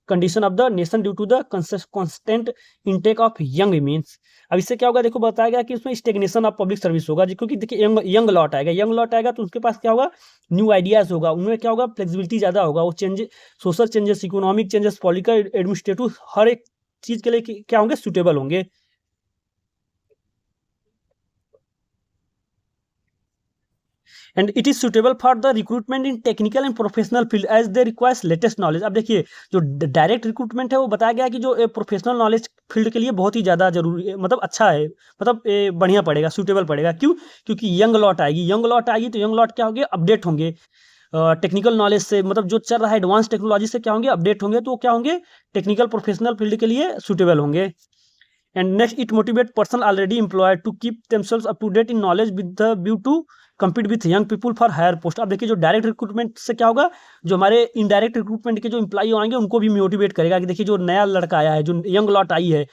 condition of the nation due to the constant intake of young means। अब इससे क्या होगा, देखो बताया गया कि उसमें stagnation of public service होगा, क्योंकि देखिए यंग लॉट आएगा तो उसके पास क्या होगा, न्यू आइडियाज होगा, उनमें क्या होगा, फ्लेक्सिबिलिटी ज़्यादा होगा, वो change, social changes, economic changes, political, administrative, हर एक चीज़ के लिए क्या होंगे, सुटेबल होंगे। And it is suitable for the recruitment in technical and professional field as they requires latest knowledge. अब देखिए जो डायरेक्ट रिक्रूटमेंट है वो बताया गया कि जो प्रोफेशनल नॉलेज फील्ड के लिए बहुत ही ज़्यादा जरूरी है, मतलब अच्छा है, मतलब बढ़िया पड़ेगा, सूटेबल पड़ेगा। क्यों, क्योंकि यंग लॉट आएगी तो यंग लॉट क्या होंगे, अपडेट होंगे टेक्निकल नॉलेज से, मतलब जो चल रहा है एडवांस टेक्नोलॉजी से क्या होंगे, अपडेट होंगे, तो क्या होंगे, टेक्निकल प्रोफेशनल फील्ड के लिए सूटेबल होंगे। And next, it motivate person already employed to keep themselves up to date in knowledge with the view to compete with young people for higher post। अब देखिए जो डायरेक्ट रिक्रूटमेंट से क्या होगा, जो हमारे इनडायरेक्ट रिक्रूटमेंट के जो एम्प्लॉई आएंगे उनको भी मोटिवेट करेगा कि देखिए जो नया लड़का आया है, जो यंग लॉट आई है,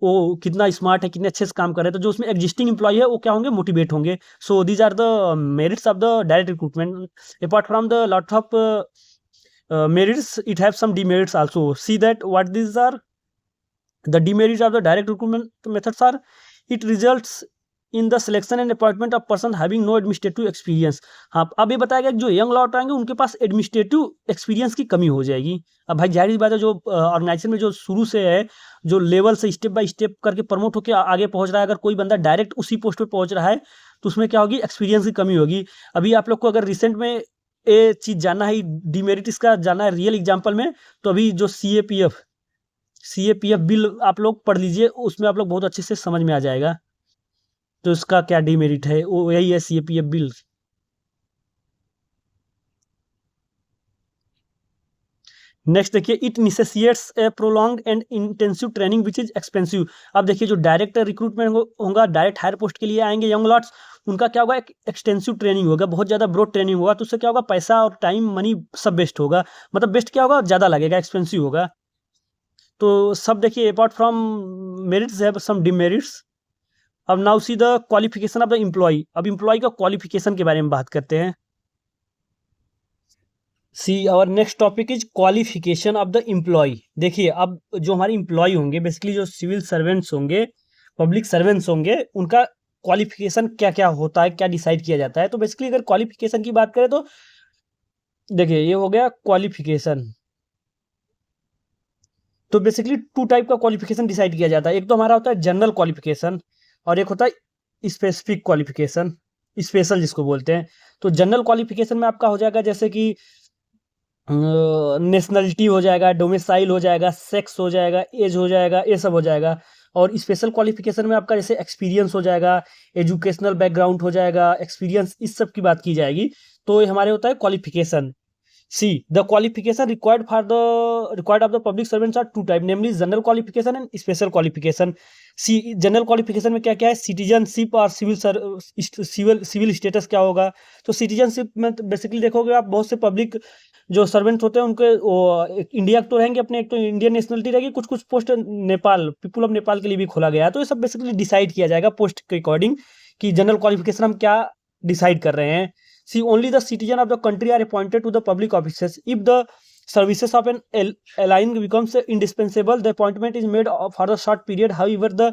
वो कितना स्मार्ट है, कितने अच्छे से काम कर रहे हैं, तो जो उसमें एग्जिस्टिंग एम्प्लॉय है वो क्या होंगे, मोटिवेट होंगे. So these are the merits of the direct recruitment. Apart from the lot of merits, it have some demerits also. See that what these are. The demerits of the direct recruitment methods are, it results in the selection and appointment of person having no administrative experience. हाँ, अब ये बताया गया जो young lot आएंगे उनके पास administrative experience की कमी हो जाएगी. अब भाई जाहिर सी बात है, जो ऑर्गेनाइजेशन में जो शुरू से है, जो लेवल से स्टेप बाय स्टेप करके प्रमोट होकर आगे पहुंच रहा है, अगर कोई बंदा डायरेक्ट उसी पोस्ट पे पहुंच रहा है तो उसमें क्या होगी, एक्सपीरियंस की कमी होगी. अभी आप लोग को अगर रिसेंट में ये चीज जानना है, डिमेरिट इसका जानना है रियल एग्जांपल में, तो अभी जो सीएपीएफ बिल आप लोग पढ़ लीजिए, उसमें आप लोग बहुत अच्छे से समझ में आ जाएगा तो इसका क्या डिमेरिट है, वो यही है सीएपीएफ बिल. नेक्स्ट देखिए, it necessitates a prolong and intensive training which is expensive. अब देखिए जो डायरेक्ट रिक्रूटमेंट होगा, डायरेक्ट हायर पोस्ट के लिए आएंगे यंग लॉट्स, उनका क्या होगा, एक एक्सटेंसिव ट्रेनिंग होगा, बहुत ज़्यादा ब्रॉड ट्रेनिंग होगा, तो उससे क्या होगा, पैसा और टाइम मनी सब बेस्ट होगा, मतलब बेस्ट क्या होगा, ज़्यादा लगेगा, एक्सपेंसिव होगा. तो सब देखिए, apart from merits have some demerits. अब now see the qualification of the employee. अब एम्प्लॉय का क्वालिफिकेशन के बारे में बात करते हैं. See our next topic is qualification of the employee. देखिए अब जो हमारे एम्प्लॉय होंगे, बेसिकली जो सिविल सर्वेंट्स होंगे, पब्लिक सर्वेंट्स होंगे, उनका क्वालिफिकेशन क्या क्या होता है, क्या डिसाइड किया जाता है. तो बेसिकली अगर क्वालिफिकेशन की बात करें तो देखिए ये हो गया क्वालिफिकेशन. तो बेसिकली टू टाइप का क्वालिफिकेशन डिसाइड किया जाता है. एक तो हमारा होता है जनरल क्वालिफिकेशन और एक होता है स्पेसिफिक क्वालिफिकेशन, स्पेशल जिसको बोलते हैं. तो जनरल क्वालिफिकेशन में आपका हो जाएगा जैसे कि नेशनलिटी हो जाएगा, डोमिसाइल हो जाएगा, सेक्स हो जाएगा, एज हो जाएगा, ये सब हो जाएगा. और स्पेशल क्वालिफिकेशन में आपका जैसे एक्सपीरियंस हो जाएगा, एजुकेशनल बैकग्राउंड हो जाएगा, एक्सपीरियंस, इस सब की बात की जाएगी. तो ये हमारे होता है qualification. See, the qualification required of the public servants are two type, namely general qualification and special qualification. See, general qualification में क्या क्या है, सिटीजनशिप और सिविल स्टेटस क्या होगा. तो सिटीजनशिप में बेसिकली देखोगे आप, बहुत से पब्लिक जो सर्वेंट्स होते हैं उनके इंडिया तो रहेंगे अपने, एक तो इंडियन नेशनलिटी रहेगी, कुछ कुछ post Nepal, people of Nepal के लिए भी खोला गया है. तो ये सब बेसिकली डिसाइड किया जाएगा पोस्ट के अकॉर्डिंग कि जनरल क्वालिफिकेशन हम क्या डिसाइड कर रहे हैं. See, only the citizen of the country are appointed to the public offices. If the services of an alien becomes indispensable, the appointment is made for a short period. However, the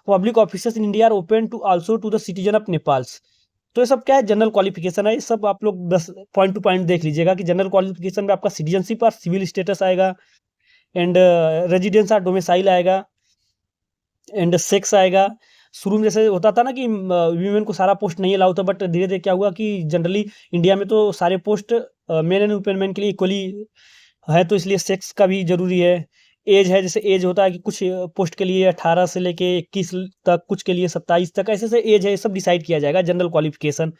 public offices in India are open to also to the citizen of Nepal. तो ये सब क्या है, general qualification है. ये सब आप लोग 10 पॉइंट टू पॉइंट देख लीजिएगा कि जनरल क्वालिफिकेशन में आपका सिटीजनशिप और सिविल स्टेटस आएगा, एंड रेजिडेंस और डोमिसाइल आएगा, एंड सेक्स आएगा. शुरू में जैसे होता था ना कि वीमेन को सारा पोस्ट नहीं अलाउ था, बट धीरे धीरे क्या हुआ कि जनरली इंडिया में तो सारे पोस्ट मेन एंड वुमेन के लिए इक्वली है, तो इसलिए सेक्स का भी जरूरी है. एज है, जैसे एज होता है कि कुछ पोस्ट के लिए 18 से लेके 21 तक, कुछ के लिए 27 तक, ऐसे से एज है, ये सब डिसाइड किया जाएगा जनरल क्वालिफिकेशन.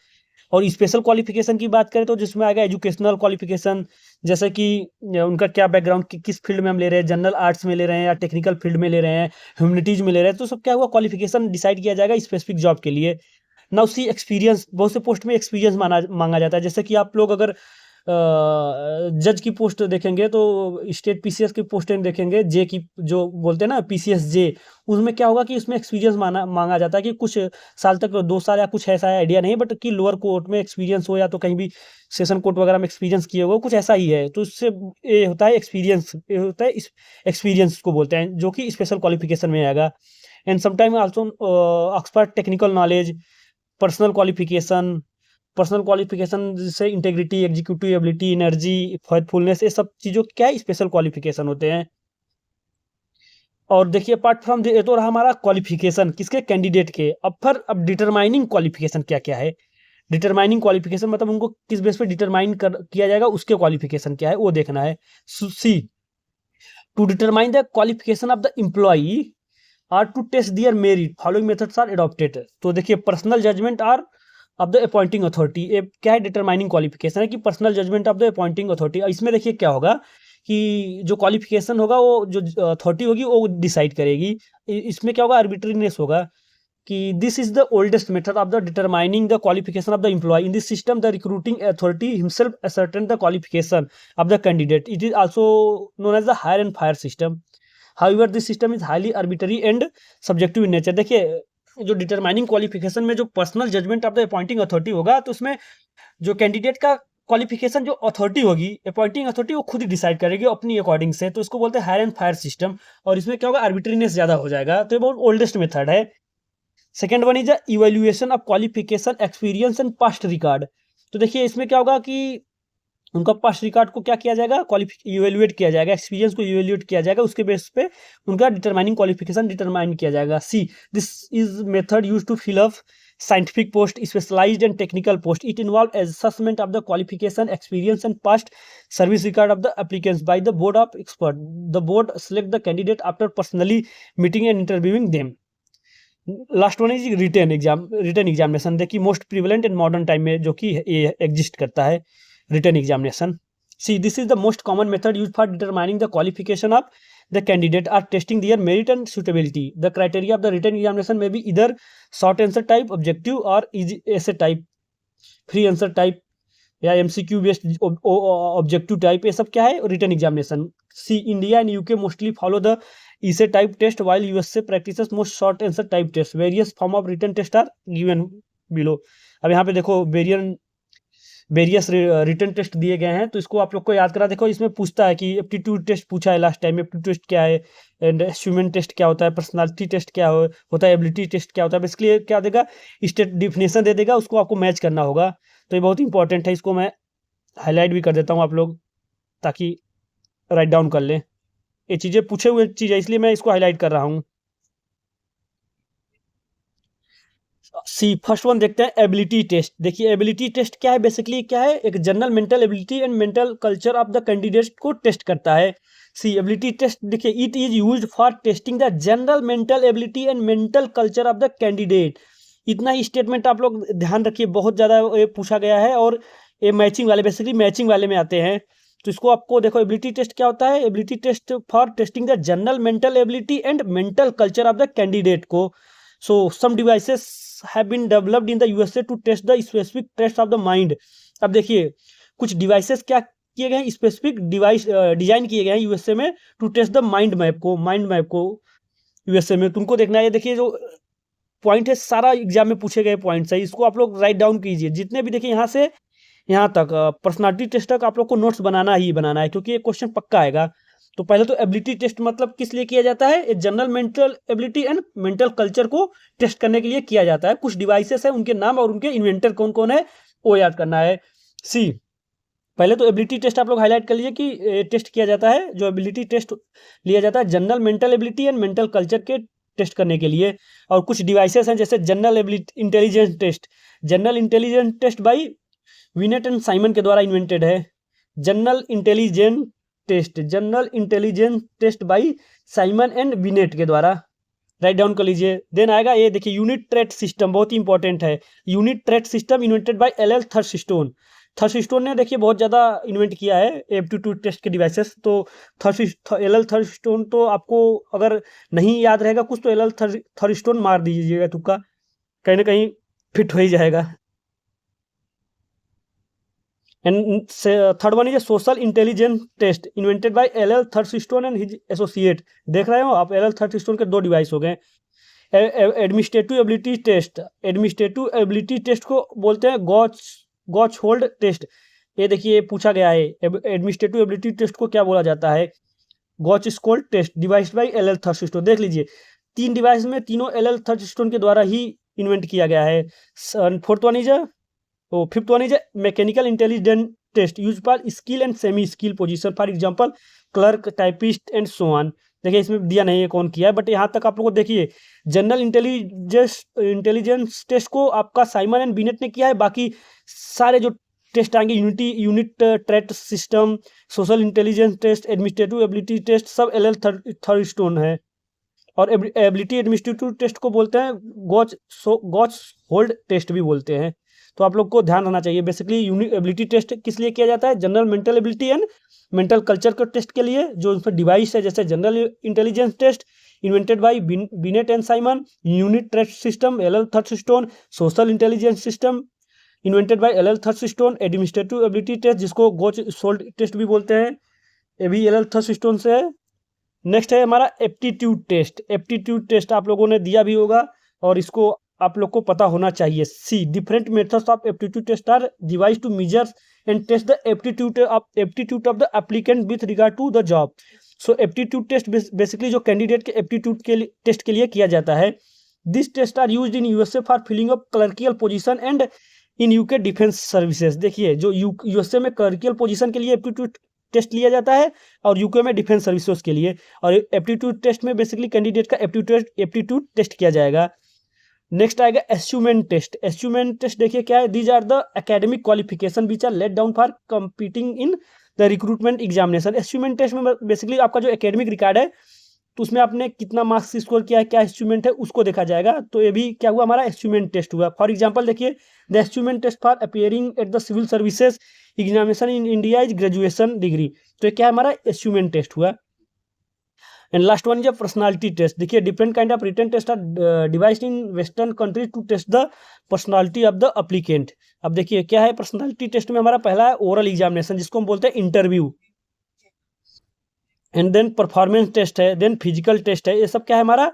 और स्पेशल क्वालिफिकेशन की बात करें तो जिसमें आएगा एजुकेशनल क्वालिफिकेशन, जैसे कि उनका क्या बैकग्राउंड, किस फील्ड में हम ले रहे हैं, जनरल आर्ट्स में ले रहे हैं या टेक्निकल फील्ड में ले रहे हैं, ह्यूमैनिटीज में ले रहे हैं, तो सब क्या हुआ, क्वालिफिकेशन डिसाइड किया जाएगा स्पेसिफिक जॉब के लिए. Now see experience. बहुत से पोस्ट में एक्सपीरियंस मांगा जाता है. जैसे कि आप लोग अगर जज की पोस्ट देखेंगे तो स्टेट पीसीएस की पोस्टें देखेंगे, जे की जो बोलते हैं ना, पीसीएस जे, उसमें क्या होगा कि इसमें एक्सपीरियंस मांगा जाता है कि कुछ साल तक, 2 साल या कुछ ऐसा है, आइडिया नहीं, बट कि लोअर कोर्ट में एक्सपीरियंस हो या तो कहीं भी सेशन कोर्ट वगैरह में एक्सपीरियंस किए हो, कुछ ऐसा ही है. तो इससे ये होता है एक्सपीरियंस, ये होता है एक्सपीरियंस को बोलते हैं, जो कि स्पेशल क्वालिफिकेशन में आएगा. And sometime also expert technical knowledge, personal qualification. Personal qualification जैसे integrity, executive ability, energy, faithfulness, ये सब चीज़ों क्या है, स्पेशल क्वालिफिकेशन होते हैं. और देखिए अपार्ट फ्रॉम ये तो रहा हमारा क्वालिफिकेशन किसके, कैंडिडेट के. अब डिटरमाइनिंग क्वालिफिकेशन क्या क्या है. डिटरमाइनिंग क्वालिफिकेशन मतलब उनको किस बेस पे डिटरमाइन किया जाएगा, उसके क्वालिफिकेशन क्या है वो देखना है. See, to determine the qualification of the employee are to test their merit, following methods are adopted. तो देखिए personal judgement are of the appointing authority, ये क्या है, डिटरमाइनिंग क्वालिफिकेशन है कि personal judgement of the appointing authority. इसमें देखिए क्या होगा कि जो क्वालिफिकेशन होगा वो जो अथॉरिटी होगी वो डिसाइड करेगी. इसमें क्या होगा, आर्बिट्रीनेस होगा कि this is the oldest method of the determining the qualification of the employ. In this system the recruiting authority himself ascertain the qualification of the candidate. It is also known as the hire and fire system. However this system is highly arbitrary and subjective in nature. देखिए जो determining qualification में जो personal judgement of the appointing authority होगा, तो उसमें जो candidate का qualification जो अथॉरिटी होगी, अपॉइंटिंग अथॉरिटी, वो खुद ही डिसाइड करेगी अपनी अकॉर्डिंग से। तो इसको बोलते हैं हायर एंड फायर सिस्टम, और इसमें क्या होगा, आर्बिट्रीनेस ज़्यादा हो जाएगा। तो ये बहुत ओल्डेस्ट मेथड है। Second one is the evaluation of qualification, experience and past record. तो देखिए इसमें क्या होगा कि उनका पास्ट रिकॉर्ड को क्या किया जाएगा, इवेल्युएट किया जाएगा, एक्सपीरियंस को इवेल्युएट किया जाएगा, उसके बेस पे उनका डिटरमाइनिंग क्वालिफिकेशन डिटरमाइन किया जाएगा। See this is method use to fill up scientific post, specialized and technical post. It involves assessment of the qualification, experience and past service record of the applicants by the board of expert. The board select the candidate after personally meeting and interviewing them. Last one is written exam, written examination. देखिए most prevalent in modern time में जो कि exist करता है written examination. See this is the most common method use for determining the qualification of the candidate or testing their merit and suitability. The criteria of the written examination may be either short answer type, objective, or easy essay type, free answer type, या MCQ based objective type. ये सब क्या है, written examination. See India and UK mostly follow the essay type test while USA practises most short answer type test. Various form of written test are given below. अब यहाँ पे देखो various written test दिए गए हैं, तो इसको आप लोग को याद करा। देखो इसमें पूछता है कि एप्टीट्यूड टेस्ट पूछा है लास्ट टाइम, एप्टीट्यूड टेस्ट क्या है, एंड अचीवमेंट टेस्ट क्या होता है, पर्सनालिटी टेस्ट क्या होता है, एबिलिटी टेस्ट क्या होता है। बेसिकली क्या देगा, स्टेट डिफिनेशन दे देगा, उसको आपको मैच करना होगा। तो ये बहुत इंपॉर्टेंट है, इसको मैं हाईलाइट भी कर देता हूँ आप लोग, ताकि राइट डाउन कर लें। ये चीज़ें पूछे हुए चीज़ है, इसलिए मैं इसको हाईलाइट कर रहा हूँ। सी फर्स्ट वन देखते हैं एबिलिटी टेस्ट। देखिए एबिलिटी टेस्ट क्या है, बेसिकली क्या है, एक general mental ability and mental culture of the candidate को टेस्ट करता है। सी एबिलिटी टेस्ट देखिए it is used for testing the general mental ability and mental culture of the candidate. इतना ही स्टेटमेंट आप लोग ध्यान रखिए, बहुत ज़्यादा ये पूछा गया है, और ये मैचिंग वाले, बेसिकली मैचिंग वाले में आते हैं। तो इसको आपको देखो, एबिलिटी टेस्ट क्या होता है, ability test for testing the general mental ability and mental culture of the candidate को। So some devices have been developed in the USA to test the specific traits of the mind. अब देखिए कुछ devices क्या किए गए हैं, specific device design किए गए हैं यूएसए में to test the mind map को यूएसए में। तुमको देखना है, देखिए जो पॉइंट है सारा एग्जाम में पूछे गए पॉइंट्स है, इसको आप लोग राइट डाउन कीजिए जितने भी। देखिए यहाँ से यहाँ तक पर्सनालिटी टेस्ट तक आप लोग को नोट्स बनाना ही बनाना है, क्योंकि ये क्वेश्चन पक्का आएगा। तो पहले तो एबिलिटी टेस्ट मतलब किस लिए किया जाता है, general mental ability and mental culture को टेस्ट करने के लिए किया जाता है। कुछ डिवाइसेस है, उनके नाम और उनके इन्वेंटर कौन कौन है वो याद करना है। सी पहले तो एबिलिटी टेस्ट आप लोग हाईलाइट कर लीजिए कि टेस्ट किया जाता है, जो एबिलिटी टेस्ट लिया जाता है general mental ability and mental culture के टेस्ट करने के लिए। और कुछ डिवाइसेस हैं जैसे general intelligence test. General intelligence test by Binet and Simon के द्वारा इन्वेंटेड है। General intelligence test by Simon and Binet के द्वारा, राइट डाउन कर लीजिए। देन आएगा ये देखिए यूनिट ट्रेट सिस्टम, बहुत ही इंपॉर्टेंट है। Unit trait system invented by L Thurstone. Thurstone ने देखिए बहुत ज़्यादा इन्वेंट किया है एप्टीट्यूड टेस्ट के डिवाइसेस। तो एल थर्स्टोन तो आपको अगर नहीं याद रहेगा कुछ, तो एल थर्स्टोन मार दीजिएगा, तुक्का कहीं ना कहीं फिट हो ही जाएगा। And third one is social intelligence test invented by L Thurstone and his associate. देख रहे हो आप, एल थर्स्टोन के दो डिवाइस हो गए। Administrative ability test, administrative ability test को बोलते हैं गॉच होल्ड टेस्ट। ये देखिए पूछा गया है, एडमिनिस्ट्रेटिव एबिलिटी टेस्ट को क्या बोला जाता है, गॉच स्कोल्ड test device by L Thurstone. देख लीजिए 3 डिवाइस में तीनों एल थर्स्टोन के द्वारा ही इन्वेंट किया गया है। Fourth one is fifth one is mechanical intelligence test use for skill and semi skill position, for example clerk, typist and so on. देखिए इसमें दिया नहीं है कौन किया है, बट यहाँ तक आप लोगों को देखिए जनरल इंटेलिजेंस टेस्ट को आपका साइमन एंड बिनेट ने किया है। बाकी सारे जो टेस्ट आएंगे unit trait system, social intelligence test, administrative ability test, सब एल थर्स्टोन है। और एबिलिटी एडमिनिस्ट्रेटिव टेस्ट को बोलते हैं गॉच होल्ड टेस्ट भी बोलते हैं। तो आप लोग को ध्यान रखना चाहिए। बेसिकली यूनिक एबिलिटी टेस्ट किस लिए किया जाता है, general mental ability and mental culture के टेस्ट के लिए। जो उसमें डिवाइस है जैसे general intelligence test invented by Binet and Simon, unit trait system L Thurstone, social intelligence system invented by L Thurstone, administrative ability test जिसको गॉच hold test भी बोलते हैं, ये भी एल थर्स्टोन से है। नेक्स्ट है हमारा एप्टीट्यूड टेस्ट। एप्टीट्यूड टेस्ट आप लोगों ने दिया भी होगा और इसको आप लोग को पता होना चाहिए। See different methods of aptitude test are device to measure and test the aptitude of the applicant with regard to the job. So aptitude test basically जो कैंडिडेट के एप्टीट्यूड के टेस्ट के लिए किया जाता है। This test are used in USA for filling up clerical position and in UK defence services. देखिए जो यूएसए में क्लर्कियल पोजीशन के लिए एप्टीट्यूड टेस्ट लिया जाता है और यूके में डिफेंस सर्विसेज के लिए, और एप्टीट्यूड टेस्ट में बेसिकली कैंडिडेट का एप्टीट्यूड टेस्ट किया जाएगा। नेक्स्ट आएगा एस्यूमेंट टेस्ट। एस्यूमेंट टेस्ट देखिए क्या है, these are the academic qualification which are laid down for competing in the recruitment examination. Assessment test में बेसिकली आपका जो एकेडमिक रिकॉर्ड है तो उसमें आपने कितना मार्क्स स्कोर किया है, क्या एस्यूमेंट है, उसको देखा जाएगा। तो ये भी क्या हुआ, हमारा एस्यूमेंट टेस्ट हुआ। फॉर एग्जांपल देखिए, the assessment test for appearing at the civil services examination in India is graduation degree. तो ये क्या हमारा एस्यूमेंट टेस्ट हुआ। And last one is personality test. देखिए different kind of written test are devised in western countries to test the personality of the applicant. अब देखिए क्या है, पर्सनालिटी टेस्ट में हमारा पहला है ओरल एग्जामिनेशन जिसको हम बोलते हैं interview, and then performance test है, देन फिजिकल टेस्ट है। ये सब क्या है हमारा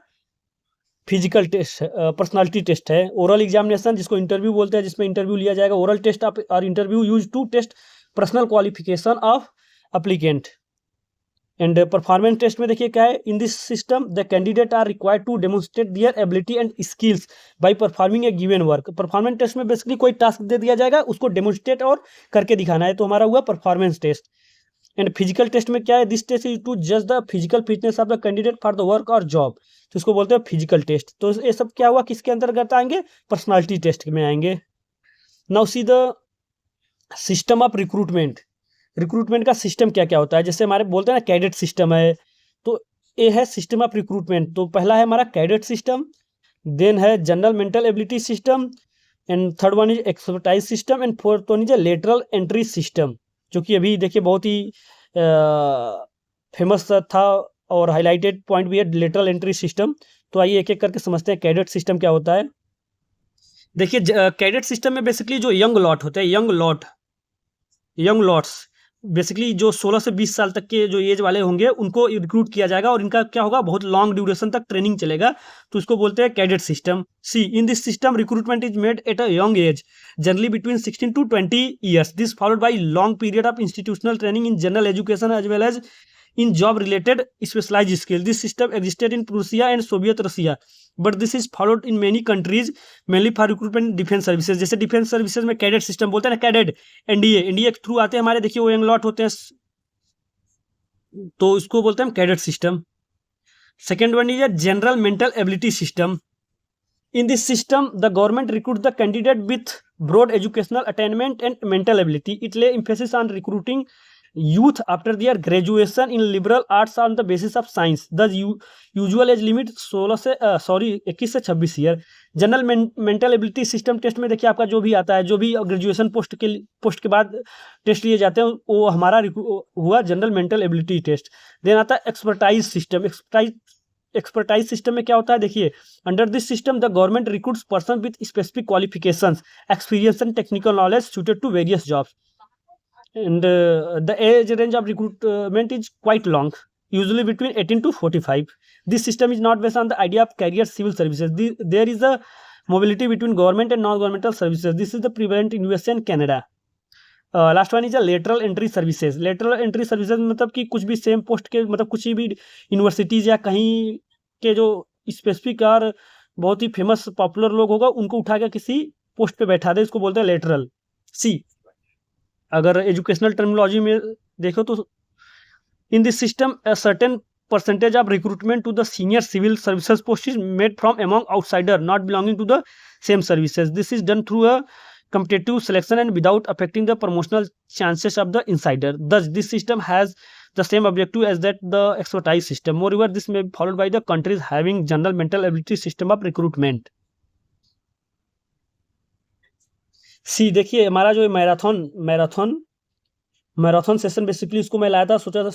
फिजिकल टेस्ट, पर्सनालिटी टेस्ट है। ओरल एग्जामिनेशन जिसको इंटरव्यू बोलते हैं, जिसमें इंटरव्यू लिया जाएगा। ओरल टेस्ट और interview use to test personal qualification of applicant. And performance test में देखिए क्या है, in this system the candidate are required to demonstrate their ability and skills by performing a given work. Performance test में basically कोई task दे दिया जाएगा, उसको demonstrate और करके दिखाना है, तो हमारा हुआ performance test. And physical test में क्या है, दिस टेस्ट इज टू जज the physical fitness of the candidate for the work और जॉब, तो इसको बोलते हैं फिजिकल टेस्ट। तो ये सब क्या हुआ, किसके अंतर्गत आएंगे, पर्सनालिटी टेस्ट में आएंगे। Now see the system of recruitment. Recruitment का सिस्टम क्या क्या होता है, जैसे हमारे बोलते हैं ना कैडेट सिस्टम है, तो ये है सिस्टम ऑफ रिक्रूटमेंट। तो पहला है हमारा कैडेट सिस्टम, देन है general mental ability system, and third one is expertise system, and fourth one is lateral entry system, जो कि अभी देखिए बहुत ही फेमस था और हाईलाइटेड पॉइंट भी है लेटरल एंट्री सिस्टम। तो आइए एक एक करके समझते हैं कैडेट सिस्टम क्या होता है। देखिए कैडेट सिस्टम में बेसिकली जो यंग लॉट होते हैं, यंग लॉट्स बेसिकली जो 16 से 20 साल तक के जो एज वाले होंगे उनको रिक्रूट किया जाएगा, और इनका क्या होगा, बहुत लॉन्ग ड्यूरेशन तक ट्रेनिंग चलेगा, तो इसको बोलते हैं cadet system. See in this system recruitment is made at a young age, generally between 16 to 20 years, this followed by long period of institutional training in general education as well as in job related specialized skill. This system existed in Prussia and Soviet Russia, but this is followed in many countries mainly for recruitment defense services। जैसे defence services में cadet system बोलते हैं ना, cadet NDA के through आते हैं हमारे, देखिए वो यंग लॉट होते हैं, तो इसको बोलते हैं cadet system. Second one is general mental ability system. In this system, the government recruits the candidate with broad educational attainment and mental ability. It lay emphasis on recruiting youth after their graduation in liberal arts on the basis of science. The usual age limit 21 से 26 year. General mental ability system test में देखिए आपका जो भी आता है, जो भी ग्रेजुएशन पोस्ट के बाद टेस्ट लिए जाते हैं, वो हमारा हुआ general mental ability test. Then आता है एक्सपर्टाइज सिस्टम। एक्सपर्टाइज सिस्टम में क्या होता है, देखिए under this system the government recruits person with specific qualifications, experience and technical knowledge suited to various jobs, and the age range of recruitment is quite long, usually between 18 to 45. This system is not based on the idea of career civil services. There is a mobility between government and non-governmental services. This is the prevalent in USA and Canada. Last one is lateral entry services. Lateral entry services मतलब कि कुछ भी same post के, मतलब कुछ भी universities या कहीं के जो स्पेसिफिक और बहुत ही फेमस पॉपुलर लोग होगा उनको उठा के किसी पोस्ट पे बैठा दे, इसको बोलते हैं लेटरल। सी अगर एजुकेशनल टर्मिनोलॉजी में देखो तो इन this system a certain percentage of recruitment to the senior civil services post is made from among outsider not belonging to the same services. This is done through a competitive selection and without affecting the promotional chances of the insider. Thus, this system has the same objective as that the expertise system. Moreover, this may be followed by the countries having general mental ability system of recruitment. सी देखिए हमारा जो marathon session basically इसको मैं लाया था, सोचा था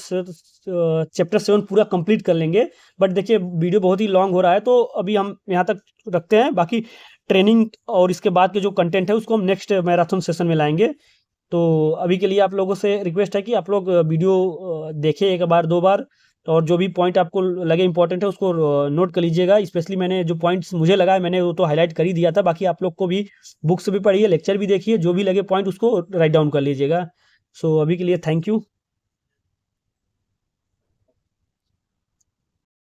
chapter 7 पूरा कंप्लीट कर लेंगे, बट देखिए वीडियो बहुत ही लॉन्ग हो रहा है, तो अभी हम यहाँ तक रखते हैं। बाकी ट्रेनिंग और इसके बाद के जो कंटेंट है उसको हम नेक्स्ट मैराथन सेशन में लाएंगे। तो अभी के लिए आप लोगों से रिक्वेस्ट है कि आप लोग वीडियो देखें एक बार 2 बार, और जो भी पॉइंट आपको लगे इंपॉर्टेंट है उसको नोट कर लीजिएगा। स्पेशली मैंने जो पॉइंट्स मुझे लगा है मैंने वो तो हाईलाइट कर ही दिया था, बाकी आप लोग को भी बुक्स भी पढ़िए, लेक्चर भी देखिए, जो भी लगे पॉइंट उसको राइट डाउन कर लीजिएगा। सो अभी के लिए थैंक यू।